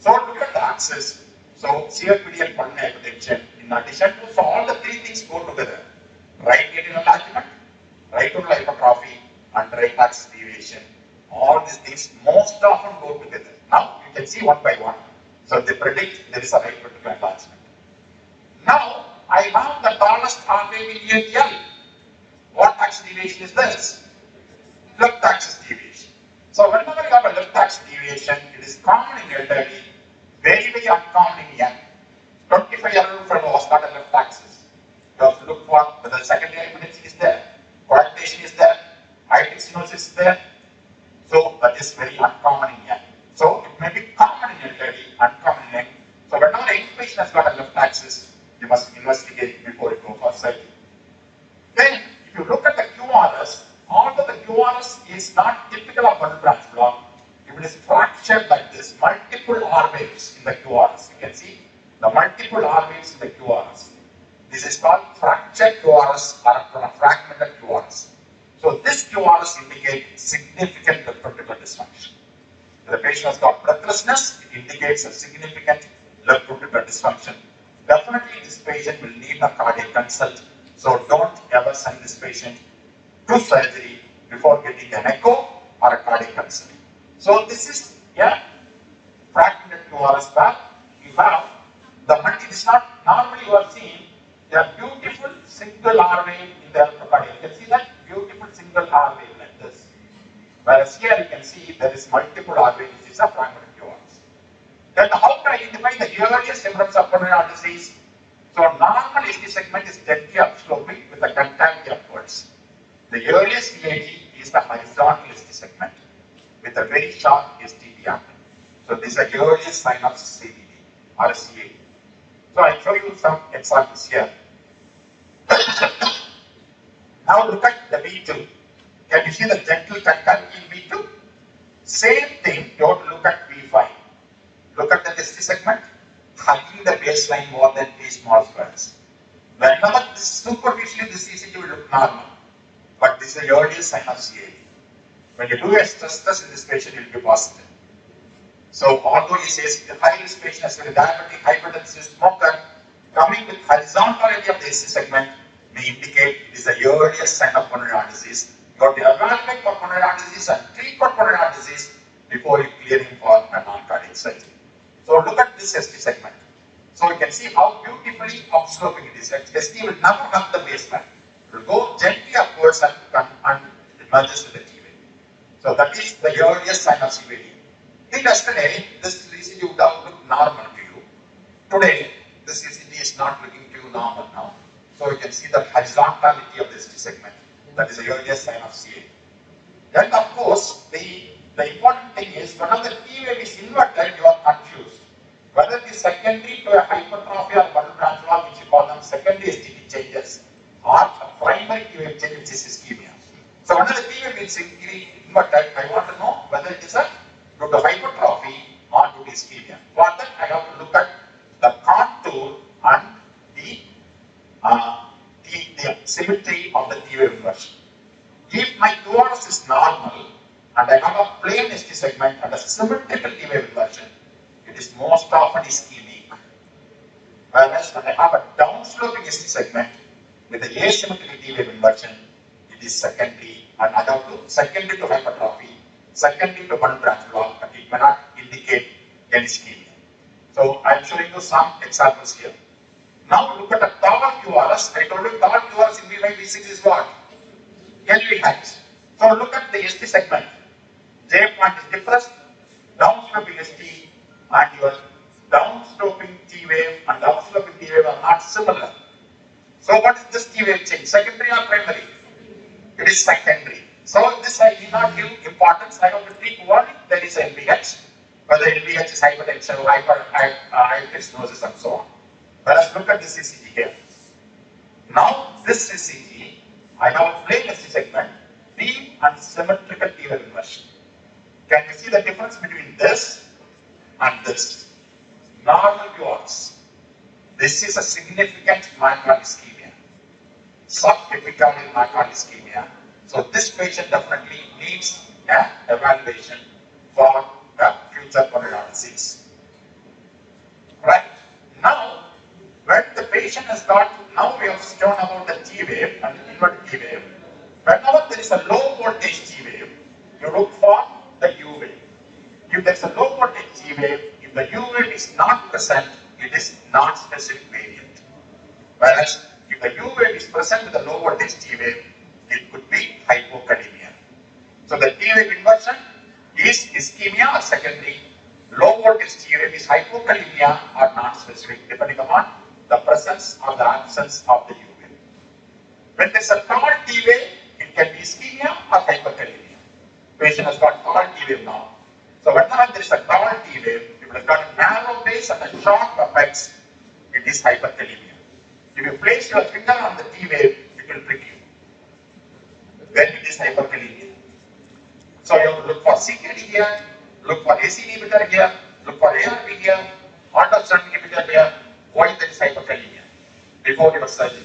So look at the axis. So COPD and pulmonary hypertension, in addition to, so all the three things go together. Right atrial enlargement, right ventricular hypertrophy, and right axis deviation. All these things most often go together. Now you can see one by one. So they predict there is a right ventricular enlargement. Now I have the tallest heart wave in ATL. What axis deviation is this? Left axis deviation. So whenever you have a left axis deviation, it is common in elderly, very, very uncommon in young. 25-year-old fellow was not a left axis. You have to look for whether secondary hypertension is there, coagulation is there, aortic stenosis is there. So that is very uncommon in young. So it may be common in elderly, uncommon in young. So whenever a patient has got a left axis, you must investigate before you go for surgery. Then, if you look at the QRS, although the QRS is not typical of bundle branch block, if it is fractured like this, multiple R waves in the QRS. You can see the multiple R waves in the QRS. This is called fractured QRS or a fragmented QRS. So this QRS indicates significant left ventricular dysfunction. If the patient has got breathlessness, it indicates a significant left ventricular dysfunction. Definitely this patient will need a cardiac consult. So don't ever send this patient to surgery before getting an echo or a cardiac consult. So this is a fragmented QRS where you have the multi, it's not normally you are seeing a beautiful single R wave in the electrocardium. You can see that beautiful single R wave like this. Whereas here you can see there is multiple R waves, which is a fragmented QRS. Then how to identify the earliest symptoms of pulmonary heart disease? So normal ST segment is gently upsloping with a concavity upwards. The earliest CAD is the horizontal ST segment with a very sharp ST diameter. So this is the earliest sign of CVD or CAD. So I'll show you some examples here. Now look at the V2. Can you see the gentle concavity in V2? Same thing, you have to look at V5. Look at the ST segment, hugging the baseline more than 3 small squares. Whenever this superficially this ECG will look normal, but this is the earliest sign of CAD. When you do a stress test in this patient, it will be positive. So although he says the high risk patient has been a diabetic, hypertensive, smoker, coming with horizontality of the ST segment may indicate it is the earliest sign of pulmonary heart disease. You have to evaluate for pulmonary heart disease and treat for pulmonary heart disease before you clear him for a non-cardiac surgery. So look at this ST segment. So you can see how beautifully upsloping it is. ST will never hug the baseline. It will go gently upwards and it merges with the T wave. So that is the earliest sign of CVD. Till yesterday, this ECG would have looked normal to you. Today, this ECG is not looking to you normal now. So you can see the horizontality of the ST segment. That is the earliest sign of CA. Then of course, the important thing is whenever the T wave is inverted, you are confused. Whether it is secondary to a hypertrophy or bundle branch block, which you call them secondary STD changes, or a primary T wave change, which is ischemia. So whenever the T wave is inverted, I want to know whether it is a due to hypertrophy or due to ischemia. For that, I have to look at the contour and the symmetry of the T wave inversion. If my QRS is normal and I have a plain ST segment and a symmetrical T wave inversion, it is most often ischemic. Whereas when I have a down downsloping ST segment with the asymmetrical T wave inversion, it is secondary and secondary to hypertrophy, secondary to one branch block, but it may not indicate any ischemia. So I am showing you some examples here. Now look at the tall QRS. I told you tall QRS in V5, V6 is what? LVH. So look at the ST segment. J point is depressed, downsloping ST and your downsloping T wave and downsloping T wave are not similar. So what is this T wave change? Secondary or primary? It is secondary. So this I need not give importance. I have to treat what there is LVH, whether LVH is hypertension, hyperstenosis and so on. Let us look at this ECG here. Now this ECG, I have a plain ST segment, deep and symmetrical T wave inversion. Can you see the difference between this and this? Normal QRS. This is a significant myocardial ischemia, subepicardial myocardial ischemia. So this patient definitely needs an evaluation for future coronary disease. Right. Now, when the patient has got, now we have shown about the T wave and the inverted T wave. Whenever there is a low voltage T wave, you look for the U wave. If there is a low voltage T wave, if the U wave is not present, it is non-specific variant. Whereas if the U wave is present with the low voltage T wave, it could be hypokalemia. So the T wave inversion is ischemia or secondary. Low voltage T wave is hypokalemia or non-specific, depending upon the presence or the absence of the U wave. When there is a tall T wave, it can be ischemia or hyperkalemia. Patient has got tall T wave now. So whenever there is a tall T wave, if it has got a narrow base and a sharp apex, it is hyperkalemia. If you place your finger on the T wave, it will prick you. Then it is hyperkalemia. So you have to look for CKD here, look for AC inhibitor here, look for ARB here, aldosterone inhibitor here. Why there is hyperkalemia? Before your surgery.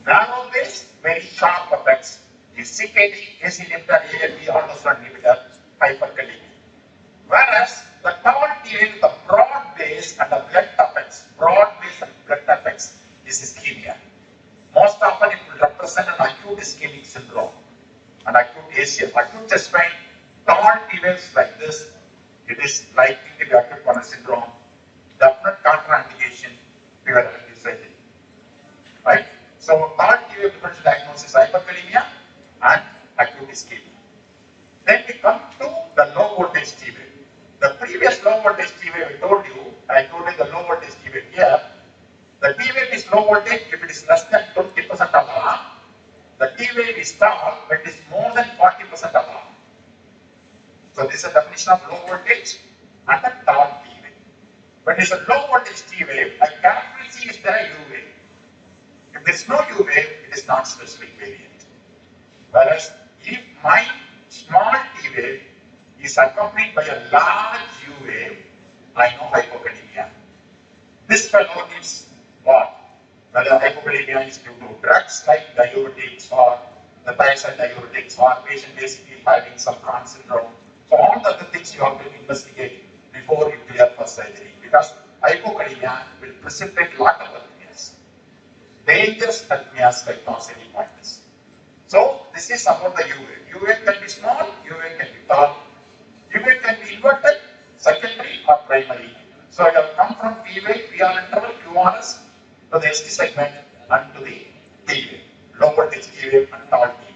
Narrow base, very sharp apex. Is CKD, AC inhibitor, ARB, aldosterone inhibitor, hyperkalemia. Whereas the tall T wave with a broad base and a blood apex, is ischemia. Most often it will represent an acute ischemic syndrome, an acute ACM, acute chest pain, tall T waves like this. It is likely to be acute coronary syndrome. Definite contraindication to your elective surgery. Right? So tall T wave differential diagnosis hyperkalemia and acute ischemia. Then we come to the low voltage T wave. The previous low voltage T wave I told you the low voltage T wave here. The T wave is low voltage if it is less than 20% of R. The T wave is tall when it is more than 40% of R. So this is a definition of low voltage and a tall T wave. When it is a low voltage T wave, I carefully see is there a U wave. If there is no U wave, it is not specific variant. Whereas if my small T wave is accompanied by a large U wave, I know hypokalemia. This fellow needs what? Whether hypokalemia is due to drugs like diuretics or the thiazide diuretics or patient basically having some Crohn syndrome. So all the other things you have to investigate before you clear for surgery, because hypokalemia will precipitate a lot of arrhythmias. Dangerous arrhythmias like tonsillitis. So this is about the U wave. U wave can be small, U wave can be tall. U wave can be inverted, secondary or primary. So you have come from T wave, PR interval, QRS to the ST segment and to the T wave, low voltage T wave and tall T wave.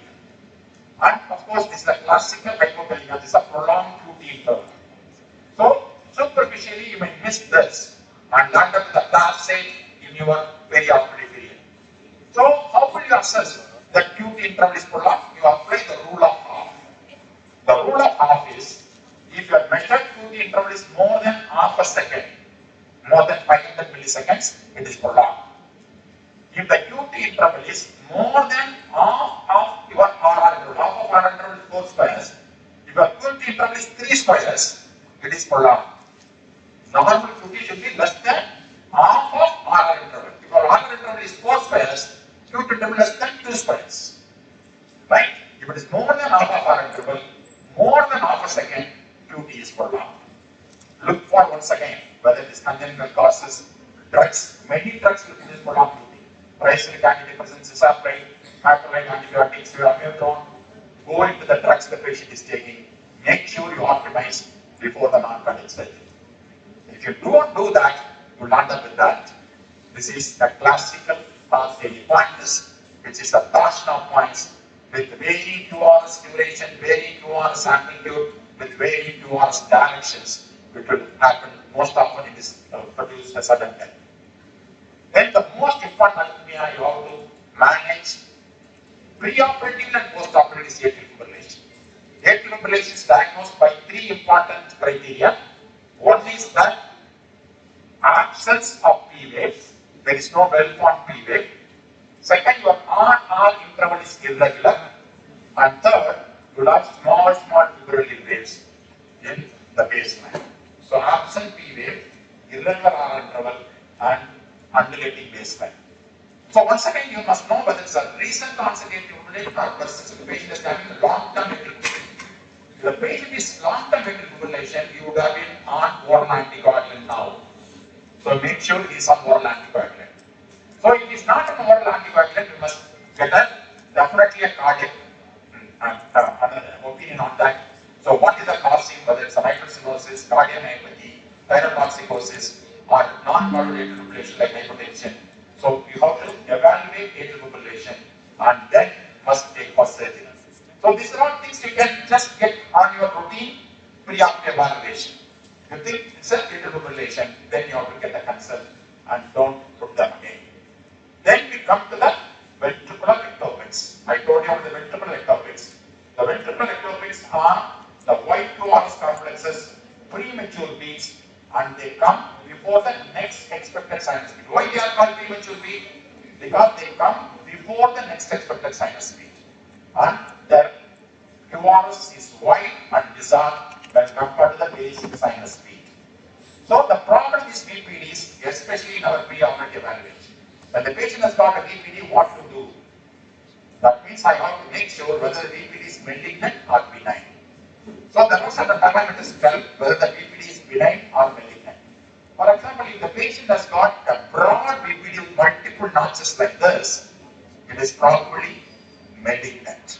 And of course, this is a classical hypokalemia, this is a prolonged QT interval. So superficially you may miss this and land up with a tacit in your perioperative period. So how will you assess that QT interval is prolonged? You apply the rule of half. The rule of half is if your measured QT interval is more than half a second, more than 500 milliseconds, it is prolonged. If the QT interval is more than half of your RR interval, half of RR interval is 4 squares. If your QT interval is 3 squares, it is prolonged. Normal QT should be less than half of RR interval. If your RR interval is 4 squares, QT interval less than 2 squares. Right? If it is more than half of RR interval, more than half a second, QT is prolonged. Look for once again whether it is congenital causes, drugs. Many drugs will produce prolonged QT. Price-linked antidepressants, cisaprine, macrolide antibiotics, amiodarone, go into the drugs the patient is taking. Make sure you optimize before the non-cardiac surgery. If you don't do that, you land up with that. This is the classical heart failure practice, which is the torsion of points with varying QRS duration, varying QRS amplitude, with varying QRS directions, which will happen most often it is produce a sudden death. Then the most important arrhythmia you have to manage preoperative and postoperative is atrial fibrillation. Atrial fibrillation is diagnosed by three important criteria. One is that absence of P wave, there is no well-formed P wave. Second, your R interval is irregular. And third, you have small fibrillary waves in the baseline. So absent P wave, irregular R interval, and undulating baseline. So once again, you must know whether it's a recent onset atrial fibrillation or persistent. The patient is having long-term atrial fibrillation. If the patient is long-term atrial fibrillation, you would have been on oral anticoagulant now. So make sure he is on oral anticoagulant. So if he is not on oral anticoagulant, you must get definitely a cardiac opinion on that. So what is the causing, whether it's a mitral stenosis, cardiomyopathy, thyrotoxicosis, or non-modulated fibrillation like hypertension. So you have to evaluate atrial fibrillation and then must take for surgery. So these are all things you can just get on your routine pre-op evaluation. You think it's a atrial fibrillation, then you have to get a consult and don't put them again. Then we come to the ventricular ectopics. I told you about the ventricular ectopics. The ventricular ectopics are the white QRS complexes, premature beats, and they come before the next expected sinus beat. Why they are called premature beat? Because they come before the next expected sinus beat. And their QRS is wide and bizarre when compared to the basic sinus beat. So the problem is BPDs, especially in our pre-operative evaluation. When the patient has got a BPD, what to do? That means I have to make sure whether the BPD is malignant or benign. So there are certain parameters to tell whether the BPD is benign or malignant. For example, if the patient has got a broad BPD with multiple notches like this, it is probably malignant.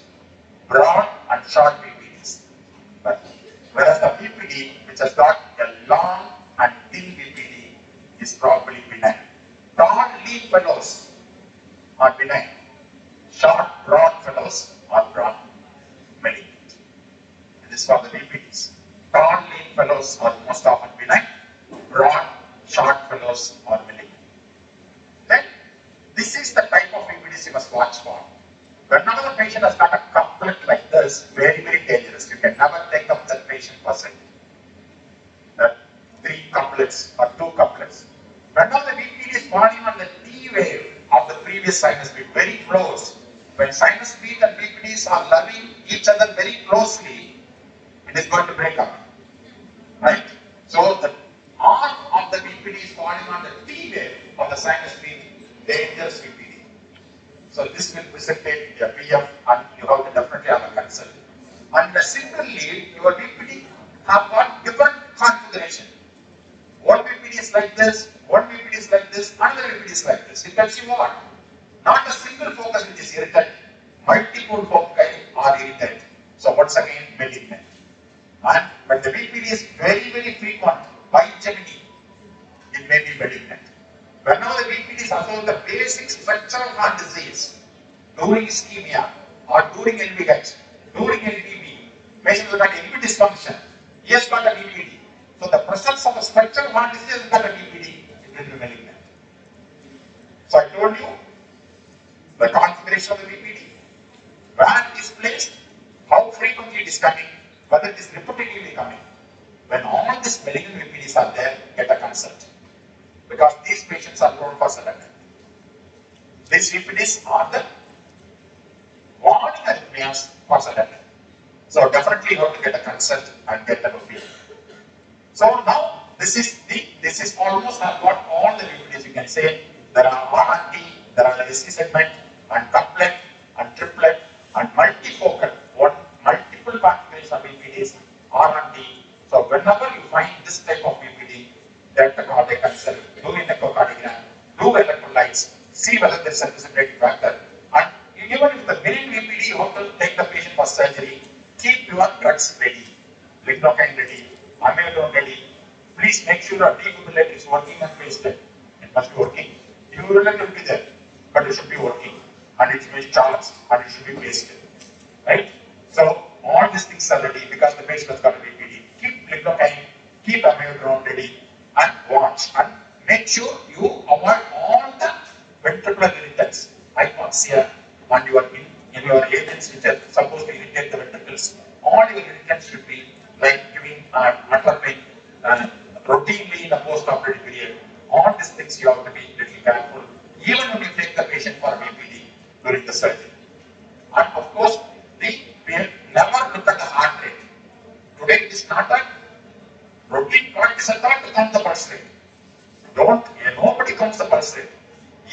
Broad and short BPDs. Whereas the BPD which has got a long and thin BPD is probably benign. Tall lean fellows are benign. Short, broad fellows are broad malignant. This is for the BPDs. Tall lean fellows are most often benign. Broad, short fellows are malignant. Then, this is the type of BPDs you must watch for. Whenever the patient has got a couplet like this, very, very dangerous. You can never take up that patient person. 3 couplets or 2 couplets. Whenever the BPD is falling on the T wave of the previous sinus beat, very close. When sinus beat and BPDs are loving each other very closely, it is going to break up. Right? So the arm of the BPD is falling on the T wave of the sinus beat, dangerous BPD. So this will precipitate a PF and you have to definitely have a consult. And the single lead, your BPD have got different configuration. One BPD is like this, one BPD is like this, another BPD is like this. It tells you what? Not a single focus which is irritant, multiple foci are irritant. So once again, malignant. And when the BPD is very, very frequent, by Gemini, it may be malignant. Whenever the BPD is associated with the basic structural heart disease, during ischemia or during LVH, during LTB, patient has got LV dysfunction, he has got a BPD. So the presence of a structural heart disease has got a BPD, it will be malignant. So I told you the configuration of the BPD, where it is placed, how frequently it is coming, whether it is repetitively coming. When all these malignant BPDs are there, get a consult. Because these patients are prone for sudden death. These BPDs are the warning arrhythmias for sudden death. So definitely you have to get a consult and get an opinion. So now this is almost I've got all the BPDs. You can say there are RRT, there are SC segment and couplet and triplet and multifocal. Multiple configurations of BPDs, RRT. So whenever you find this type of BPD, get the cardiac consult, do an echocardiogram, do electrolytes, see whether there is a precipitating factor. And even if the benign VPD, you have to take the patient for surgery, keep your drugs ready, lidocaine ready, amiodarone ready. Please make sure your defibrillator is working and wasted. It must be working. Defibrillator will be there, but it should be working, and it should be charged, and it should be wasted. Right? So all these things are ready because the patient has got a VPD. Keep lidocaine, keep amiodarone ready, and watch and make sure you avoid all the ventricular irritants, hypoxia, and your agents which are supposed to irritate the ventricles. All your irritants should be like giving atropine routinely in the post-operative period. All these things you have to be little careful, even when you take the patient for VPD during the surgery. And of course, we never look at the heart rate. Today it is not a routine practice at all to count the pulse rate. Nobody counts the pulse rate.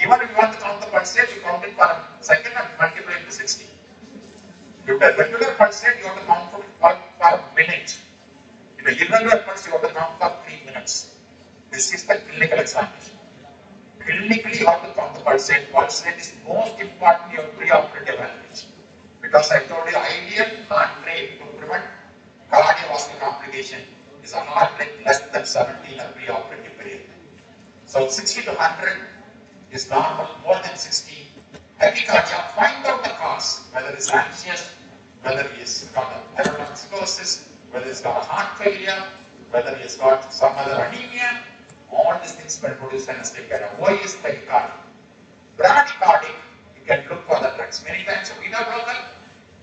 Even if you want to count the pulse rate, you count it for a second and multiply it to 60. If the regular pulse rate, you have to count for a minute. In the irregular pulse, you have to count for 3 minutes. This is the clinical examination. Clinically, you have to count the pulse rate. Pulse rate is most important in your pre-operative evaluation. Because I told you, the ideal heart rate to prevent cardiovascular complication is a heart rate less than 70 in a pre-operative period. So 60 to 100 is normal, more than 60. Tachycardia, find out the cause, whether it's anxious, whether he's got a neurotoxicosis, whether he's got a heart failure, whether he's got some other anemia. All these things will produce anesthetic cardia. Why is tachycardia? Bradycardic, you can look for the drugs. Many times a beta blocker,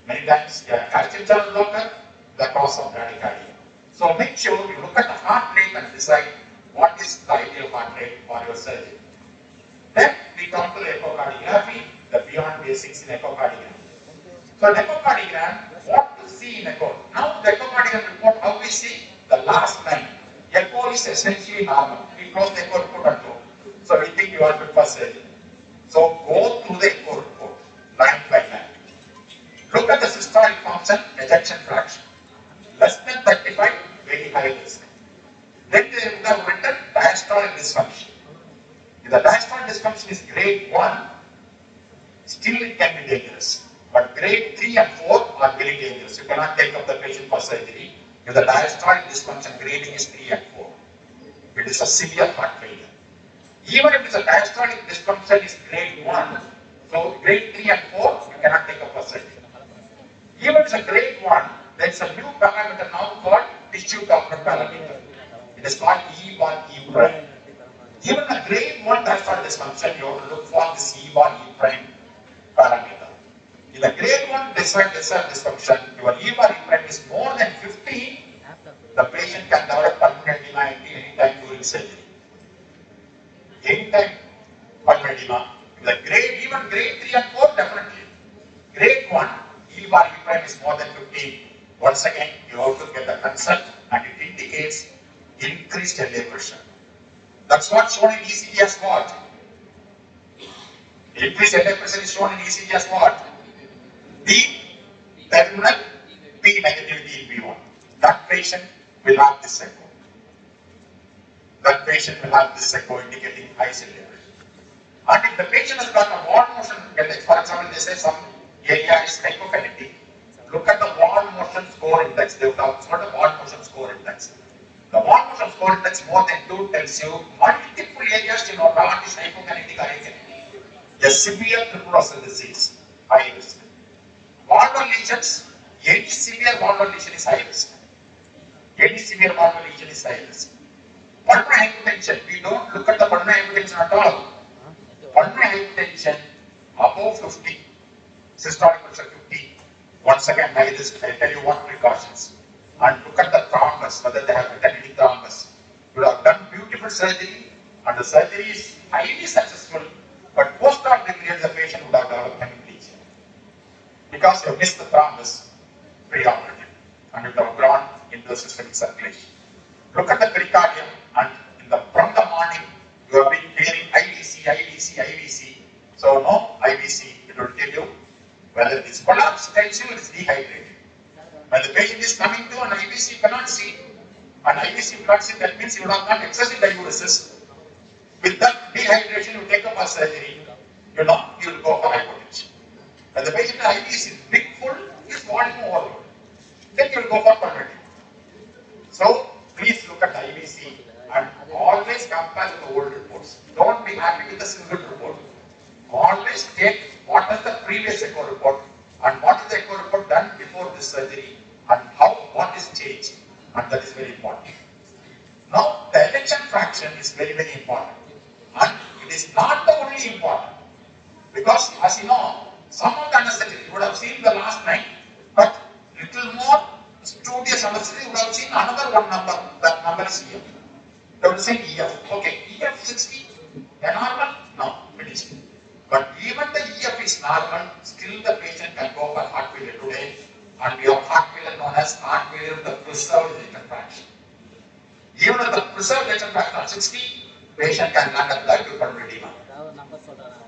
many times a calcium channel blocker, the cause of bradycardia. So make sure you look at the heart rate and decide what is the ideal heart rate for your surgery. Then we come to the echocardiography, the beyond basics in echocardiogram. So in echocardiogram, what to see in echo? Now the echocardiogram report, how we see the last line. Echo is essentially normal. We close the echo report and go. So we think you are good for surgery. So go through the echo report, line by line. Look at the systolic function, ejection fraction. Less than 35, very high risk. Then they would have written diastolic dysfunction. If the diastolic dysfunction is grade 1, still it can be dangerous. But grade 3 and 4 are very dangerous. You cannot take up the patient for surgery if the diastolic dysfunction grading is 3 and 4. It is a severe heart failure. Even if the diastolic dysfunction is grade 1, so grade 3 and 4, you cannot take up for surgery. Even if it's a grade 1, there is a new parameter now called tissue toughness parameter. It is called E bar E prime. Even a grade 1 diastolic dysfunction, you have to look for this E bar E prime parameter. In the grade 1 diastolic dysfunction, your E bar E prime is more than 15, the patient can develop pulmonary edema anytime during surgery. Anytime pulmonary edema. The grade, even grade 3 and 4, definitely. Grade 1, E bar E prime is more than 15. Once again, you have to get the consult and it indicates increased LA pressure. That's what's shown in ECG as what? Increased LA pressure is shown in ECG as what? The terminal P negativity in B1. That patient will have this echo. That patient will have this echo indicating high LA pressure. And if the patient has got a wall motion, for example, they say some area is hypokinetic. Look at the wall motion score index. They would have got a wall motion score index. The wall motion score index more than 2 tells you multiple areas in our heart is hypokinetic or akinetic. A severe triple disease, high risk. Valvular lesions, any severe valvular lesion is high risk. Any severe valvular lesion is high risk. Pulmonary hypertension, we don't look at the pulmonary hypertension at all. Pulmonary hypertension above 50, systolic pressure 50. Once again, high risk. I'll tell you what precautions. And look at the thrombus, whether they have written any thrombus. You have done beautiful surgery, and the surgery is highly successful, but post-operative period, the patient would have developed hemiplegia. Because you missed the thrombus pre-operative, and it would have gone into the systemic circulation. Look at the pericardium, and from the morning, you have been hearing IVC, IVC, IVC. So no IVC, it will tell you whether it is collapsed, tells you it is dehydrated. When the patient is coming to an IVC, you cannot see. An IVC you cannot see, that means you would have got excessive diuresis. With that dehydration, you take up a surgery. you know, you will go for hypotension. When the patient IV is big full, is volume overload, then you will go for pulmonary. So please look at the IVC and always compare with the old reports. Don't be happy with a single report. Always take what is the previous echo report and what is the echo report done before this surgery and what is changed, and that is very important. Now the ejection fraction is very, very important, and it is not the only important, because as you know, some of the anesthetic you would have seen the last night, but little more studious anesthetic you would have seen another one number. That number is here. They would say EF. Okay, EF 60, a normal? No, finished. But even the EF is normal, still the patient can go for heart failure today, and we have heart failure known as heart failure with the preserved ejection fraction. Even with the preserved ejection fraction of 60, patient can land at the acute pulmonary edema.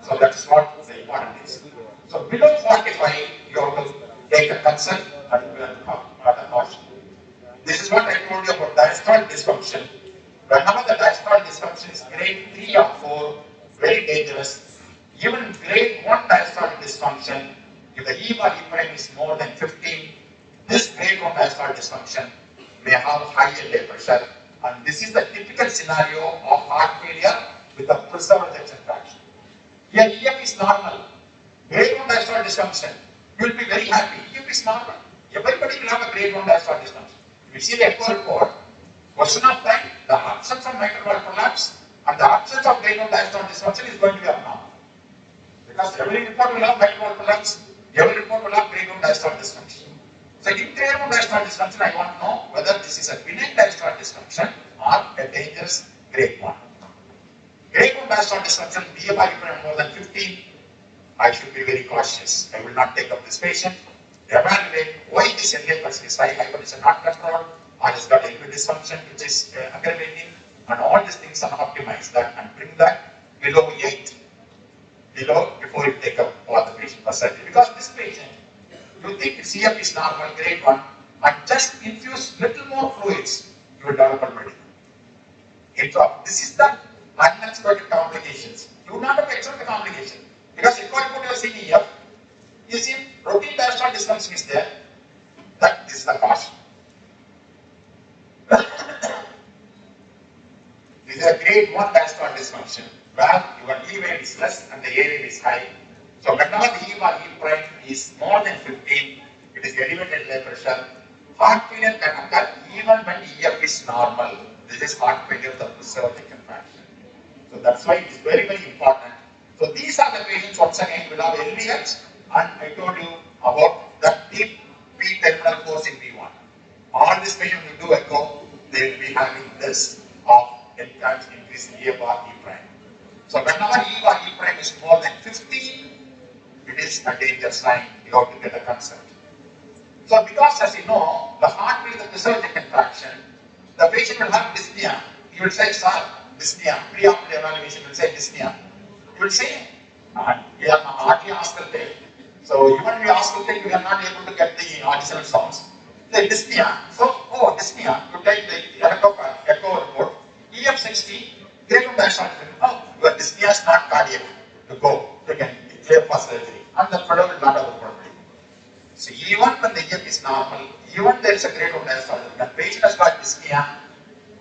So that's what the important is. So below 45, you have to take a consent and have a caution. This is what I told you about diastolic dysfunction. Whenever the diastolic dysfunction is grade 3 or 4, very dangerous. Even grade 1 diastolic dysfunction, if the E bar E prime is more than 15, this grade 1 diastolic dysfunction may have high LA pressure, and this is the typical scenario of heart failure with a preserved ejection fraction. Here EF is normal. Grade 1 diastolic dysfunction, you will be very happy. EF is normal. Everybody will have a grade 1 diastolic dysfunction. If you see the echo report, question of time, the absence of mitral valve prolapse and the absence of grade 1 diastolic dysfunction is going to be abnormal. Because every report will have mitral valve prolapse, every report will have grade 1 diastolic dysfunction. So in grade 1 diastolic dysfunction, I want to know whether this is a benign diastolic dysfunction or a dangerous grade 1. Grade 1 diastolic dysfunction, BMI more than 15, I should be very cautious. I will not take up this patient. Evaluate why this LA person is high, hypertension not controlled, or has got LV dysfunction which is aggravating, and all these things are optimized that and bring that below 8. Below before you take up all the patient for surgery. Because this patient, you think CF is normal, grade 1, and just infuse little more fluids, you will develop pulmonary. This is the unexpected complications. You do not have to expect the complication. Because if you put your seeing EF, you see routine diastolic dysfunction is there, that is the caution. This is a grade 1 diastolic dysfunction, where your E wave is less and the A wave is high. So whenever the E bar E prime is more than 15, it is elevated blood pressure. Heart failure can occur even when EF is normal. This is heart failure with the preserved ejection fraction. So that's why it is very, very important. So these are the patients once again will have LVH, and I told you about the deep P terminal force in V1. All these patients will do echo, they will be having this of times increase in E bar E prime. So whenever E bar E prime is more than 15, it is a danger sign. You have to get a consent. So because as you know, the heart will the preserved ejection fraction, the patient will have dyspnea. You will say, sir, dyspnea. Pre-operative evaluation will say dyspnea. You will say, we are hardly auscultate. So even if we auscultate, we are not able to get the auditional sounds. The dyspnea. So, dyspnea. You take the echo report. EF 60, grade 1 diastolic. Oh, your dyspnea is not cardiac. To go, you can clear for surgery. And the fellow will not have a problem. So even when the EF is normal, even there is a grade 1 diastolic, the patient has got dyspnea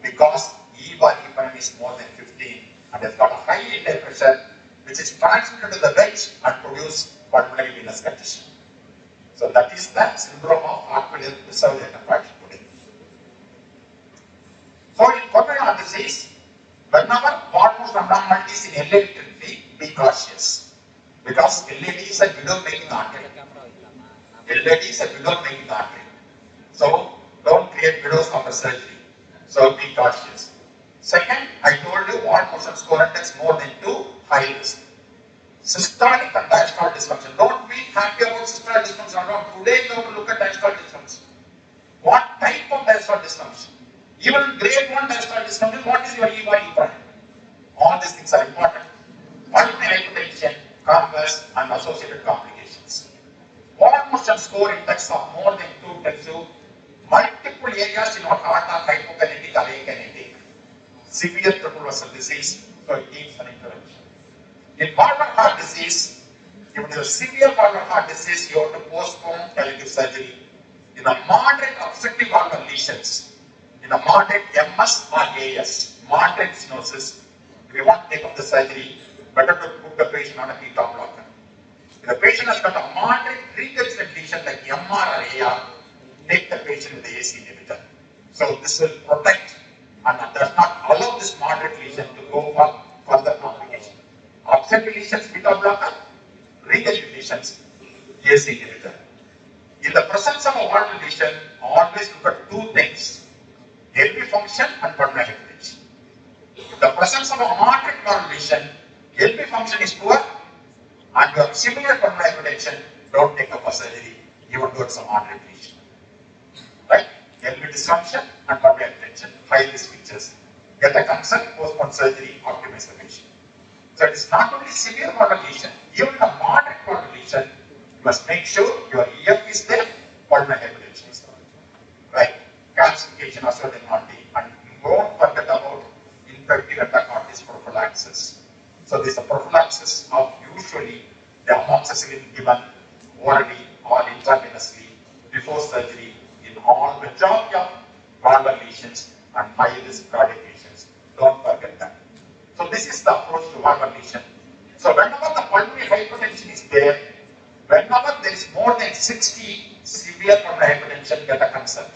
because E bar E prime is more than 15 and has got a high inlet pressure, which is transmitted to the wedge and produce pulmonary venous congestion. So that is the syndrome of heart failure with preserved ejection fraction today. So in pulmonary heart disease, whenever foremost abnormalities in LAD be cautious, because LAD is a widow making artery. LAD is a widow making artery. So don't create widows after surgery. So be cautious. Second, I told you wall motion score index more than 2, high risk. Systolic and diastolic dysfunction. Don't be happy about systolic dysfunction. Today you have to look at diastolic dysfunction. What type of diastolic dysfunction? Even grade 1 diastolic dysfunction, what is your E bar E prime? All these things are important. Pulmonary hypertension, complex and associated complications. Wall motion score index of more than 2 tells you multiple areas in our heart are hypokinetic or akinetic. Severe triple vessel disease, so it needs an intervention. In pulmonary heart disease, if it is a severe pulmonary heart disease, you have to postpone elective surgery. In a moderate obstructive valvular lesions, in a moderate MS or AS, moderate stenosis, if you want to take up the surgery, better to put the patient on a beta blocker. If the patient has got a moderate recurrent lesion like MR or AR, take the patient with the AC inhibitor. So this will protect and does not allow this moderate lesion to go for further complication. Obstructive lesions, beta blocker, recurrent lesions, AC inhibitor. In the presence of a valvular lesion, always look at two things: LV function and pulmonary hypertension. In the presence of a moderate valvular lesion, LV function is poor and you have similar pulmonary hypertension, don't take up a surgery even though it's a moderate lesion. Right? LV dysfunction and pulmonary hypertension, high risk features. Get a consent, postpone surgery, optimize the patient. So it is not only severe valvular lesion, even a moderate valvular lesion, you must make sure your EF is there, pulmonary hypertension is there. Right? Calcification, osteoarthritis, and don't forget about infective endocarditis prophylaxis. So this is a prophylaxis of usually the amoxicillin given orally or intravenously before surgery in all majority of valvular lesions and high risk cardiac lesions. Don't forget that. So this is the approach to valvular lesion. So whenever the pulmonary hypertension is there, whenever there is more than 60 severe pulmonary hypertension, get a consult.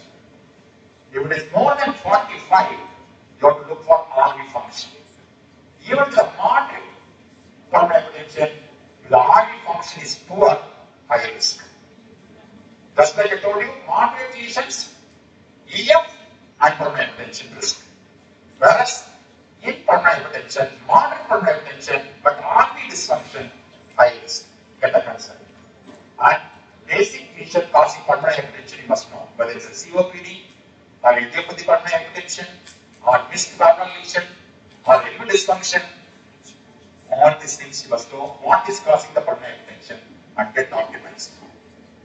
If it is more than 45, you have to look for RV function. Even the moderate pulmonary hypertension, if the RV function is poor, high risk. Just like I told you, moderate lesions, EF and pulmonary hypertension risk. Whereas in pulmonary hypertension, moderate pulmonary hypertension, but RV dysfunction, high risk. Get a consult. And basic lesion causing pulmonary hypertension you must know, whether it's a COPD or idiopathic pulmonary hypertension or missed valvular lesion or LV dysfunction. All these things you must know what is causing the pulmonary hypertension and get optimized.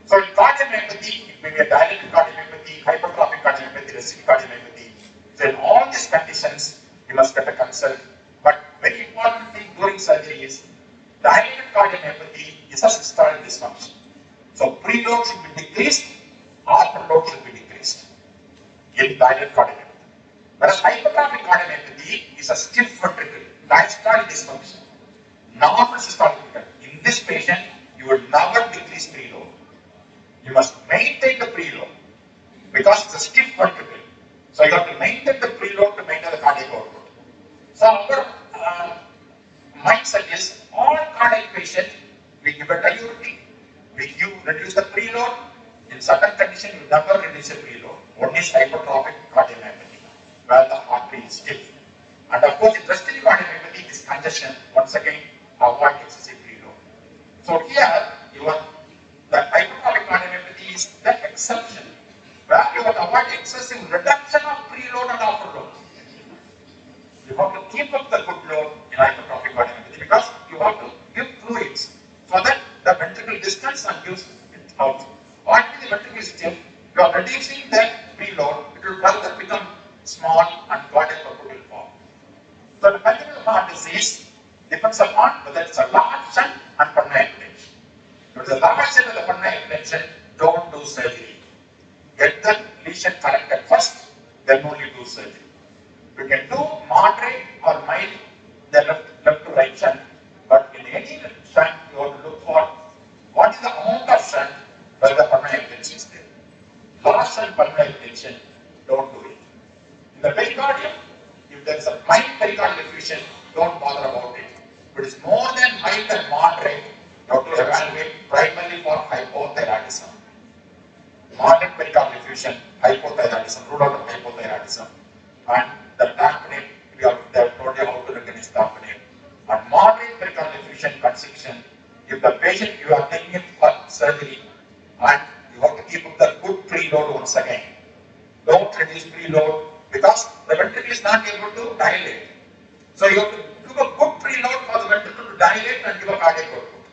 So in cardiomyopathy, it may be a dilated cardiomyopathy, hypertrophic cardiomyopathy, resistant cardiomyopathy. So in all these conditions, you must get a consult. But very important thing during surgery is dilated cardiomyopathy is a systolic dysfunction. So preload should be decreased, afterload should be decreased in dilated cardiomyopathy. Whereas hypertrophic cardiomyopathy is a stiff ventricle, diastolic dysfunction, normal systolic ventricle. In this patient, you will never decrease preload. You must maintain the preload because it's a stiff ventricle. So you have to maintain the preload to maintain the cardiac output. So our mindset is all cardiac patients, we give a diuretic, we reduce the preload. In certain conditions, you never reduce the preload. One is hypertrophic cardiomyopathy, where the artery is stiff. And of course, in resting cardiomyopathy is congestion. Once again, avoid excessive preload. So here, the hypertrophic cardiomyopathy is the exception, where you have to avoid excessive reduction of preload and afterload. You have to keep up the good load in hypertrophic cardiomyopathy because you have to give fluids so that the ventricle distance and gives it out. Already the ventricle is stiff, you are reducing the preload, it will further become small and cardiac output will fall. So the ventricular heart disease depends upon whether it's a large shunt and pulmonary hypertension. If it's a large shunt of the pulmonary hypertension, don't do surgery. Get the lesion corrected first, then only do surgery. You can do moderate or mild, the left to right shunt, but in any shunt, you have to look for what is the amount of shunt where the pulmonary hypertension is there. Large shunt pulmonary hypertension, don't do it. In the pericardium, if there is a mild pericardial effusion, don't bother about it. If it is more than mild and moderate, you have to evaluate primarily for hypothyroidism. Moderate pericardial effusion, hypothyroidism, rule out of hypothyroidism. And the tamponade, they have told you how to recognize tamponade. And moderate pericardial effusion constriction, if the patient you are taking it for surgery and you have to keep up the good preload once again. Don't reduce preload because the ventricle is not able to dilate. So you have to do a good preload for the ventricle to dilate and give a cardiac output.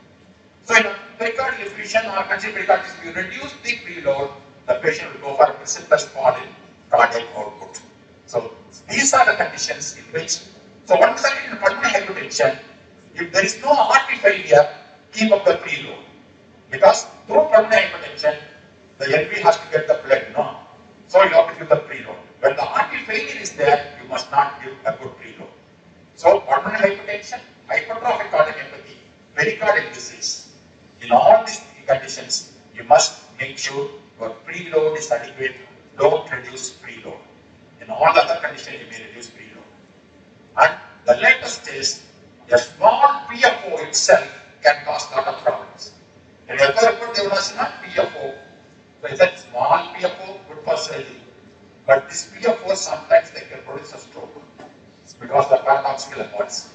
So in a pericardial effusion or congestive pericarditis, if you reduce the preload, the patient will go for a precipitous fall in cardiac output. So these are the conditions in which, so once again in pulmonary hypertension, If there is no artery failure, keep up the preload. Because through pulmonary hypertension, the LV has to get the blood, no? So you have to give the preload. When the artery failure is there, you must not give a good preload. So pulmonary hypertension, hypertrophic cardiomyopathy, pericardial disease. In all these conditions, you must make sure your preload is adequate. Don't reduce preload. In all other conditions, you may reduce preload. And the latest is a small PFO itself can cause a lot of problems. In your report, they will ask not PFO. So is that small PFO good for surgery? But this PFO sometimes they can produce a stroke because of the paradoxical efforts.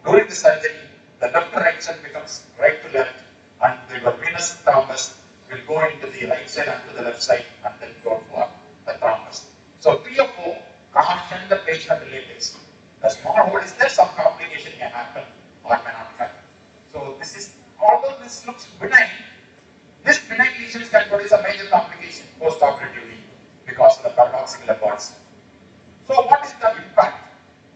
During the surgery, the left direction becomes right to left, and the venous thrombus will go into the right side and to the left side, and then go for the thrombus. So PFO, caution the patient relatives. The small hole is there, some complication can happen or may not happen. So this is, although this looks benign, this benign lesions can produce a major complication post-operatively because of the paradoxical efforts. So what is the impact?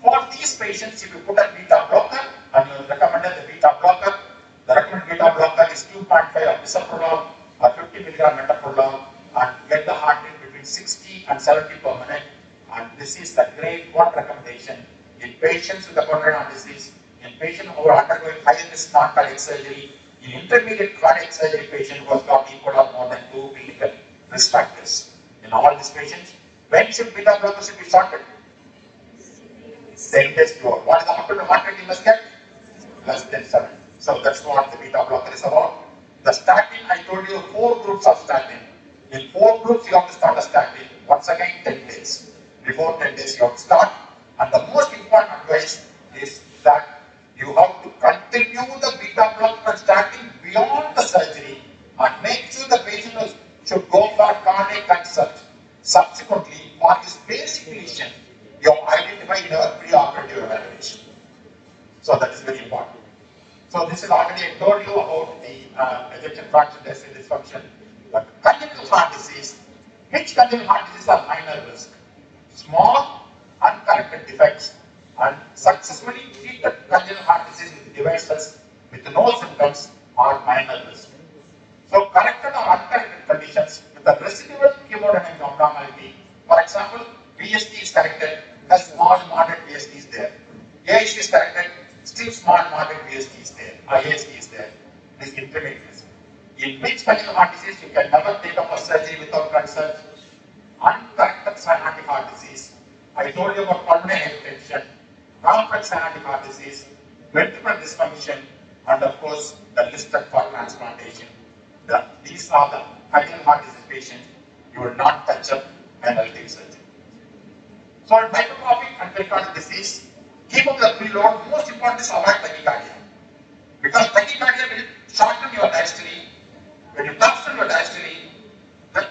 For these patients, if you put a beta blocker and you recommended the beta blocker, the recommended beta blocker is 2.5 of bisoprolol or 50 milligram metoprolol, and get the heart rate between 60 and 70 per minute. And this is the grade 1 recommendation in patients with a coronary heart disease, in patients who are undergoing high risk non-cardiac surgery, in intermediate cardiac surgery patient who has got equal or more than 2 clinical risk factors. In all these patients, when should beta blockers should be started? Same test you are. What is the optimal heart rate you must get? Less than 7. So that's what the beta blocker is about. The statin, I told you 4 groups of statin. In 4 groups you have to start a statin. Once again 10 days. Before 10 days you have to start. And the most important advice is that you have to continue the beta blocker and statin beyond the surgery and make sure the patient should go for cardiac consult. Subsequently, for this basic lesion, you have identified your preoperative evaluation. So that is very important. So this is already I told you about the ejection fraction dysfunction. But congenital heart disease, which congenital heart disease are minor risk? Small, uncorrected defects and successfully treated congenital heart disease with devices with no symptoms are minor risk. So corrected or uncorrected conditions with a residual hemodynamic abnormality, for example, VST is corrected, a small moderate VST is there. AST is corrected, still small moderate VST is there, AST is there. This is intermediate risk. In which congenital heart disease you can never take up a surgery without consult? Uncorrected cyanotic heart disease. I told you about pulmonary hypertension, complex cyanotic heart disease, ventricular dysfunction, and of course the listed for transplantation. These are the congenital heart disease patients you will not touch up when take surgery. So in hypertrophic and pericardial disease, keep up the preload. Most important is avoid tachycardia. Because tachycardia will shorten your diastole. When you shorten your diastole,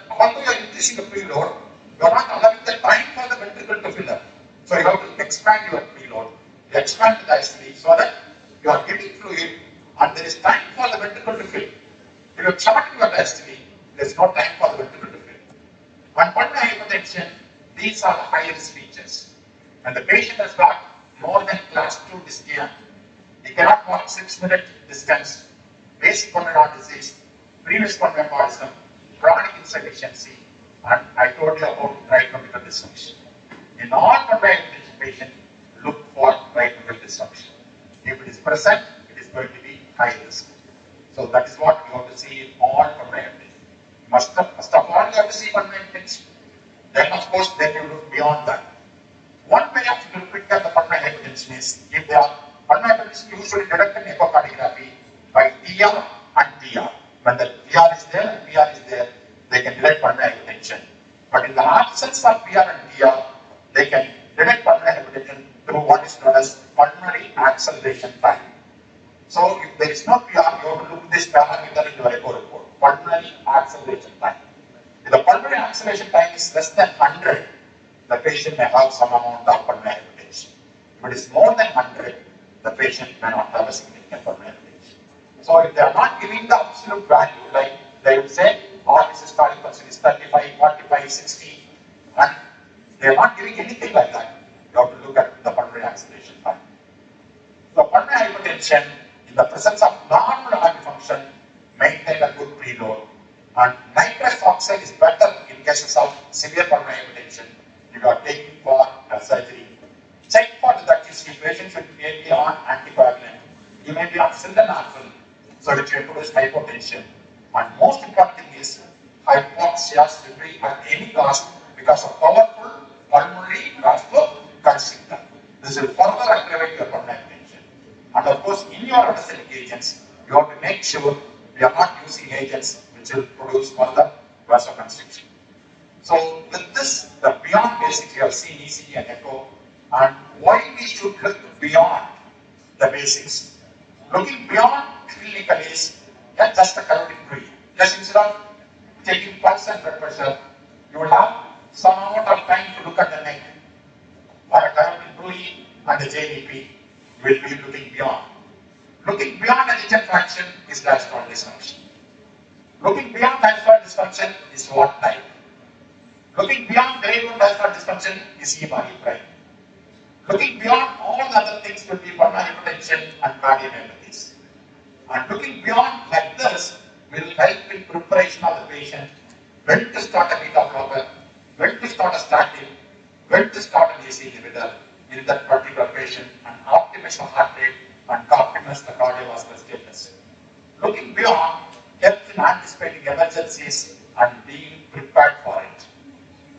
although you are increasing the preload, you are not allowing the time for the ventricle to fill up. So you have to expand your preload. You expand the diastole so that you are getting fluid and there is time for the ventricle to fill. If you shorten your diastole, there is no time for the ventricle to fill. On pulmonary hypertension, these are the high-risk features. And the patient has got more than class 2 dyspnea. He cannot walk 6-minute distance, basic pulmonary heart disease, previous pulmonary embolism, chronic insufficiency, and I told you about right ventricular dysfunction. In all pulmonary hypertension patients, look for right ventricular dysfunction. If it is present, it is going to be high risk. So that is what you have to see in all pulmonary hypertension. First of all, you have to see pulmonary hypertension. Then of course, then you look beyond that. One way of looking at the pulmonary hypertension is, if they are pulmonary hypertension, usually detected in echocardiography by DR and PR. When the PR is there and PR is there, they can detect pulmonary hypertension. But in the absence of PR and DR, they can detect pulmonary hypertension through what is known as pulmonary acceleration time. So if there is no PR, you have to look this parameter in your echo report, pulmonary acceleration time. If the pulmonary acceleration time is less than 100, the patient may have some amount of pulmonary hypertension. If it is more than 100, the patient may not have a significant pulmonary hypertension. So if they are not giving the absolute value, like they will say, this systolic function is 35, 45, 60, and they are not giving anything like that, you have to look at the pulmonary acceleration time. So pulmonary hypertension In the presence of normal heart function, maintain a good preload. And nitrous oxide is better in cases of severe pulmonary hypertension if you are taking for surgery. Check for the Dutch history. Patients will be on anticoagulant. You may be on sildenafil, so which will produce hypotension. And most important thing is hypoxia should be at any cost because of powerful pulmonary vasoconstrictor. This will further aggravate your pulmonary hypertension. And of course, in your anesthetic agents, you have to make sure we are not using agents which will produce further vasoconstriction. So with this, the beyond basics, you have seen ECG and echo, and why we should look beyond the basics. Looking beyond clinical is just a carotid breathe. Just instead of taking pulse and blood pressure, you will have some amount of time to look at the neck. For a carotid breathe and the JDP, you will be looking beyond. Looking beyond the ejection fraction is diastolic dysfunction. Looking beyond diastolic dysfunction is what type? Looking beyond variable diastolic dysfunction is E-body prime. Looking beyond all the other things will be pulmonary hypertension and cardiomyopathies. And looking beyond like this will help in preparation of the patient, when to start a beta blocker, when to start a statin, when to start an AC inhibitor in that particular patient, and optimize the heart rate and optimize the cardiovascular status. Looking beyond helps in anticipating emergencies and being prepared for it.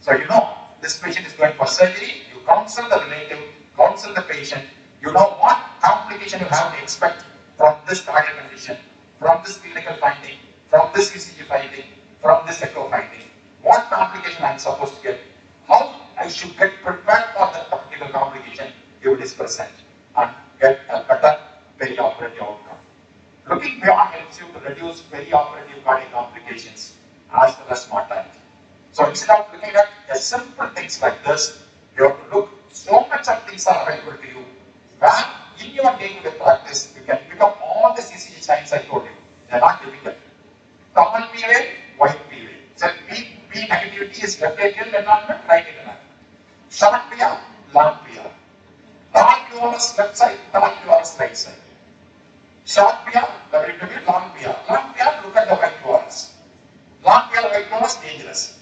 So you know, this patient is going for surgery, you counsel the relative, counsel the patient, you know what complication you have to expect from this cardiac condition, from this clinical finding, from this ECG finding, from this echo finding. What complication I am supposed to get, how I should get prepared for that particular complication if it is present, and get a better perioperative outcome. Looking beyond helps you to reduce perioperative cardiac complications as well as mortality. So instead of looking at simple things like this, you have to look, so much of things are available to you, where in your day-to-day practice, you can pick up all the CCG signs I told you. They are not difficult. Common P wave, white P wave. So P negativity is left atrial enlargement, right atrial enlargement. Short PR, long PR. Tall QRS left side, tall QRS right side. Short PR, WW, long PR. Long PR, look at the white QRS. Long PR, white QRS, dangerous.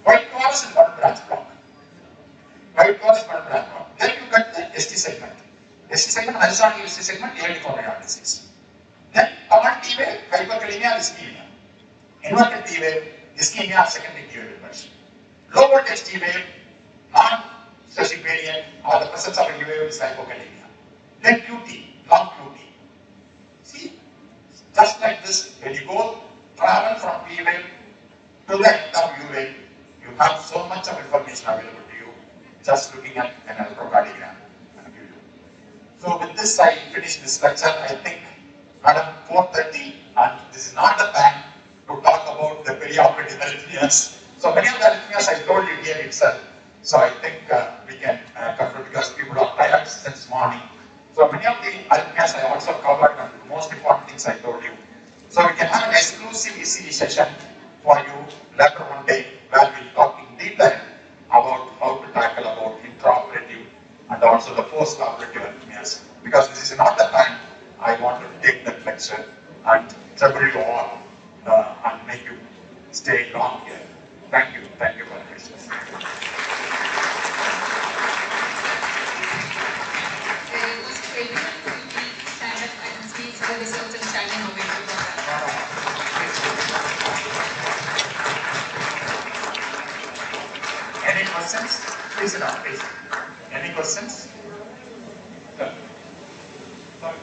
White QRS is one branch block. White QRS is one branch block. Then you get the ST segment. ST segment, horizontal ST segment, aortic coronary disease. Then common T wave, hyperkalemia, ischemia. Inverted T wave, ischemia, secondary T wave inversion. Low voltage T wave, non-stressing variant, or the presence of a U wave is hypokalemia. Then QT, long QT. See, just like this, when you go travel from P wave to the end of U wave, you have so much of information available to you just looking at an electrocardiogram. So with this, I finish this lecture. I think Madam 4:30, and this is not the time to talk about the perioperative arrhythmias. So many of the arrhythmias I told you here itself. So I think we can cover because people are tired since morning. So many of the arrhythmias I also covered, and the most important things I told you. So we can have an exclusive ECG session for you later one day where we'll talk in detail about how to tackle about intraoperative and also the post-operative arrhythmias. Because this is not the time I want to take that lecture and trouble you all and make you stay long here. Thank you for your patience. Stand up, I can see some results and standing ovation for that. Any questions? Please sit down, please. Any questions? Yeah. Sorry.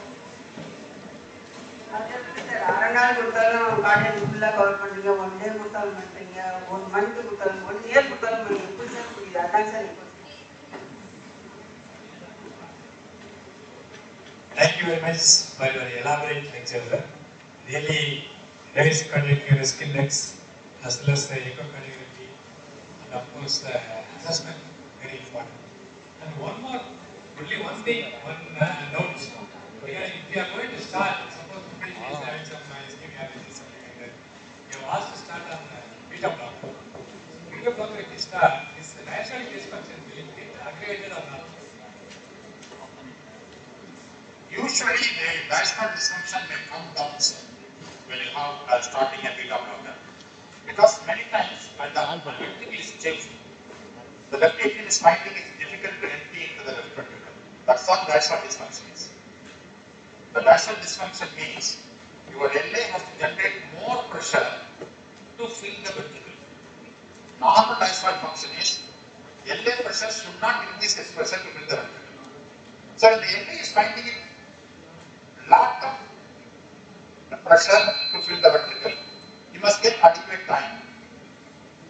அரைநாள் கொடுத்தாலும் Guardian ஃபுல்லாக cover பண்ணுறீங்க, one day கொடுத்தாலும் பண்ணுறீங்க, 1 month கொடுத்தாலும் 1 year கொடுத்தாலும் பண்ணுறீங்க. எப்படி sir புரியுது? அதான் சார் இப்போ. Thank you very much for your elaborate lecture, sir. Really raised cardiac risk index as well as the echocardiography and of course the assessment, very important. And one more, only one thing, one note. If you are going to start, suppose the patient is having some ischemia or something like that, you are asked to start on beta blocker. Beta blocker, if you start, is the diastolic dysfunction will it get aggravated or not? Usually, the diastolic dysfunction may come down when you have starting a beta blocker. Because many times when the ventricle is changed, the left atrium is finding it difficult to empty into the left ventricle. That's what diastolic dysfunction is. The diastolic dysfunction means your LA has to generate more pressure to fill the ventricle. Normal diastolic function is LA pressure should not increase its pressure to fill the ventricle. So when the LA is finding it lot of pressure to fill the ventricle, you must get adequate time.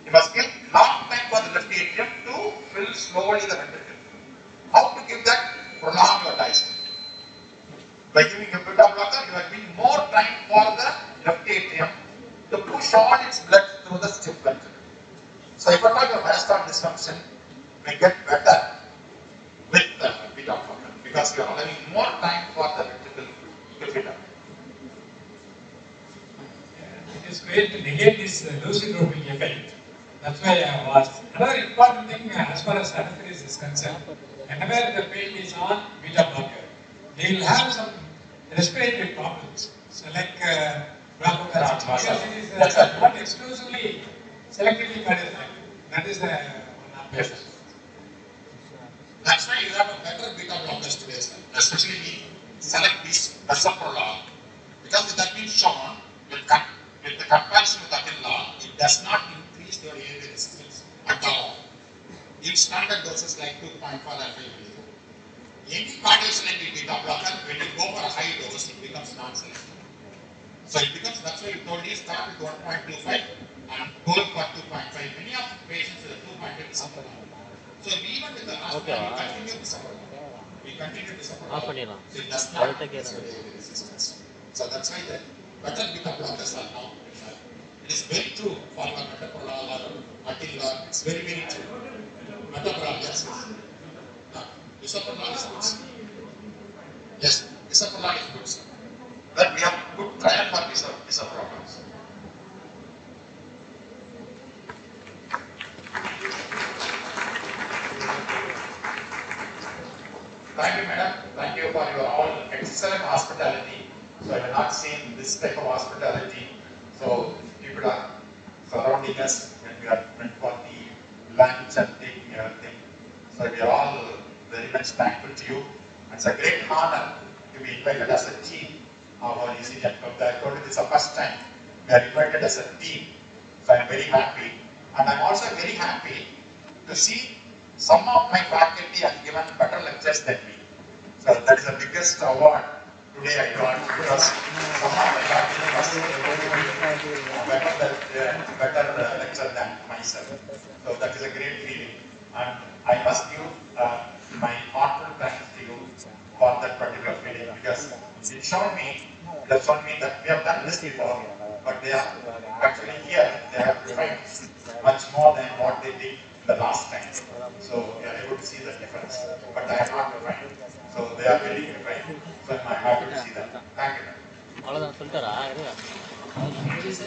You must give long time for the left atrium to fill slowly the ventricle. How to give that? Prolong your diastole. By giving a beta blocker, you are giving more time for the left atrium to push all its blood through the stiff ventricle. So if at all your diastolic dysfunction may get better with the beta blocker because you are allowing more time for the ventricle to fill up. It is great to negate this lucid doping effect. That's why I have asked. Another important thing as far as anesthesia is concerned, whenever the patient is on beta blocker, they will have some respiratory problems. So like because it is not exclusively selectively cardiothoracic. That is the one aspect. That's why you have a better beta blockers today, especially we select this Besoprolol because it has been shown with the comparison with Aquila, it does not increase your airway resistance at all. In standard doses like 2.5 or 5 mg. Any cardioselective beta blocker, when you go for a high dose, it becomes non-selective. So it becomes, that's why you told me start with 1.25 and go for 2.5. Many of the patients with 2.5 suffer. So even with the last one, we continue to suffer. We continue to suffer. So it does not increase your airway resistance. So that's why the better beta blockers are now preferred. It is very true for metoprolol or Aquila. It's very, very true. Metoprolol, yes. Bisoprolol is good. Yes, bisoprolol is good. But we have good trial for bisoprolol. Thank you, madam. Thank you for your all excellent hospitality. So I have not seen this type of hospitality. So people are surrounding us when we are went for the lunch and taking everything. So we are all very much thankful to you. It's a great honor to be invited as a team of our ECGN club. I told you this is the first time we are invited as a team. So I'm very happy. And I'm also very happy to see some of my faculty have given better lectures than me. So that is the biggest award today I got because some of my faculty was better lecture than myself. So that is a great feeling. And I must give my heartfelt thanks to you for that particular feeling because it showed me that we have done this before, but they are actually here, they have tried much more than what they did the last time. So we are able to see the difference. But I have not tried. So they are very different. So I'm happy to see that. Thank you. அவ்வளோதான் சொல்லிட்டாரா? Thank you so